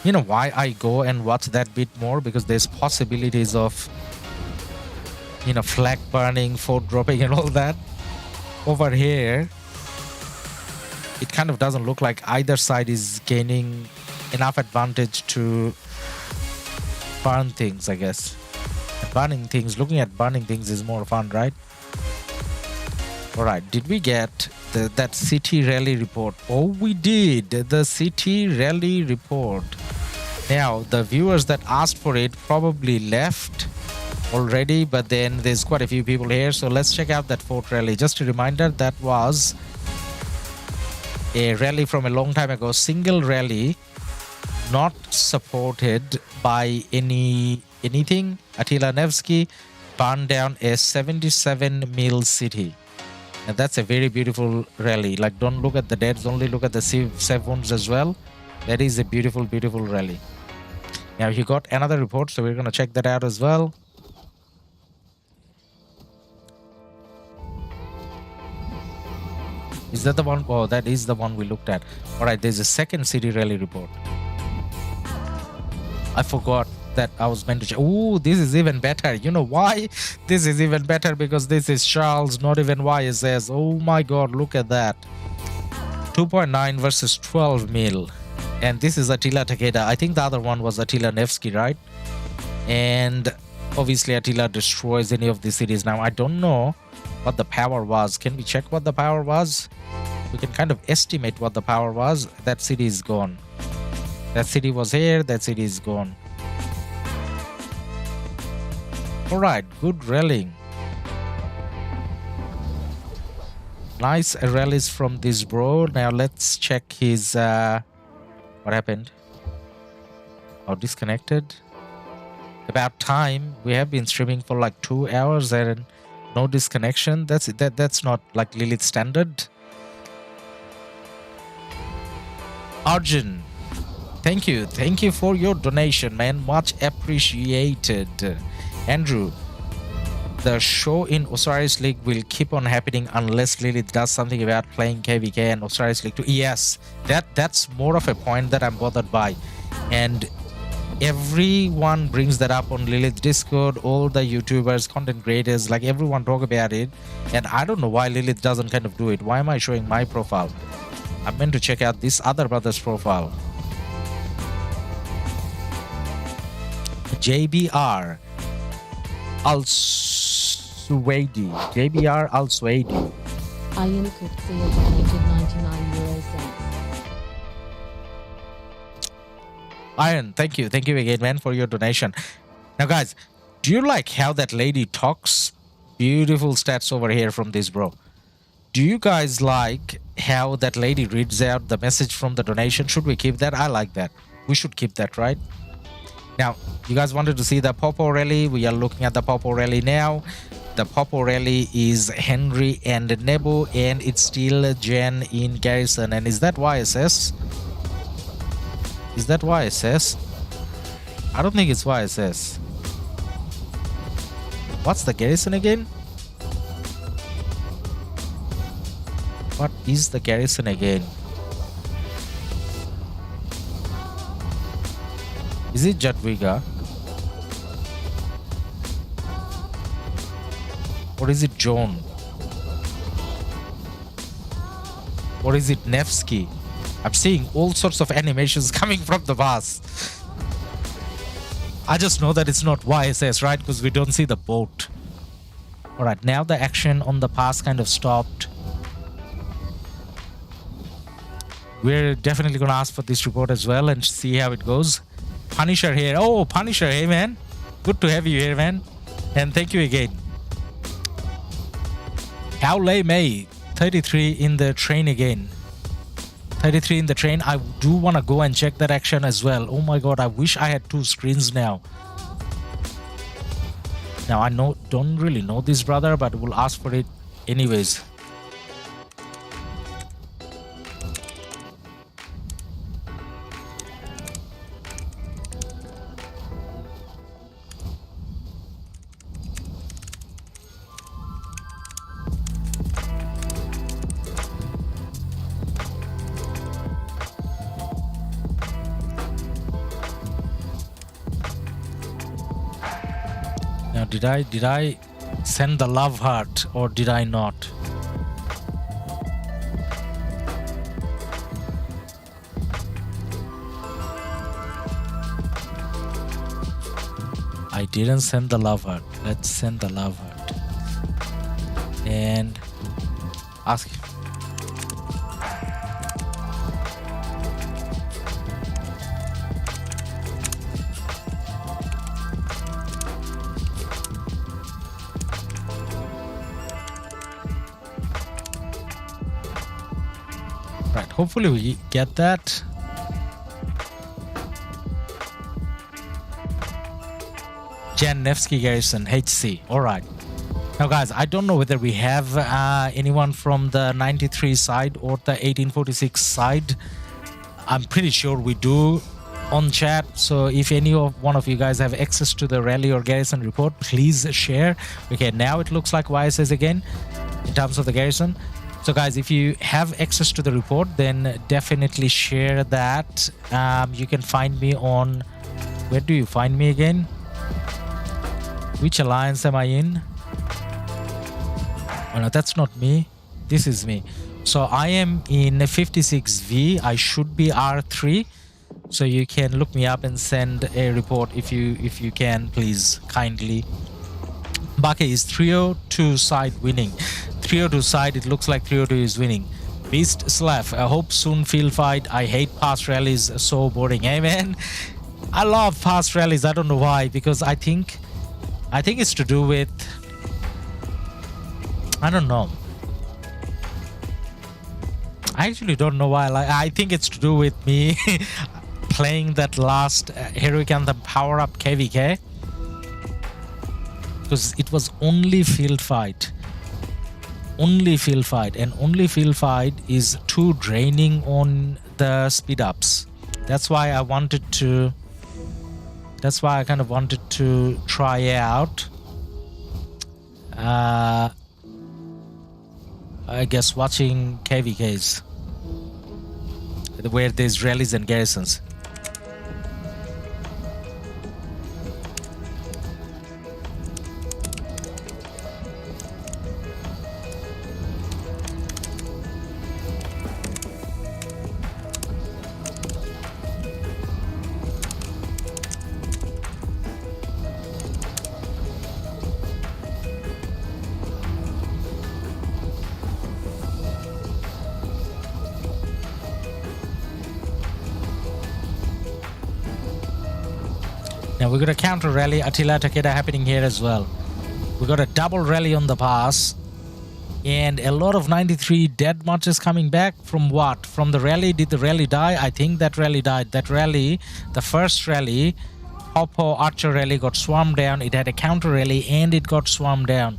You know why I go and watch that bit more? Because there's possibilities of flag burning, fort dropping and all that. Over here it kind of doesn't look like either side is gaining enough advantage to burn things, I guess. Looking at burning things is more fun, right? Alright, did we get that city rally report? Oh, we did. The city rally report. Now, the viewers that asked for it probably left already, but then there's quite a few people here. So let's check out that fort rally. Just a reminder, that was a rally from a long time ago. Single rally, not supported by anything. Attila Nevsky burned down a 77 mil city. And that's a very beautiful rally. Like, don't look at the deads, only look at the save wounds as well. That is a beautiful, beautiful rally. Now, he got another report, so we're going to check that out as well. Is that the one? Oh, that is the one we looked at. All right, there's a second city rally report. I forgot that I was meant to check. Oh, this is even better. You know why? This is even better because this is Charles, not even YSS. Oh my god, look at that. 2.9 versus 12 mil. And this is Attila Takeda. I think the other one was Attila Nevsky, right? And obviously Attila destroys any of the cities. Now, I don't know what the power was. Can we check what the power was? we can kind of estimate what the power was. That city is gone. That city was here, that city is gone. Alright, good rallying. Nice rallies from this bro. Now let's check his what happened? Oh, disconnected. About time. We have been streaming for like 2 hours and no disconnection. That's not like Lilith standard. Arjun, thank you for your donation, man, much appreciated. Andrew, the show in Osiris League will keep on happening unless Lilith does something about playing KvK and Osiris League too. Yes, that's more of a point that I'm bothered by, and everyone brings that up on Lilith Discord. All the YouTubers, content creators, like everyone talk about it, and I don't know why Lilith doesn't kind of do it. Why am I showing my profile? I'm meant to check out this other brother's profile. JBR Al-Suwaidi. JBR Al-Suwaidi. Ian Kutsia donated 99 cents. Iron, thank you again, man, for your donation. Now guys, do you like how that lady talks? Beautiful stats over here from this bro. Do you guys like how that lady reads out the message from the donation? Should we keep that? I like that. We should keep that, right? Now, you guys wanted to see the Popo rally. We are looking at the Popo rally now. The Popo rally is Henry and Nebo, and it's still Jen in Garrison. And is that YSS? Is that YSS? I don't think it's YSS. What's the Garrison again? What is the Garrison again? Is it Jadwiga? Or is it Joan? Or is it Nevsky? I'm seeing all sorts of animations coming from the bus. I just know that it's not YSS, right? Because we don't see the boat. Alright, now the action on the pass kind of stopped. We're definitely going to ask for this report as well and see how it goes. Punisher here. Oh, Punisher, hey man. Good to have you here, man. And thank you again. Howley May, 33 in the train again. 33 in the train. I do want to go and check that action as well. Oh my god, I wish I had 2 screens now. Now I don't really know this brother, but we'll ask for it anyways. Now, did I send the love heart or did I not? I didn't send the love heart. Let's send the love heart and ask. Right, hopefully we get that. Jan Nevsky Garrison, HC. Alright. Now guys, I don't know whether we have anyone from the 93 side or the 1846 side. I'm pretty sure we do on chat. So if one of you guys have access to the rally or garrison report, please share. Okay, now it looks like YSS again in terms of the garrison. So guys, if you have access to the report, then definitely share that. You can find me on... Where do you find me again? Which alliance am I in? Oh no, that's not me. This is me. So I am in 56V. I should be R3. So you can look me up and send a report if you can, please, kindly. Bake is 302 side winning. 302 side, it looks like 302 is winning. Beast Slav, I hope soon field fight. I hate past rallies, so boring. Amen. I love past rallies. I don't know why, because I think it's to do with, I don't know. I actually don't know why. Like, I think it's to do with me playing that last heroic anthem power up KvK, because it was only field fight. Only field fight, and only field fight is too draining on the speed ups. That's why I wanted to, that's why I kind of wanted to try out I guess watching KvKs where there's rallies and garrisons. Now we got a counter rally, Attila Takeda happening here as well. We got a double rally on the pass, and a lot of 93 dead marches coming back from what? From the rally. Did the rally die? I think that rally died. That rally, the first rally, Hoppo Archer rally, got swarmed down. It had a counter rally and it got swarmed down.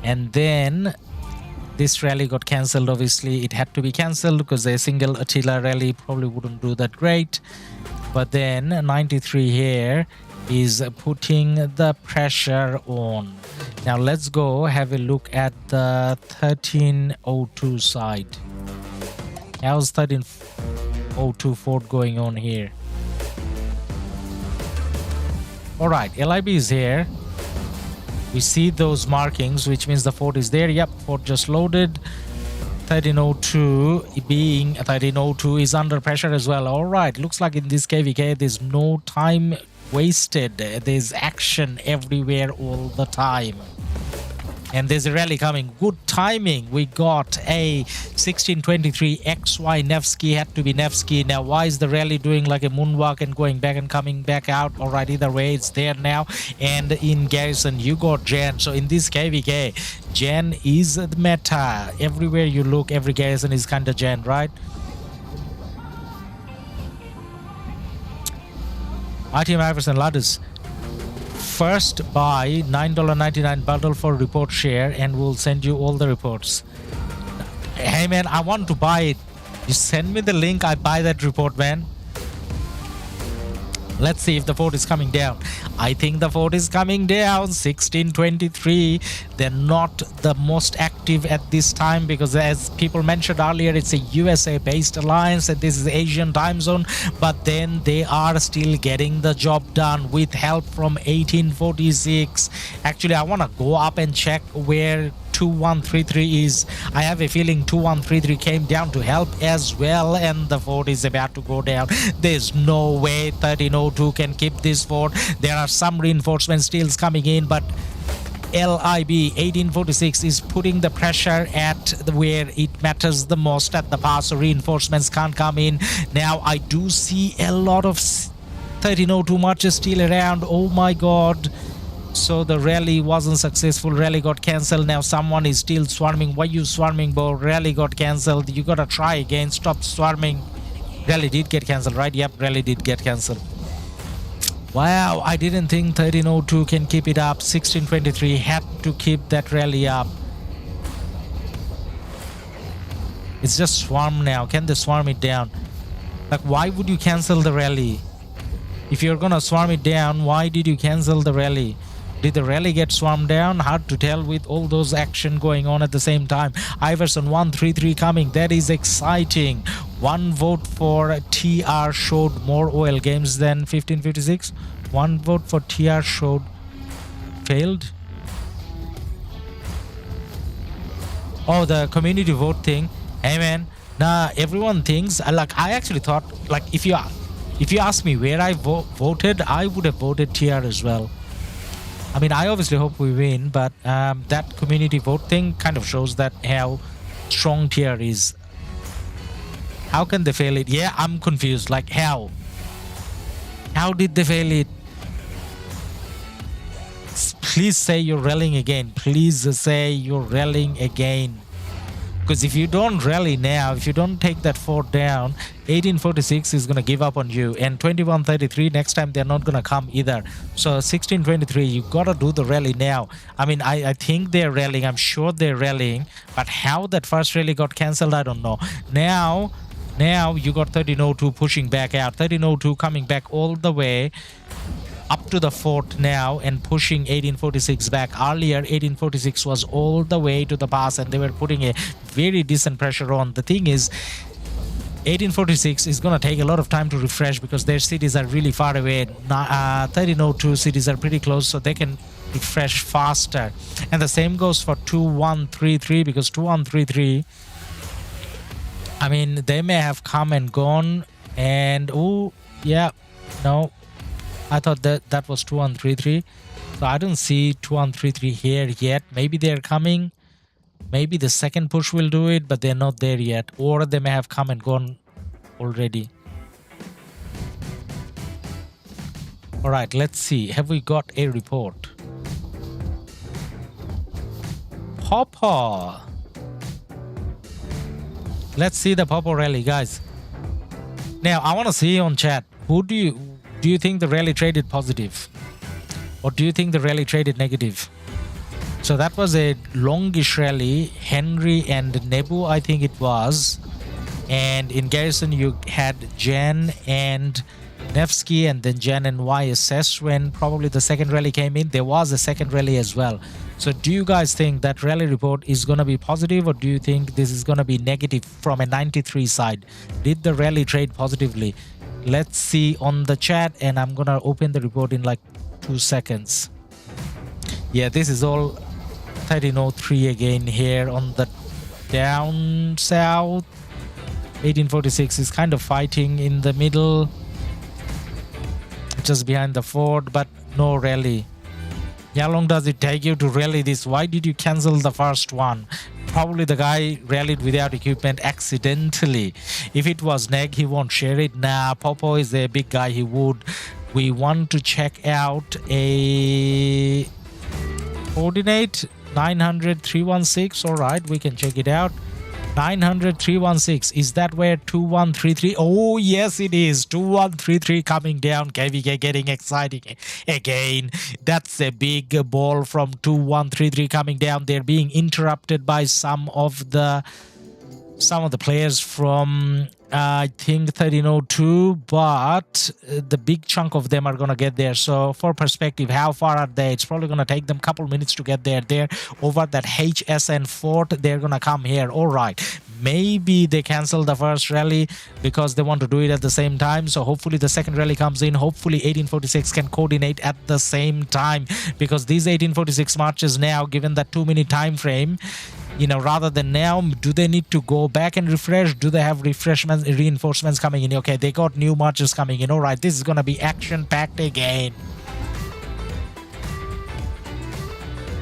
And then this rally got cancelled. Obviously it had to be cancelled because a single Attila rally probably wouldn't do that great. But then 93 here is putting the pressure on. Now let's go have a look at the 1302 side. How's 1302 fort going on here? Alright, LIB is here. We see those markings, which means the fort is there. Yep, fort just loaded. 1302 being 1302 is under pressure as well. Alright, looks like in this KvK there's no time wasted. There's action everywhere all the time. And there's a rally coming. Good timing. We got a 1623 XY Nevsky. Had to be Nevsky. Now why is the rally doing like a moonwalk and going back and coming back out? Alright, either way it's there now. And in garrison you got Jan. So in this KvK, Jan is the meta. Everywhere you look, every garrison is kinda Jan, right? RTM Iverson Ladus. First buy $9.99 bundle for report share and we'll send you all the reports. Hey man, I want to buy it. You send me the link, I buy that report, man. Let's see if the fort is coming down. I think the fort is coming down. 1623. They're not the most active at this time because, as people mentioned earlier, it's a USA-based alliance and this is Asian time zone. But then they are still getting the job done with help from 1846. Actually, I want to go up and check where 2133 is. I have a feeling 2133 came down to help as well, and the fort is about to go down. There's no way 1302 can keep this fort. There are some reinforcements still coming in, but LIB 1846 is putting the pressure at where it matters the most at the pass, so reinforcements can't come in. Now I do see a lot of 1302 marches still around. Oh my god. So the rally wasn't successful. Rally got cancelled. Now someone is still swarming. Why you swarming, bro? Rally got cancelled. You gotta try again. Stop swarming. Rally did get cancelled, right? Yep, rally did get cancelled. Wow, I didn't think 1302 can keep it up. 1623 had to keep that rally up. It's just swarm now. Can they swarm it down? Like, why would you cancel the rally? If you're gonna swarm it down, why did you cancel the rally? Did the rally get swarmed down? Hard to tell with all those action going on at the same time. Iverson 133 coming. That is exciting. One vote for TR showed more OL games than 1556. One vote for TR showed failed. Oh, the community vote thing. Hey man, nah, everyone thinks, like, I actually thought, like, if you ask me where I voted, I would have voted TR as well. I mean, I obviously hope we win, but that community vote thing kind of shows that how strong TR is. How can they fail it? Yeah, I'm confused. Like, how? How did they fail it? Please say you're rallying again. Please say you're rallying again. Because if you don't rally now, if you don't take that fort down, 1846 is going to give up on you. And 2133, next time they're not going to come either. So 1623, you got to do the rally now. I mean, I think they're rallying. I'm sure they're rallying. But how that first rally got cancelled, I don't know. Now you got 1302 pushing back out. 1302 coming back all the way up to the fort now and pushing 1846 back. Earlier 1846 was all the way to the pass and they were putting a very decent pressure on. The thing is, 1846 is gonna take a lot of time to refresh because their cities are really far away. 1302 cities are pretty close, so they can refresh faster. And the same goes for 2133, because 2133, I mean, they may have come and gone. And oh yeah, no, I thought that was 2133. So I don't see 2133 here yet. Maybe they're coming. Maybe the second push will do it, but they're not there yet. Or they may have come and gone already. Alright, let's see. Have we got a report? Pawpaw. Let's see the Pawpaw rally, guys. Now, I want to see on chat. Who do you think the rally traded positive? Or do you think the rally traded negative? So that was a longish rally. Henry and Nebu, I think it was. And in Garrison, you had Jan and Nevsky, and then Jan and YSS. When probably the second rally came in, there was a second rally as well. So do you guys think that rally report is going to be positive, or do you think this is going to be negative from a 93 side? Did the rally trade positively? Let's see on the chat, and I'm going to open the report in like 2 seconds. Yeah, this is all 1303 again here on the down south. 1846 is kind of fighting in the middle, just behind the fort, but no rally. How long does it take you to rally this? Why did you cancel the first one? Probably the guy rallied without equipment accidentally. If it was Neg, he won't share it. Nah, Popo is a big guy, he would. We want to check out a coordinate 900-316. All right, we can check it out. 900-316. Is that where 2133? Oh yes, it is. 2133 coming down. KvK getting exciting again. That's a big ball from 2133 coming down. They're being interrupted by some of the players from I think 1302, but the big chunk of them are gonna get there. So for perspective, how far are they? It's probably gonna take them a couple minutes to get there. They're over that HSN fort. They're gonna come here. All right, maybe they cancel the first rally because they want to do it at the same time. So hopefully the second rally comes in. Hopefully 1846 can coordinate at the same time, because these 1846 marches now, given that 2-minute time frame, you know, rather than now, do they need to go back and refresh? Do they have reinforcements coming in? Okay, they got new marches coming in. All right, this is gonna be action-packed again.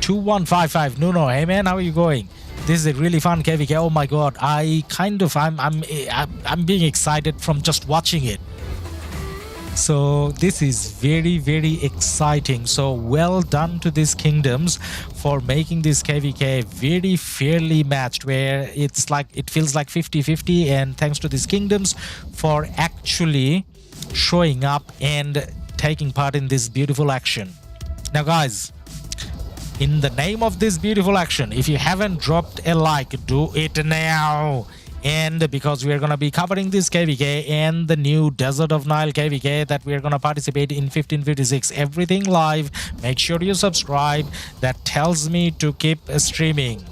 2155. No, hey man, how are you going? This is a really fun KvK. Oh my god, I'm being excited from just watching it. So this is very, very exciting. So well done to these kingdoms for making this KvK very fairly matched, where it's like, it feels like 50-50, and thanks to these kingdoms for actually showing up and taking part in this beautiful action. Now guys, in the name of this beautiful action, if you haven't dropped a like, do it now. And because we are going to be covering this KvK and the new Desert of Nile KvK that we are going to participate in 1556, everything live, make sure you subscribe. That tells me to keep streaming.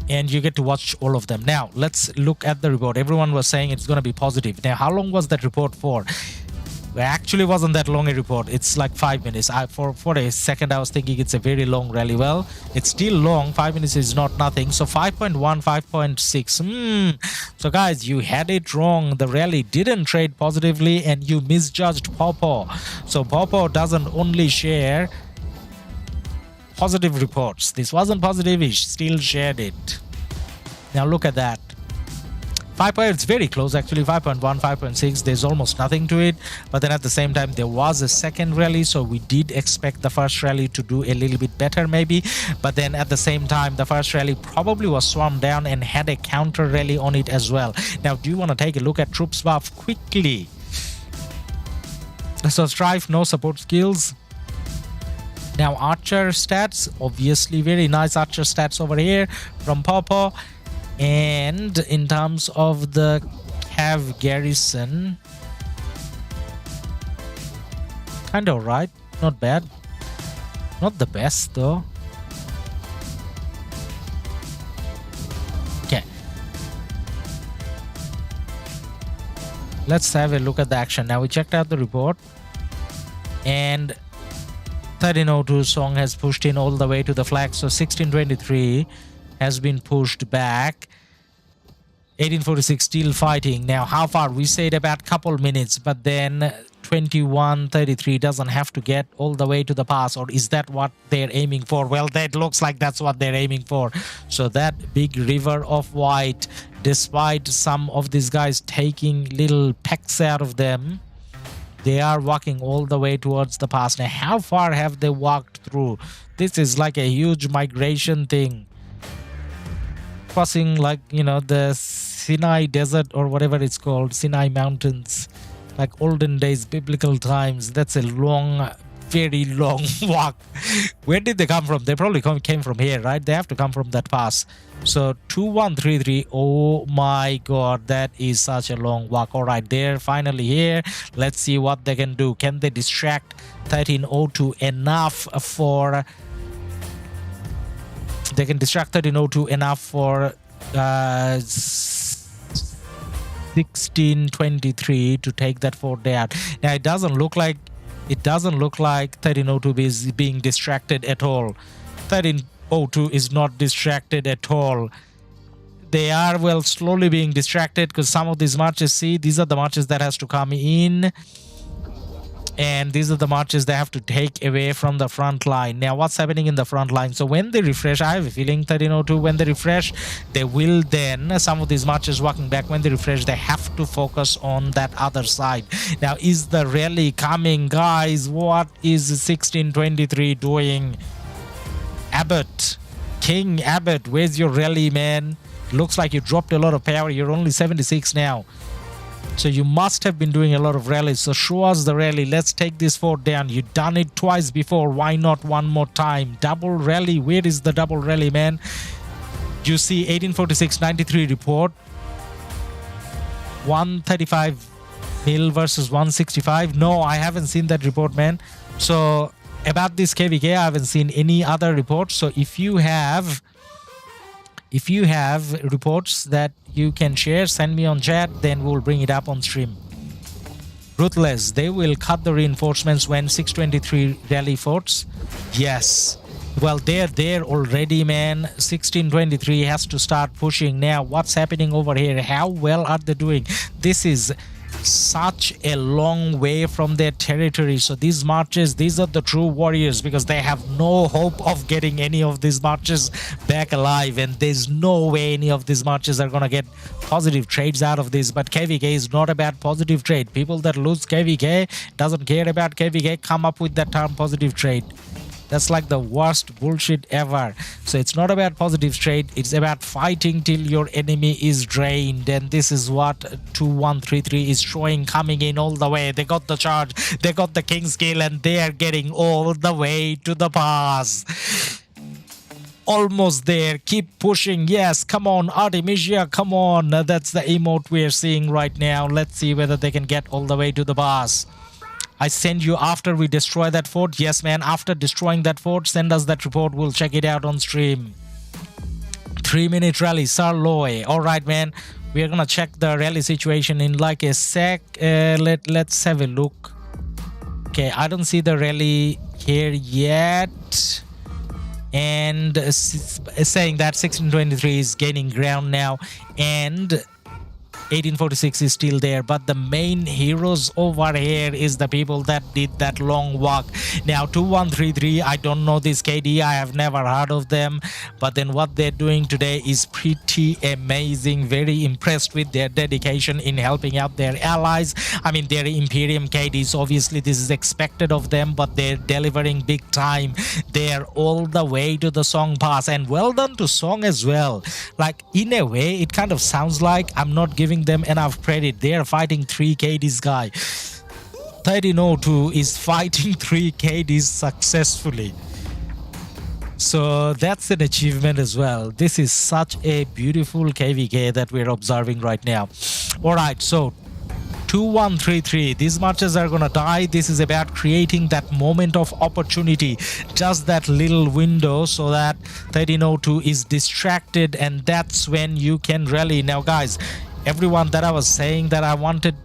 And you get to watch all of them. Now, let's look at the report. Everyone was saying it's going to be positive. Now, how long was that report for? It actually wasn't that long a report. It's like 5 minutes. For a second I was thinking it's a very long rally. Well, it's still long. 5 minutes is not nothing. So 5.1, 5.6. So guys, you had it wrong. The rally didn't trade positively and you misjudged Pawpaw. So Pawpaw doesn't only share positive reports. This wasn't positive, he still shared it. Now look at that. 5. It's very close actually. 5.1, 5.6. There's almost nothing to it. But then at the same time, there was a second rally, so we did expect the first rally to do a little bit better maybe. But then at the same time, the first rally probably was swarmed down and had a counter rally on it as well. Now, do you want to take a look at troops buff quickly? So Strife, no support skills. Now Archer stats, obviously very nice Archer stats over here from Popo. And in terms of the Cav garrison, kind of right, not bad, not the best though. Okay, let's have a look at the action. Now we checked out the report, and 1302 song has pushed in all the way to the flag, so 1623 has been pushed back. 1846 still fighting. Now how far? We said about couple minutes, but then 2133 doesn't have to get all the way to the pass, or is that what they're aiming for? Well, that looks like that's what they're aiming for. So that big river of white, despite some of these guys taking little pecks out of them, they are walking all the way towards the pass. Now how far have they walked through? This is like a huge migration thing, crossing, like, you know, the Sinai desert or whatever it's called, Sinai mountains, like olden days, biblical times. That's a long, very long walk. Where did they come from? They probably came from here, right? They have to come from that pass. So 2133, oh my god, that is such a long walk. All right, they're finally here. Let's see what they can do. Can they distract 1302 enough for... They can distract 1302 enough for 1623 to take that fort down. Now it doesn't look like 1302 is being distracted at all. 1302 is not distracted at all. They are, well, slowly being distracted, because some of these marches, see, these are the marches that has to come in, and these are the marches they have to take away from the front line. Now what's happening in the front line? So when they refresh, I have a feeling 1302, when they refresh, they will then, some of these marches walking back, when they refresh, they have to focus on that other side. Now is the rally coming, guys? What is 1623 doing? Abbott, King Abbott, where's your rally, man? Looks like you dropped a lot of power. You're only 76 now. So you must have been doing a lot of rallies. So show us the rally. Let's take this fort down. You've done it twice before. Why not one more time? Double rally. Where is the double rally, man? You see 1846 93 report. 135 mil versus 165. No, I haven't seen that report, man. So about this KvK, I haven't seen any other reports. So if you have reports that you can share, send me on chat, then we'll bring it up on stream. Ruthless, they will cut the reinforcements when 623 rally forts. Yes, well, they're there already, man. 1623 has to start pushing. Now what's happening over here? How well are they doing? This is such a long way from their territory. So these marches, these are the true warriors, because they have no hope of getting any of these marches back alive, and there's no way any of these marches are gonna get positive trades out of this. But KvK is not about positive trade. People that lose KvK, doesn't care about KvK, come up with that term positive trade. That's like the worst bullshit ever. So it's not about positive trade, it's about fighting till your enemy is drained. And this is what 2133 is showing, coming in all the way. They got the charge, they got the king's kill, and they are getting all the way to the pass. Almost there, keep pushing. Yes, come on, Artemisia, come on. That's the emote we're seeing right now. Let's see whether they can get all the way to the pass. I send you after we destroy that fort. Yes, man, after destroying that fort, send us that report. We'll check it out on stream. 3-minute rally, Sarloy. All right, man. We're gonna check the rally situation in like a sec. Let's have a look. Okay, I don't see the rally here yet. And saying that 1623 is gaining ground now. And 1846 is still there, but the main heroes over here is the people that did that long walk. Now 2133, I don't know this KD, I have never heard of them, but then what they're doing today is pretty amazing. Very impressed with their dedication in helping out their allies. I mean, they're Imperium KDs, obviously this is expected of them, but they're delivering big time. They're all the way to the Song Pass, and well done to Song as well. Like, in a way it kind of sounds like I'm not giving them enough credit. They're fighting 3 KDs, guy. 1302 is fighting 3 KDs successfully, so that's an achievement as well. This is such a beautiful KvK that we're observing right now. All right, so 2133, these marches are gonna die. This is about creating that moment of opportunity, just that little window, so that 1302 is distracted, and that's when you can rally. Now guys, everyone that I was saying that I wanted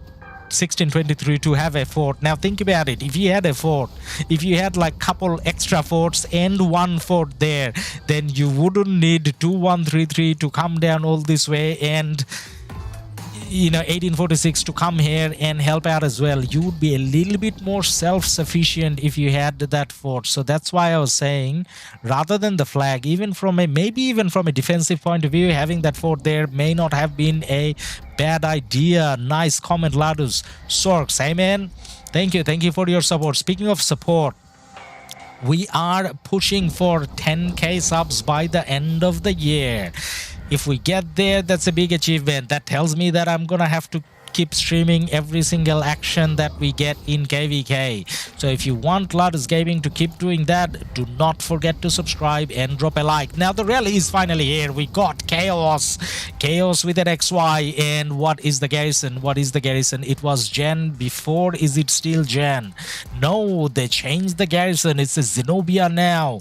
1623 to have a fort, now think about it. If you had a fort, if you had like couple extra forts and 1 fort there, then you wouldn't need 2133 to come down all this way and, you know, 1846 to come here and help out as well. You would be a little bit more self-sufficient if you had that fort. So that's why I was saying, rather than the flag, even from a, maybe even from a defensive point of view, having that fort there may not have been a bad idea. Nice comment, Ladus. Sorks, hey man, thank you for your support. Speaking of support, we are pushing for 10k subs by the end of the year. If we get there, that's a big achievement. That tells me that I'm gonna have to keep streaming every single action that we get in KvK. So if you want Ladus Gaming to keep doing that, do not forget to subscribe and drop a like. Now the rally is finally here. We got Chaos with an XY. And what is the garrison? What is the garrison? It was Jan before. Is it still Jan? No, they changed the garrison. It's a Zenobia now.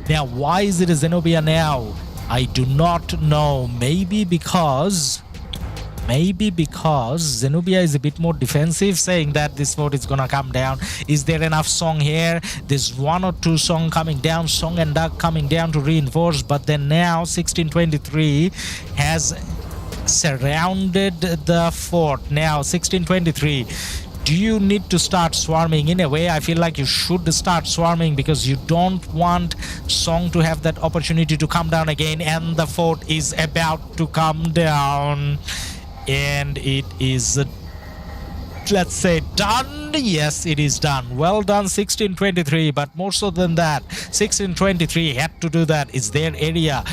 Now why is it a Zenobia now? I do not know. Maybe because Zenobia is a bit more defensive, saying that this fort is gonna come down. Is there enough Song here? There's 1 or 2 Song coming down, Song and Duck coming down to reinforce, but then now 1623 has surrounded the fort. Now 1623, do you need to start swarming? In a way, I feel like you should start swarming, because you don't want Song to have that opportunity to come down again, and the fort is about to come down. And it is, let's say, done. Yes, it is done. Well done 1623, but more so than that, 1623 had to do that. It's their area.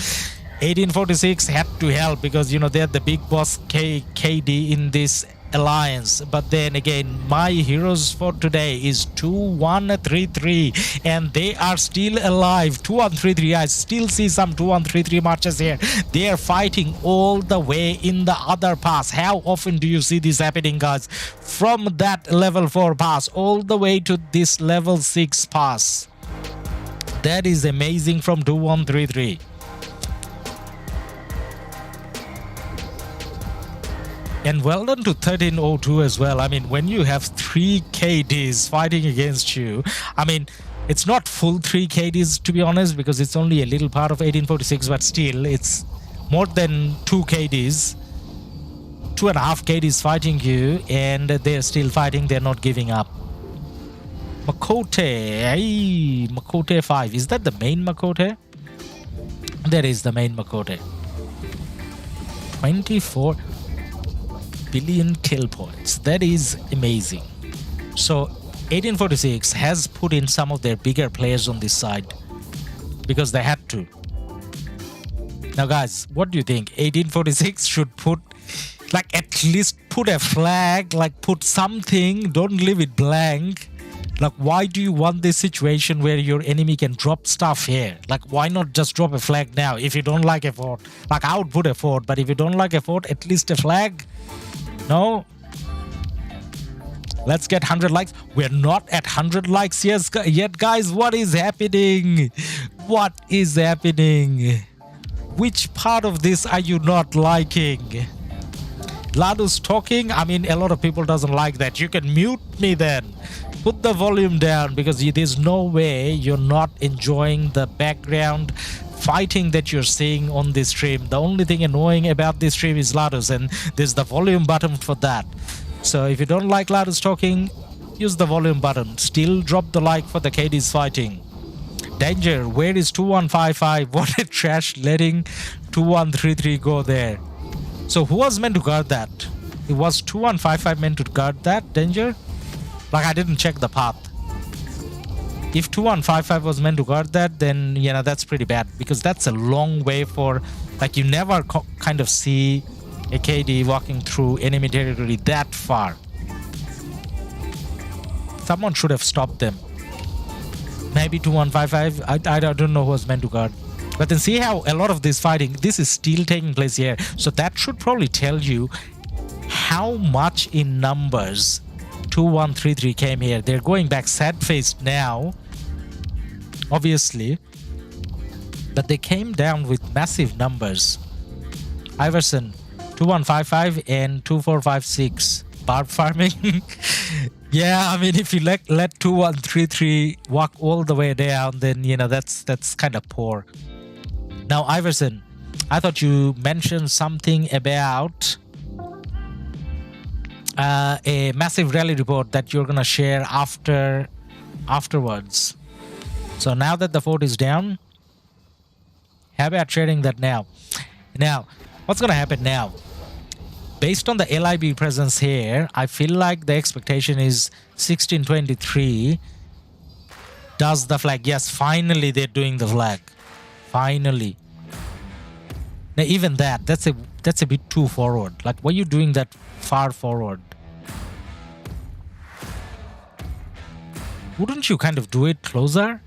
1846 had to help, because, you know, they're the big boss KD in this alliance. But then again, my heroes for today is 2133, and they are still alive. 2133, I still see some 2133 marches here. They are fighting all the way in the other pass. How often do you see this happening, guys? From that level 4 pass all the way to this level 6 pass. That is amazing from 2133. And well done to 1302 as well. I mean, when you have 3 KDs fighting against you, I mean, it's not full 3 KDs to be honest, because it's only a little part of 1846, but still, it's more than 2 KDs. 2.5 KDs fighting you, and they're still fighting, they're not giving up. Makote, Makote 5. Is that the main Makote? There is the main Makote. 24 billion kill points. That is amazing. So 1846 has put in some of their bigger players on this side, because they had to. Now guys, what do you think? 1846 should put, like, at least put a flag, like put something, don't leave it blank. Like, why do you want this situation where your enemy can drop stuff here? Like, why not just drop a flag now? If you don't like a fort, like, I would put a fort, but if you don't like a fort, at least a flag. No, let's get 100 likes. We're not at 100 likes yet, guys. What is happening? What is happening? Which part of this are you not liking? Ladu's talking. I mean, a lot of people doesn't like that. You can mute me then. Put the volume down, because there's no way you're not enjoying the background fighting that you're seeing on this stream. The only thing annoying about this stream is Ladus, and there's the volume button for that. So if you don't like Ladus talking, use the volume button. Still drop the like for the KDs fighting. Danger, where is 2155? What a trash letting 2133 go there. So who was meant to guard that? It was 2155 meant to guard that, Danger? Like, I didn't check the path. If 2155 was meant to guard that, then, you know, that's pretty bad. Because that's a long way for... Like, you never kind of see a KD walking through enemy territory that far. Someone should have stopped them. Maybe 2155. I don't know who was meant to guard. But then see how a lot of this fighting, this is still taking place here. So that should probably tell you how much in numbers 2133 came here. They're going back sad-faced now, obviously. But they came down with massive numbers. Iverson, 2155 and 2456. Barb farming. Yeah, I mean, if you let 2133 walk all the way down, then, you know, that's kind of poor. Now, Iverson, I thought you mentioned something about a massive rally report that you're gonna share afterwards. So now that the fort is down, how about sharing that now? Now, what's gonna happen now? Based on the LIB presence here, I feel like the expectation is 1623 does the flag. Yes, finally they're doing the flag. Finally. Now even that's a bit too forward. Like, why are you doing that far forward? Wouldn't you kind of do it closer?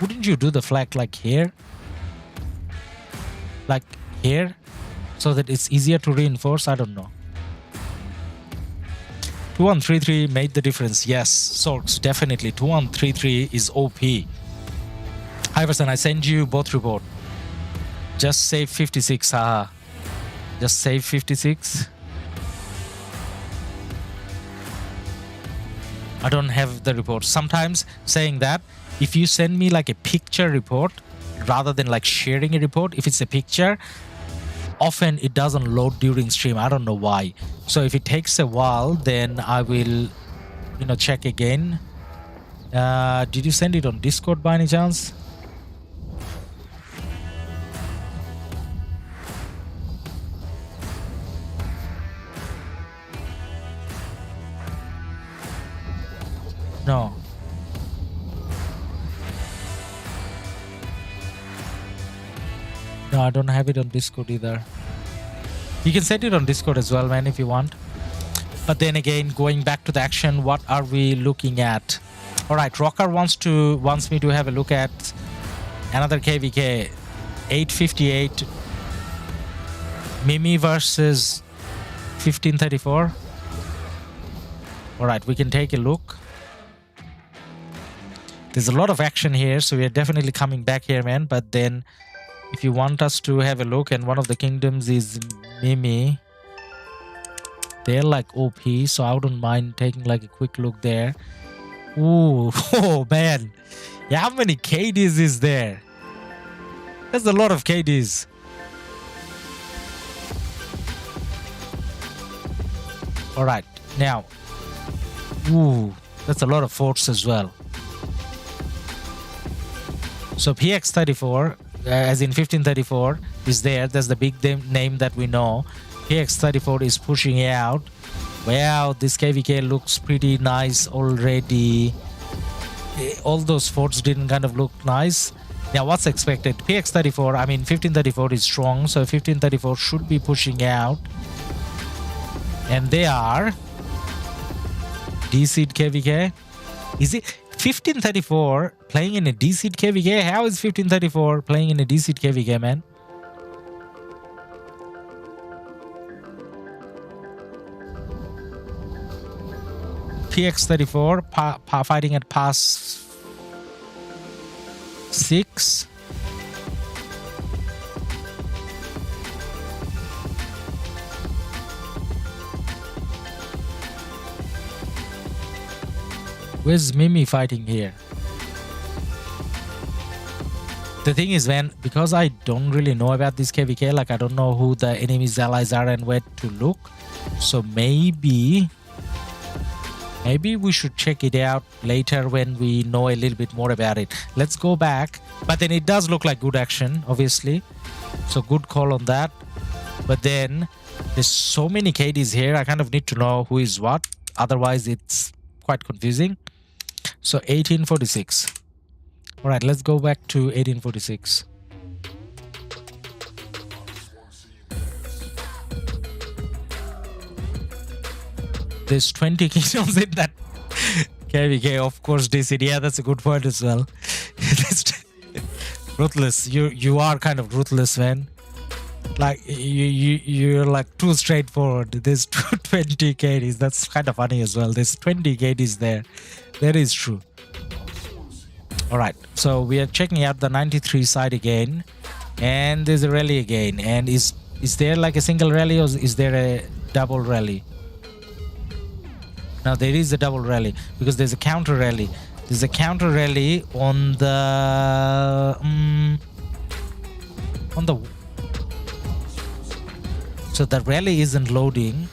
Wouldn't you do the flag like here? Like here? So that it's easier to reinforce? I don't know. 2133 made the difference. Yes, Sorks, definitely. 2133 is OP. Iverson, I send you both report. Just save 56, haha. Just save 56. I don't have the report. Sometimes saying that, if you send me like a picture report, rather than like sharing a report, if it's a picture, often it doesn't load during stream. I don't know why. So if it takes a while, then I will, you know, check again. Did you send it on Discord by any chance? No. No, I don't have it on Discord either. You can send it on Discord as well, man, if you want. But then again, going back to the action, what are we looking at? Alright, Rocker wants me to have a look at another KvK. 858 Mimi versus 1534. Alright, we can take a look. There's a lot of action here, so we are definitely coming back here, man. But then, if you want us to have a look, and one of the kingdoms is Mimi, they're like OP, so I wouldn't mind taking like a quick look there. Ooh, oh man. Yeah, how many KDs is there? That's a lot of KDs. Alright, now. Ooh, that's a lot of forts as well. So PX34, as in 1534, is there. That's the big name that we know. PX34 is pushing out. Wow, this KvK looks pretty nice already. All those forts didn't kind of look nice. Now, what's expected? PX34, I mean, 1534 is strong, so 1534 should be pushing out. And they are. D-seed KvK. Is it 1534 playing in a D-seed KvK? How is 1534 playing in a D-seed KvK, man? PX34 fighting at pass 6. Where's Mimi fighting here? The thing is, man, because I don't really know about this KvK, like I don't know who the enemy's allies are and where to look. So maybe we should check it out later when we know a little bit more about it. Let's go back. But then it does look like good action, obviously. So good call on that. But then there's so many KDs here. I kind of need to know who is what. Otherwise, it's quite confusing. So 1846. All right, let's go back to 1846. There's 20 kingdoms in that KvK, of course, DC. Yeah, that's a good point as well. Ruthless. You are kind of ruthless, man. Like you're like too straightforward. There's 20 KDs. That's kind of funny as well. There's 20 KDs there. That is true. All right, so we are checking out the 93 side again, and there's a rally again. And is there like a single rally or is there a double rally? Now there is a double rally because there's a counter rally. There's a counter rally on the so the rally isn't loading.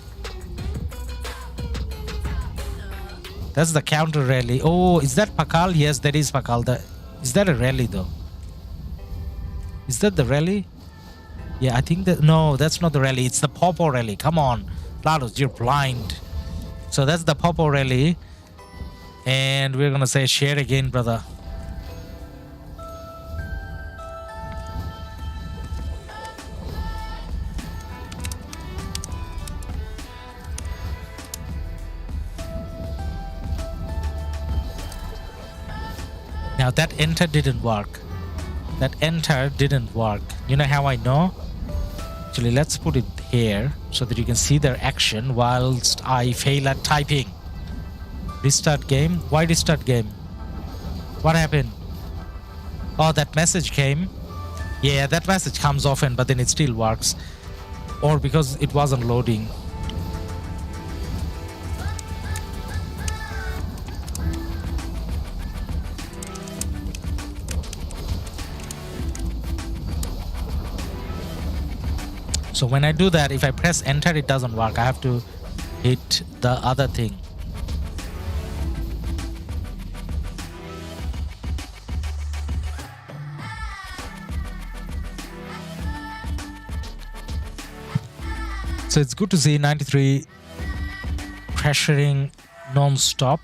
That's the counter rally. Oh, is that Pakal? Yes, that is Pakal. Is that a rally though? Is that the rally? Yeah, I think that no, that's not the rally. It's the Popo rally. Come on, Ladus, you're blind. So that's the Popo rally, and we're gonna say share again, brother. Now that enter didn't work. That enter didn't work. You know how I know? Actually, let's put it here so that you can see their action whilst I fail at typing. Restart game? Why restart game? What happened? Oh, that message came. Yeah, that message comes often, but then it still works. Or because it wasn't loading. So when I do that, if I press enter, it doesn't work. I have to hit the other thing. So it's good to see 93 pressuring non-stop.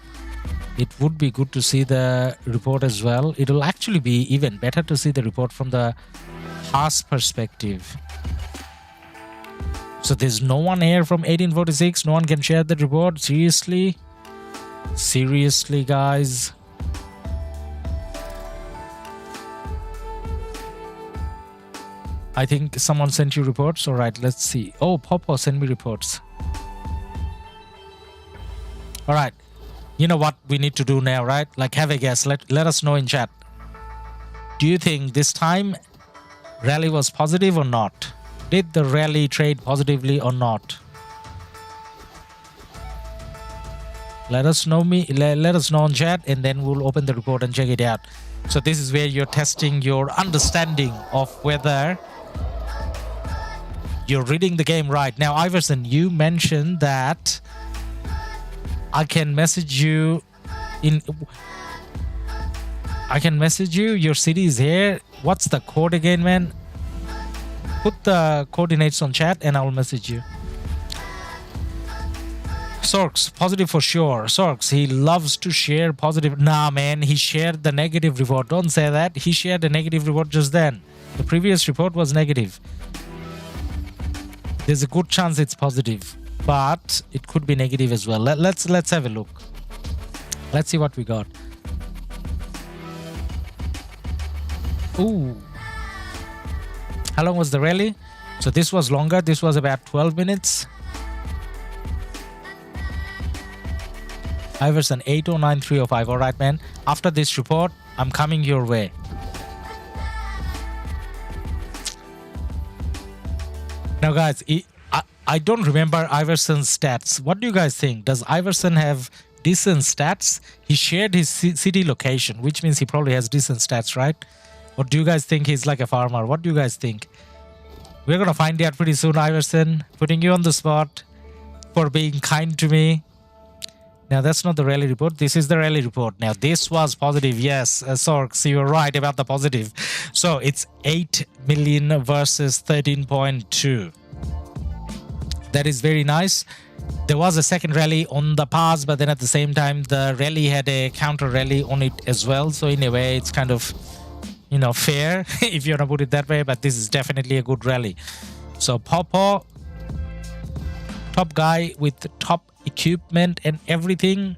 It would be good to see the report as well. It will actually be even better to see the report from the Haas perspective. So there's no one here from 1846. No one can share the report. Seriously? Seriously, guys? I think someone sent you reports. All right, let's see. Oh, Popo sent me reports. All right. You know what we need to do now, right? Like, have a guess. Let us know in chat. Do you think this time rally was positive or not? Did the rally trade positively or not? Let us know in chat, and then we'll open the report and check it out. So this is where you're testing your understanding of whether you're reading the game right. Now, Iverson, you mentioned that I can message you your city is here. What's the code again, man? Put the coordinates on chat and I'll message you. Sorks, positive for sure. Sorks, he loves to share positive. Nah, man, he shared the negative report. Don't say that. He shared the negative report just then. The previous report was negative. There's a good chance it's positive, but it could be negative as well. Let's have a look. Let's see what we got. Ooh. How long was the rally? So this was longer. This was about 12 minutes. Iverson 809305. All right, man. After this report, I'm coming your way. Now, guys, I don't remember Iverson's stats. What do you guys think? Does Iverson have decent stats? He shared his city location, which means he probably has decent stats, right? Or do you guys think he's like a farmer? What do you guys think? We're gonna find out pretty soon, Iverson. Putting you on the spot for being kind to me. Now, that's not the rally report. This is the rally report. Now, this was positive. Yes, Sorks, you were right about the positive. So, it's 8 million versus 13.2. That is very nice. There was a second rally on the pass, but then at the same time, the rally had a counter rally on it as well. So, in a way, it's kind of, you know, fair if you want to put it that way. But this is definitely a good rally. So, Popo, top guy with the top equipment and everything,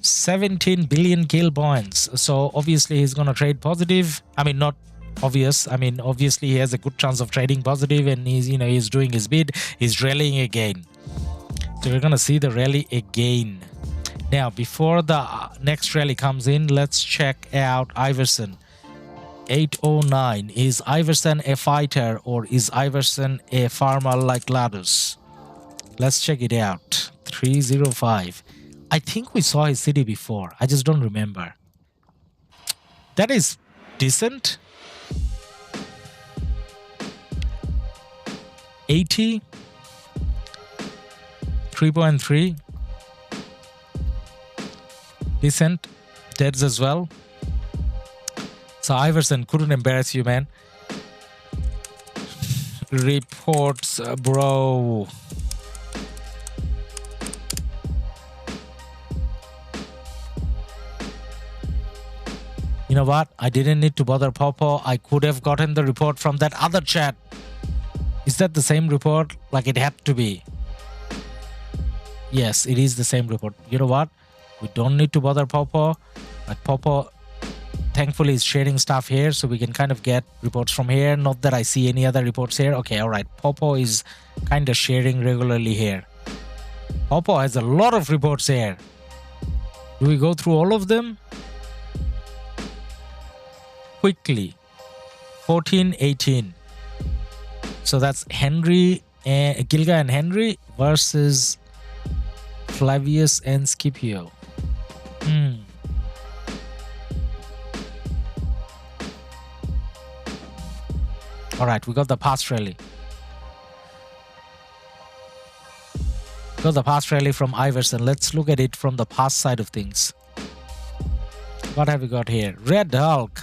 17 billion kill points. So obviously he's gonna trade positive. I mean, not obvious. I mean, obviously he has a good chance of trading positive, and he's, you know, he's doing his bid. He's rallying again. So we're gonna see the rally again. Now, before the next rally comes in, let's check out Iverson. 809. Is Iverson a fighter, or is Iverson a farmer like Ladus? Let's check it out. 305. I think we saw his city before. I just don't remember. That is decent. 80. 3.3. Decent. Deads as well. So Iverson couldn't embarrass you, man. Reports, bro. You know what? I didn't need to bother Popo. I could have gotten the report from that other chat. Is that the same report? Like, it had to be. Yes, it is the same report. You know what? We don't need to bother Popo. But Popo, thankfully, is sharing stuff here, so we can kind of get reports from here. Not that I see any other reports here. Okay, all right. Popo is kind of sharing regularly here. Popo has a lot of reports here. Do we go through all of them? Quickly. 14, 18. So that's Henry, Gilga and Henry versus Flavius and Scipio. Alright, we got the past rally. Got the past rally from Iverson. Let's look at it from the past side of things. What have we got here? Red Hulk.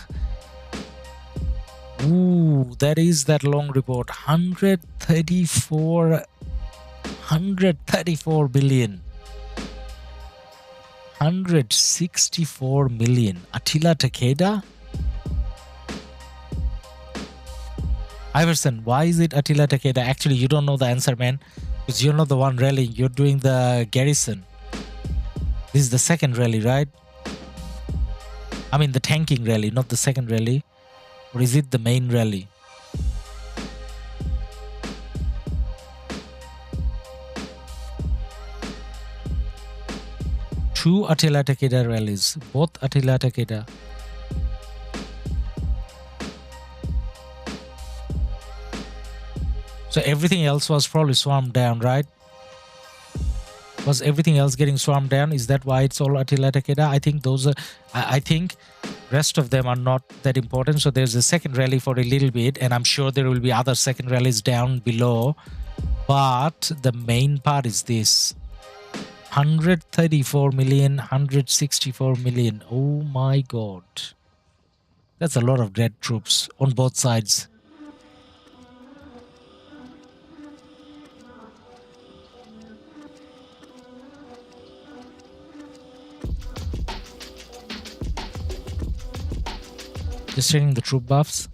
Ooh, that is that long report. 134 billion. 164 million. Attila Takeda? Iverson, why is it Attila Takeda? Actually, you don't know the answer, man. Because you're not the one rallying. You're doing the garrison. This is the second rally, right? I mean, the tanking rally, not the second rally. Or is it the main rally? Two Attila Takeda rallies. Both Attila Takeda. So everything else was probably swarmed down, right? Was everything else getting swarmed down? Is that why it's all Attila Takeda? I think those are... I think rest of them are not that important. So there's a second rally for a little bit, and I'm sure there will be other second rallies down below. But the main part is this. 134 million, 164 million. Oh my god. That's a lot of dead troops on both sides. Just checking the troop buffs.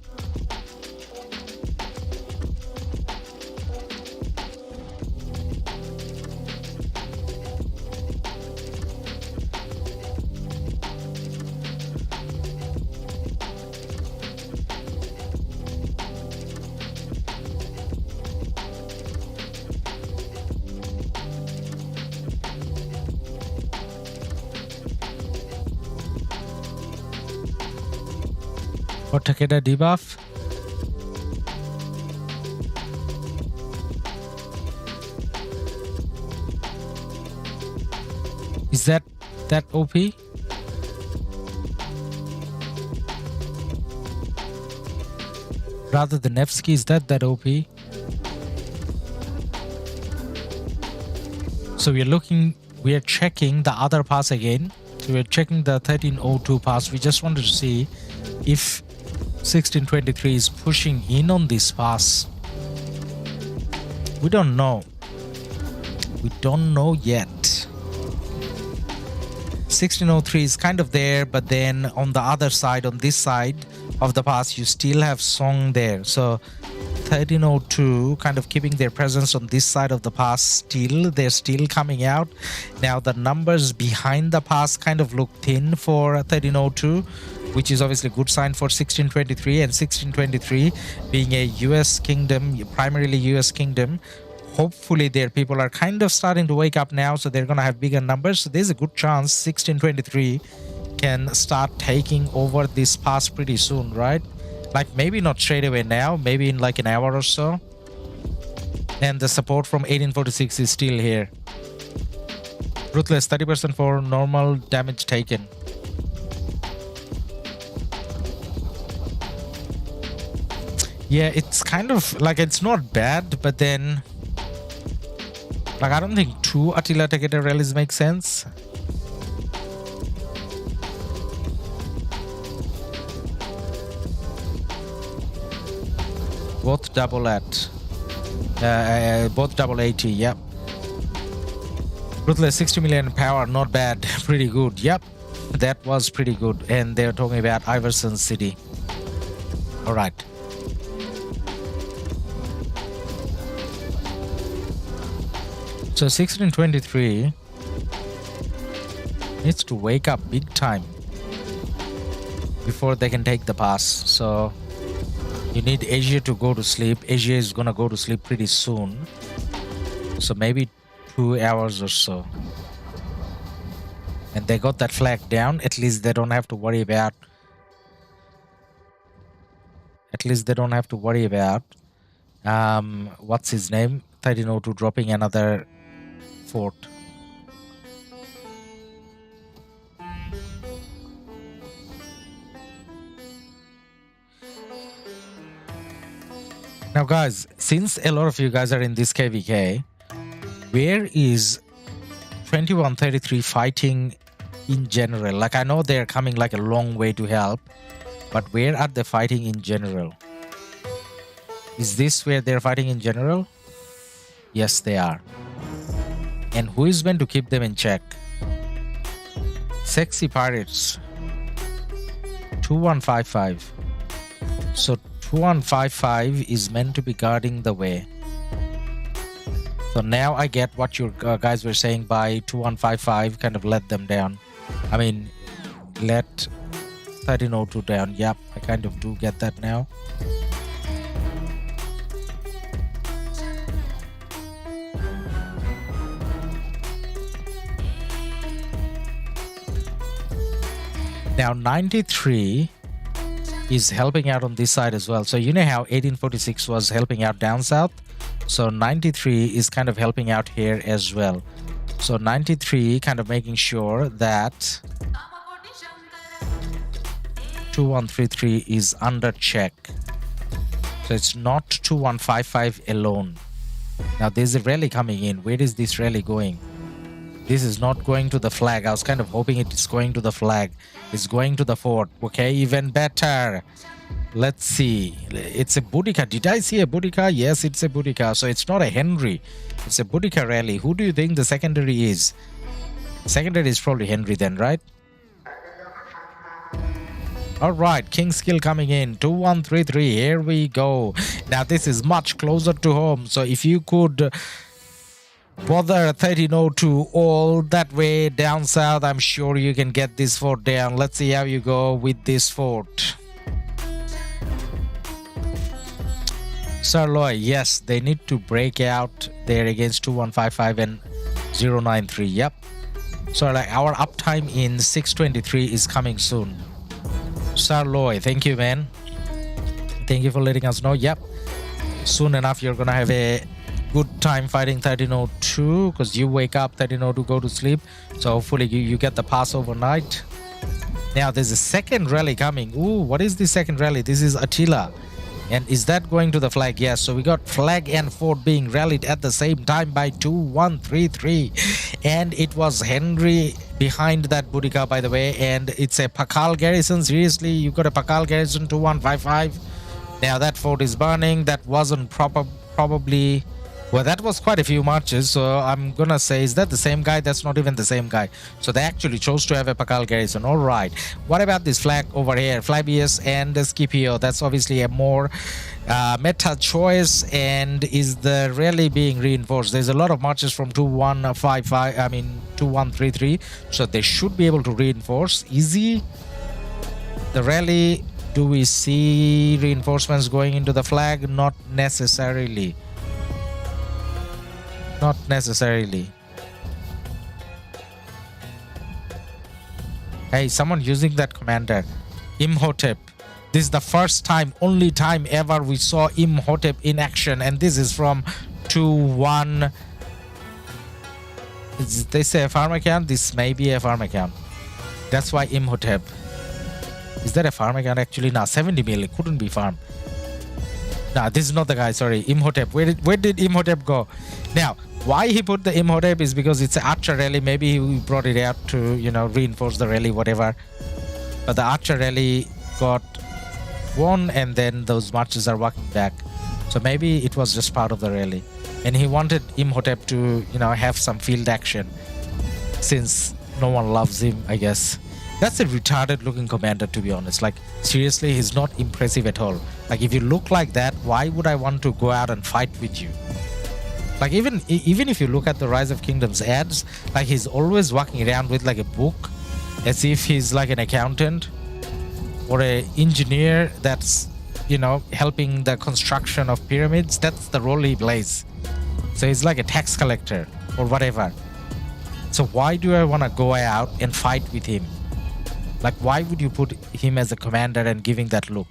For Takeda debuff. Is that OP? Rather the Nevsky, is that OP? So we are checking the other pass again. So we're checking the 1302 pass. We just wanted to see if 1623 is pushing in on this pass. We don't know. We don't know yet. 1603 is kind of there, but then on the other side, on this side of the pass, you still have Song there. So 1302 kind of keeping their presence on this side of the pass still. They're still coming out. Now the numbers behind the pass kind of look thin for 1302, which is obviously a good sign for 1623. And 1623 being a US kingdom, primarily US kingdom, hopefully their people are kind of starting to wake up now, so they're gonna have bigger numbers. So there's a good chance 1623 can start taking over this pass pretty soon, right? Like maybe not straight away now, maybe in like an hour or so. And the support from 1846 is still here. Ruthless 30% for normal damage taken. Yeah, it's kind of like, it's not bad, but then like I don't think 2 Attila targeted rallies make sense. Both double at both double 80. Yep. Ruthless 60 million power, not bad. Pretty good. Yep, that was pretty good. And they're talking about Iverson City. All right. So 1623 needs to wake up big time before they can take the pass. So you need Asia to go to sleep. Asia is gonna go to sleep pretty soon. So maybe 2 hours or so. And they got that flag down. At least they don't have to worry about. What's his name? 1302 dropping another fort. Now guys, since a lot of you guys are in this KvK, where is 2133 fighting in general? Like I know they're coming like a long way to help, but where are they fighting in general? Is this where they're fighting in general? Yes, they are. And who is meant to keep them in check? Sexy Pirates. 2155. So 2155 is meant to be guarding the way. So now I get what you guys were saying by 2155 kind of let them down. I mean, let 1302 down. Yep, I kind of do get that now. Now 93 is helping out on this side as well. So you know how 1846 was helping out down south? So 93 is kind of helping out here as well. So 93 kind of making sure that 2133 is under check. So it's not 2155 alone. Now there's a rally coming in. Where is this rally going? This is not going to the flag. I was kind of hoping it's going to the flag. It's going to the fort. Okay, even better. Let's see. It's a Boudica. Did I see a Boudica? Yes, it's a Boudica. So it's not a Henry. It's a Boudica rally. Who do you think the secondary is? Secondary is probably Henry then, right? All right, King Skill coming in. 2133. Here we go. Now this is much closer to home. So if you could bother 1302 all that way down south, I'm sure you can get this fort down. Let's see how you go with this fort. Sarloy, yes, they need to break out there against 2155 and 093. Yep. So like our uptime in 623 is coming soon. Sarloy, thank you, man. Thank you for letting us know. Yep. Soon enough, you're gonna have a good time fighting 1302 because you wake up, 1302 go to sleep. So hopefully you get the pass overnight. Now there's a second rally coming. Ooh, what is the second rally? This is Attila. And is that going to the flag? Yes. So we got flag and fort being rallied at the same time by 2133. And it was Henry behind that Boudica, by the way. And it's a Pakal garrison. Seriously, you got a Pakal garrison 2155. Now that fort is burning. That wasn't probably... Well, that was quite a few marches, so I'm gonna say, is that the same guy? That's not even the same guy. So they actually chose to have a Pakal garrison. All right. What about this flag over here? Flavius and Scipio. That's obviously a more meta choice. And is the rally being reinforced? There's a lot of marches from 2155, I mean 2133. So they should be able to reinforce. Easy. The rally, do we see reinforcements going into the flag? Not necessarily. Not necessarily. Hey, someone using that commander. Imhotep. This is the first time, only time ever we saw Imhotep in action. And this is from 2-1. Is this a farm account? This may be a farm account. That's why Imhotep. Is that a farm account actually? Nah, 70 mil. It couldn't be farm. Nah, this is not the guy. Sorry. Imhotep. Where did Imhotep go? Now, why he put the Imhotep is because it's an archer rally. Maybe he brought it out to, you know, reinforce the rally, whatever. But the archer rally got won, and then those marches are walking back. So maybe it was just part of the rally. And he wanted Imhotep to, you know, have some field action, since no one loves him, I guess. That's a retarded looking commander, to be honest. Like, seriously, he's not impressive at all. Like, if you look like that, why would I want to go out and fight with you? Like, even if you look at the Rise of Kingdoms ads, like, he's always walking around with like a book, as if he's like an accountant or an engineer that's, you know, helping the construction of pyramids. That's the role he plays. So he's like a tax collector or whatever. So why do I want to go out and fight with him? Like, why would you put him as a commander and giving that look?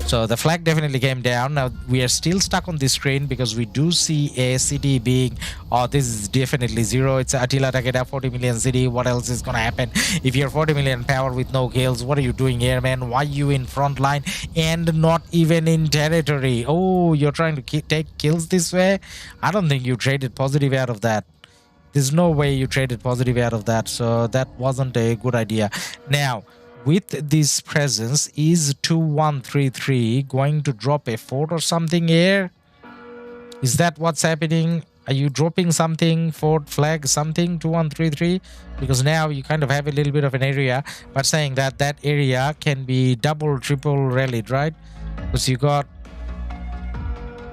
So the flag definitely came down. Now we are still stuck on this screen because we do see a city being, oh, this is definitely zero. It's Attila Takeda 40 million city. What else is gonna happen if you're 40 million power with no kills? What are you doing here, man? Why are you in front line and not even in territory? Oh, you're trying to take kills this way? I don't think you traded positive out of that. There's no way you traded positive out of that. So that wasn't a good idea. Now, with this presence, is 2133 going to drop a fort or something here? Is that what's happening? Are you dropping something, fort, flag, something, 2133? Because now you kind of have a little bit of an area, but saying that that area can be double, triple rallied, right? Because you got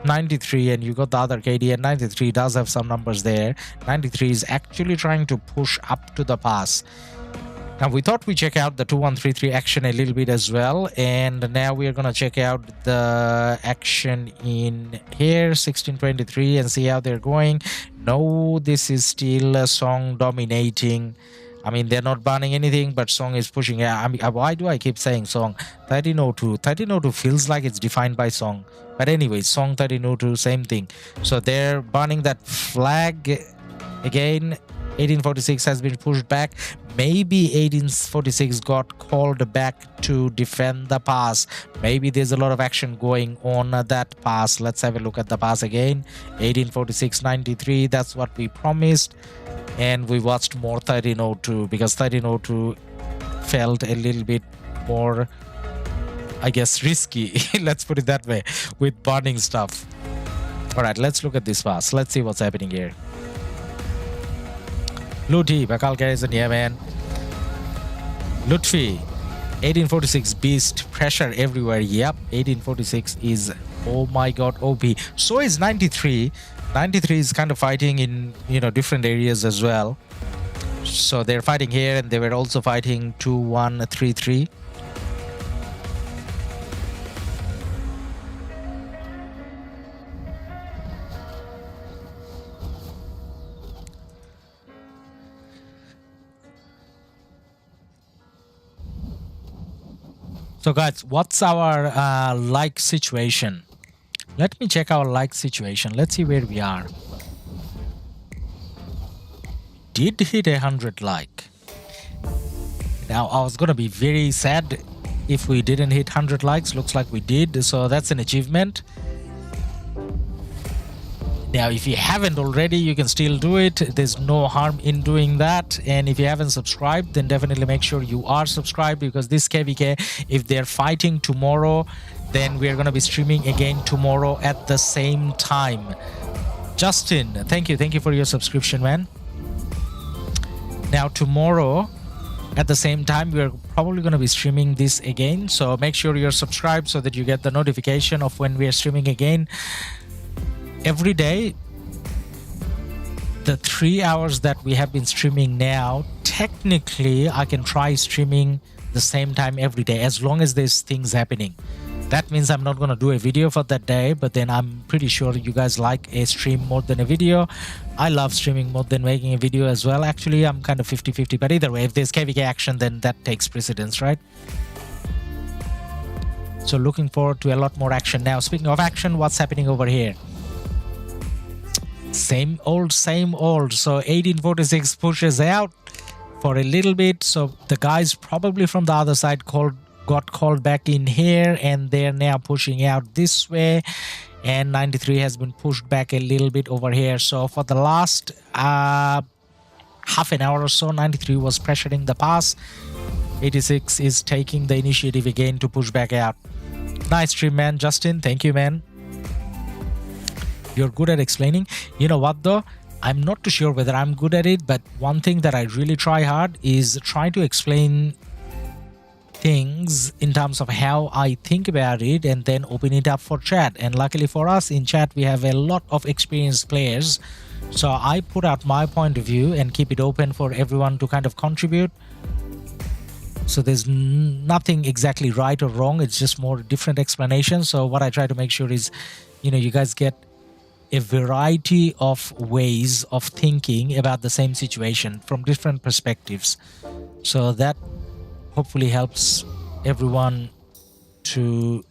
93 and you got the other KD, and 93 does have some numbers there. 93 is actually trying to push up to the pass. Now we thought we check out the 2133 action a little bit as well, and now we are gonna check out the action in here 1623 and see how they're going. No, this is still a Song dominating. I mean, they're not banning anything, but Song is pushing. I mean, why do I keep saying Song? 1302 feels like it's defined by Song, but anyway, Song 1302, same thing. So they're banning that flag again. 1846 has been pushed back. Maybe 1846 got called back to defend the pass. Maybe there's a lot of action going on that pass. Let's have a look at the pass again. 1846 93, that's what we promised. And we watched more 1302 because 1302 felt a little bit more, I guess, risky. Let's put it that way, with burning stuff. All right, let's look at this pass. Let's see what's happening here. Luti, Bakal garrison, yeah, man. Lutfi, 1846 beast, pressure everywhere. Yep, 1846 is, oh my god, OP. So is 93. 93 is kind of fighting in, you know, different areas as well. So they're fighting here, and they were also fighting 2133. So guys, what's our like situation? Let me check our like situation. Let's see where we are. Did hit 100 like. Now I was gonna be very sad If we didn't hit 100 likes, looks like we did, so that's an achievement. Now, if you haven't already, you can still do it. There's no harm in doing that. And if you haven't subscribed, then definitely make sure you are subscribed, because this KvK, if they're fighting tomorrow, then we're going to be streaming again tomorrow at the same time. Justin, thank you for your subscription, man. Now tomorrow at the same time, we're probably going to be streaming this again, so make sure you're subscribed so that you get the notification of when we're streaming again. Every day, the 3 hours that we have been streaming now, technically I can try streaming the same time every day, as long as there's things happening. That means I'm not going to do a video for that day, but then I'm pretty sure you guys like a stream more than a video. I love streaming more than making a video as well. Actually, I'm kind of 50-50, but either way, if there's KvK action, then that takes precedence, right? So looking forward to a lot more action. Now, speaking of action, what's happening over here? Same old, same old. So 1846 pushes out for a little bit. So the guys probably from the other side got called back in here, and they're now pushing out this way, and 93 has been pushed back a little bit over here. So for the last half an hour or so, 93 was pressuring the pass. 86 is taking the initiative again to push back out. Nice stream, man. Justin, thank you, man. You're good at explaining. You know what though, I'm not too sure whether I'm good at it, but one thing that I really try hard is try to explain things in terms of how I think about it, and then open it up for chat. And luckily for us, in chat we have a lot of experienced players, so I put out my point of view and keep it open for everyone to kind of contribute. So there's nothing exactly right or wrong, it's just more different explanations. So what I try to make sure is, you know, you guys get a variety of ways of thinking about the same situation from different perspectives, so that hopefully helps everyone to,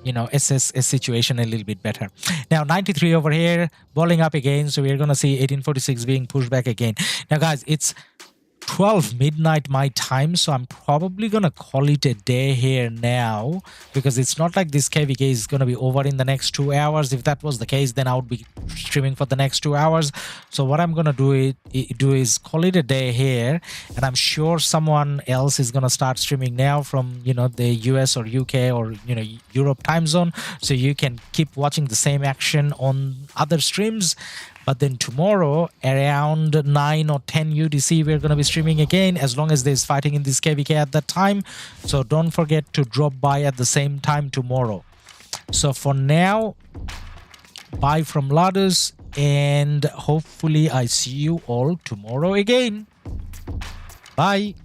you know, assess a situation a little bit better. Now 93 over here balling up again, so we're gonna see 1846 being pushed back again. Now guys, it's 12 midnight my time, so I'm probably gonna call it a day here now, because it's not like this KvK is gonna be over in the next 2 hours. If that was the case, then I would be streaming for the next 2 hours. So what I'm gonna do is call it a day here, and I'm sure someone else is gonna start streaming now from, you know, the US or UK or, you know, Europe time zone, so you can keep watching the same action on other streams. But then tomorrow around 9 or 10 UTC, we're going to be streaming again, as long as there's fighting in this KvK at that time. So don't forget to drop by at the same time tomorrow. So for now, bye from Ladus, and hopefully I see you all tomorrow again. Bye.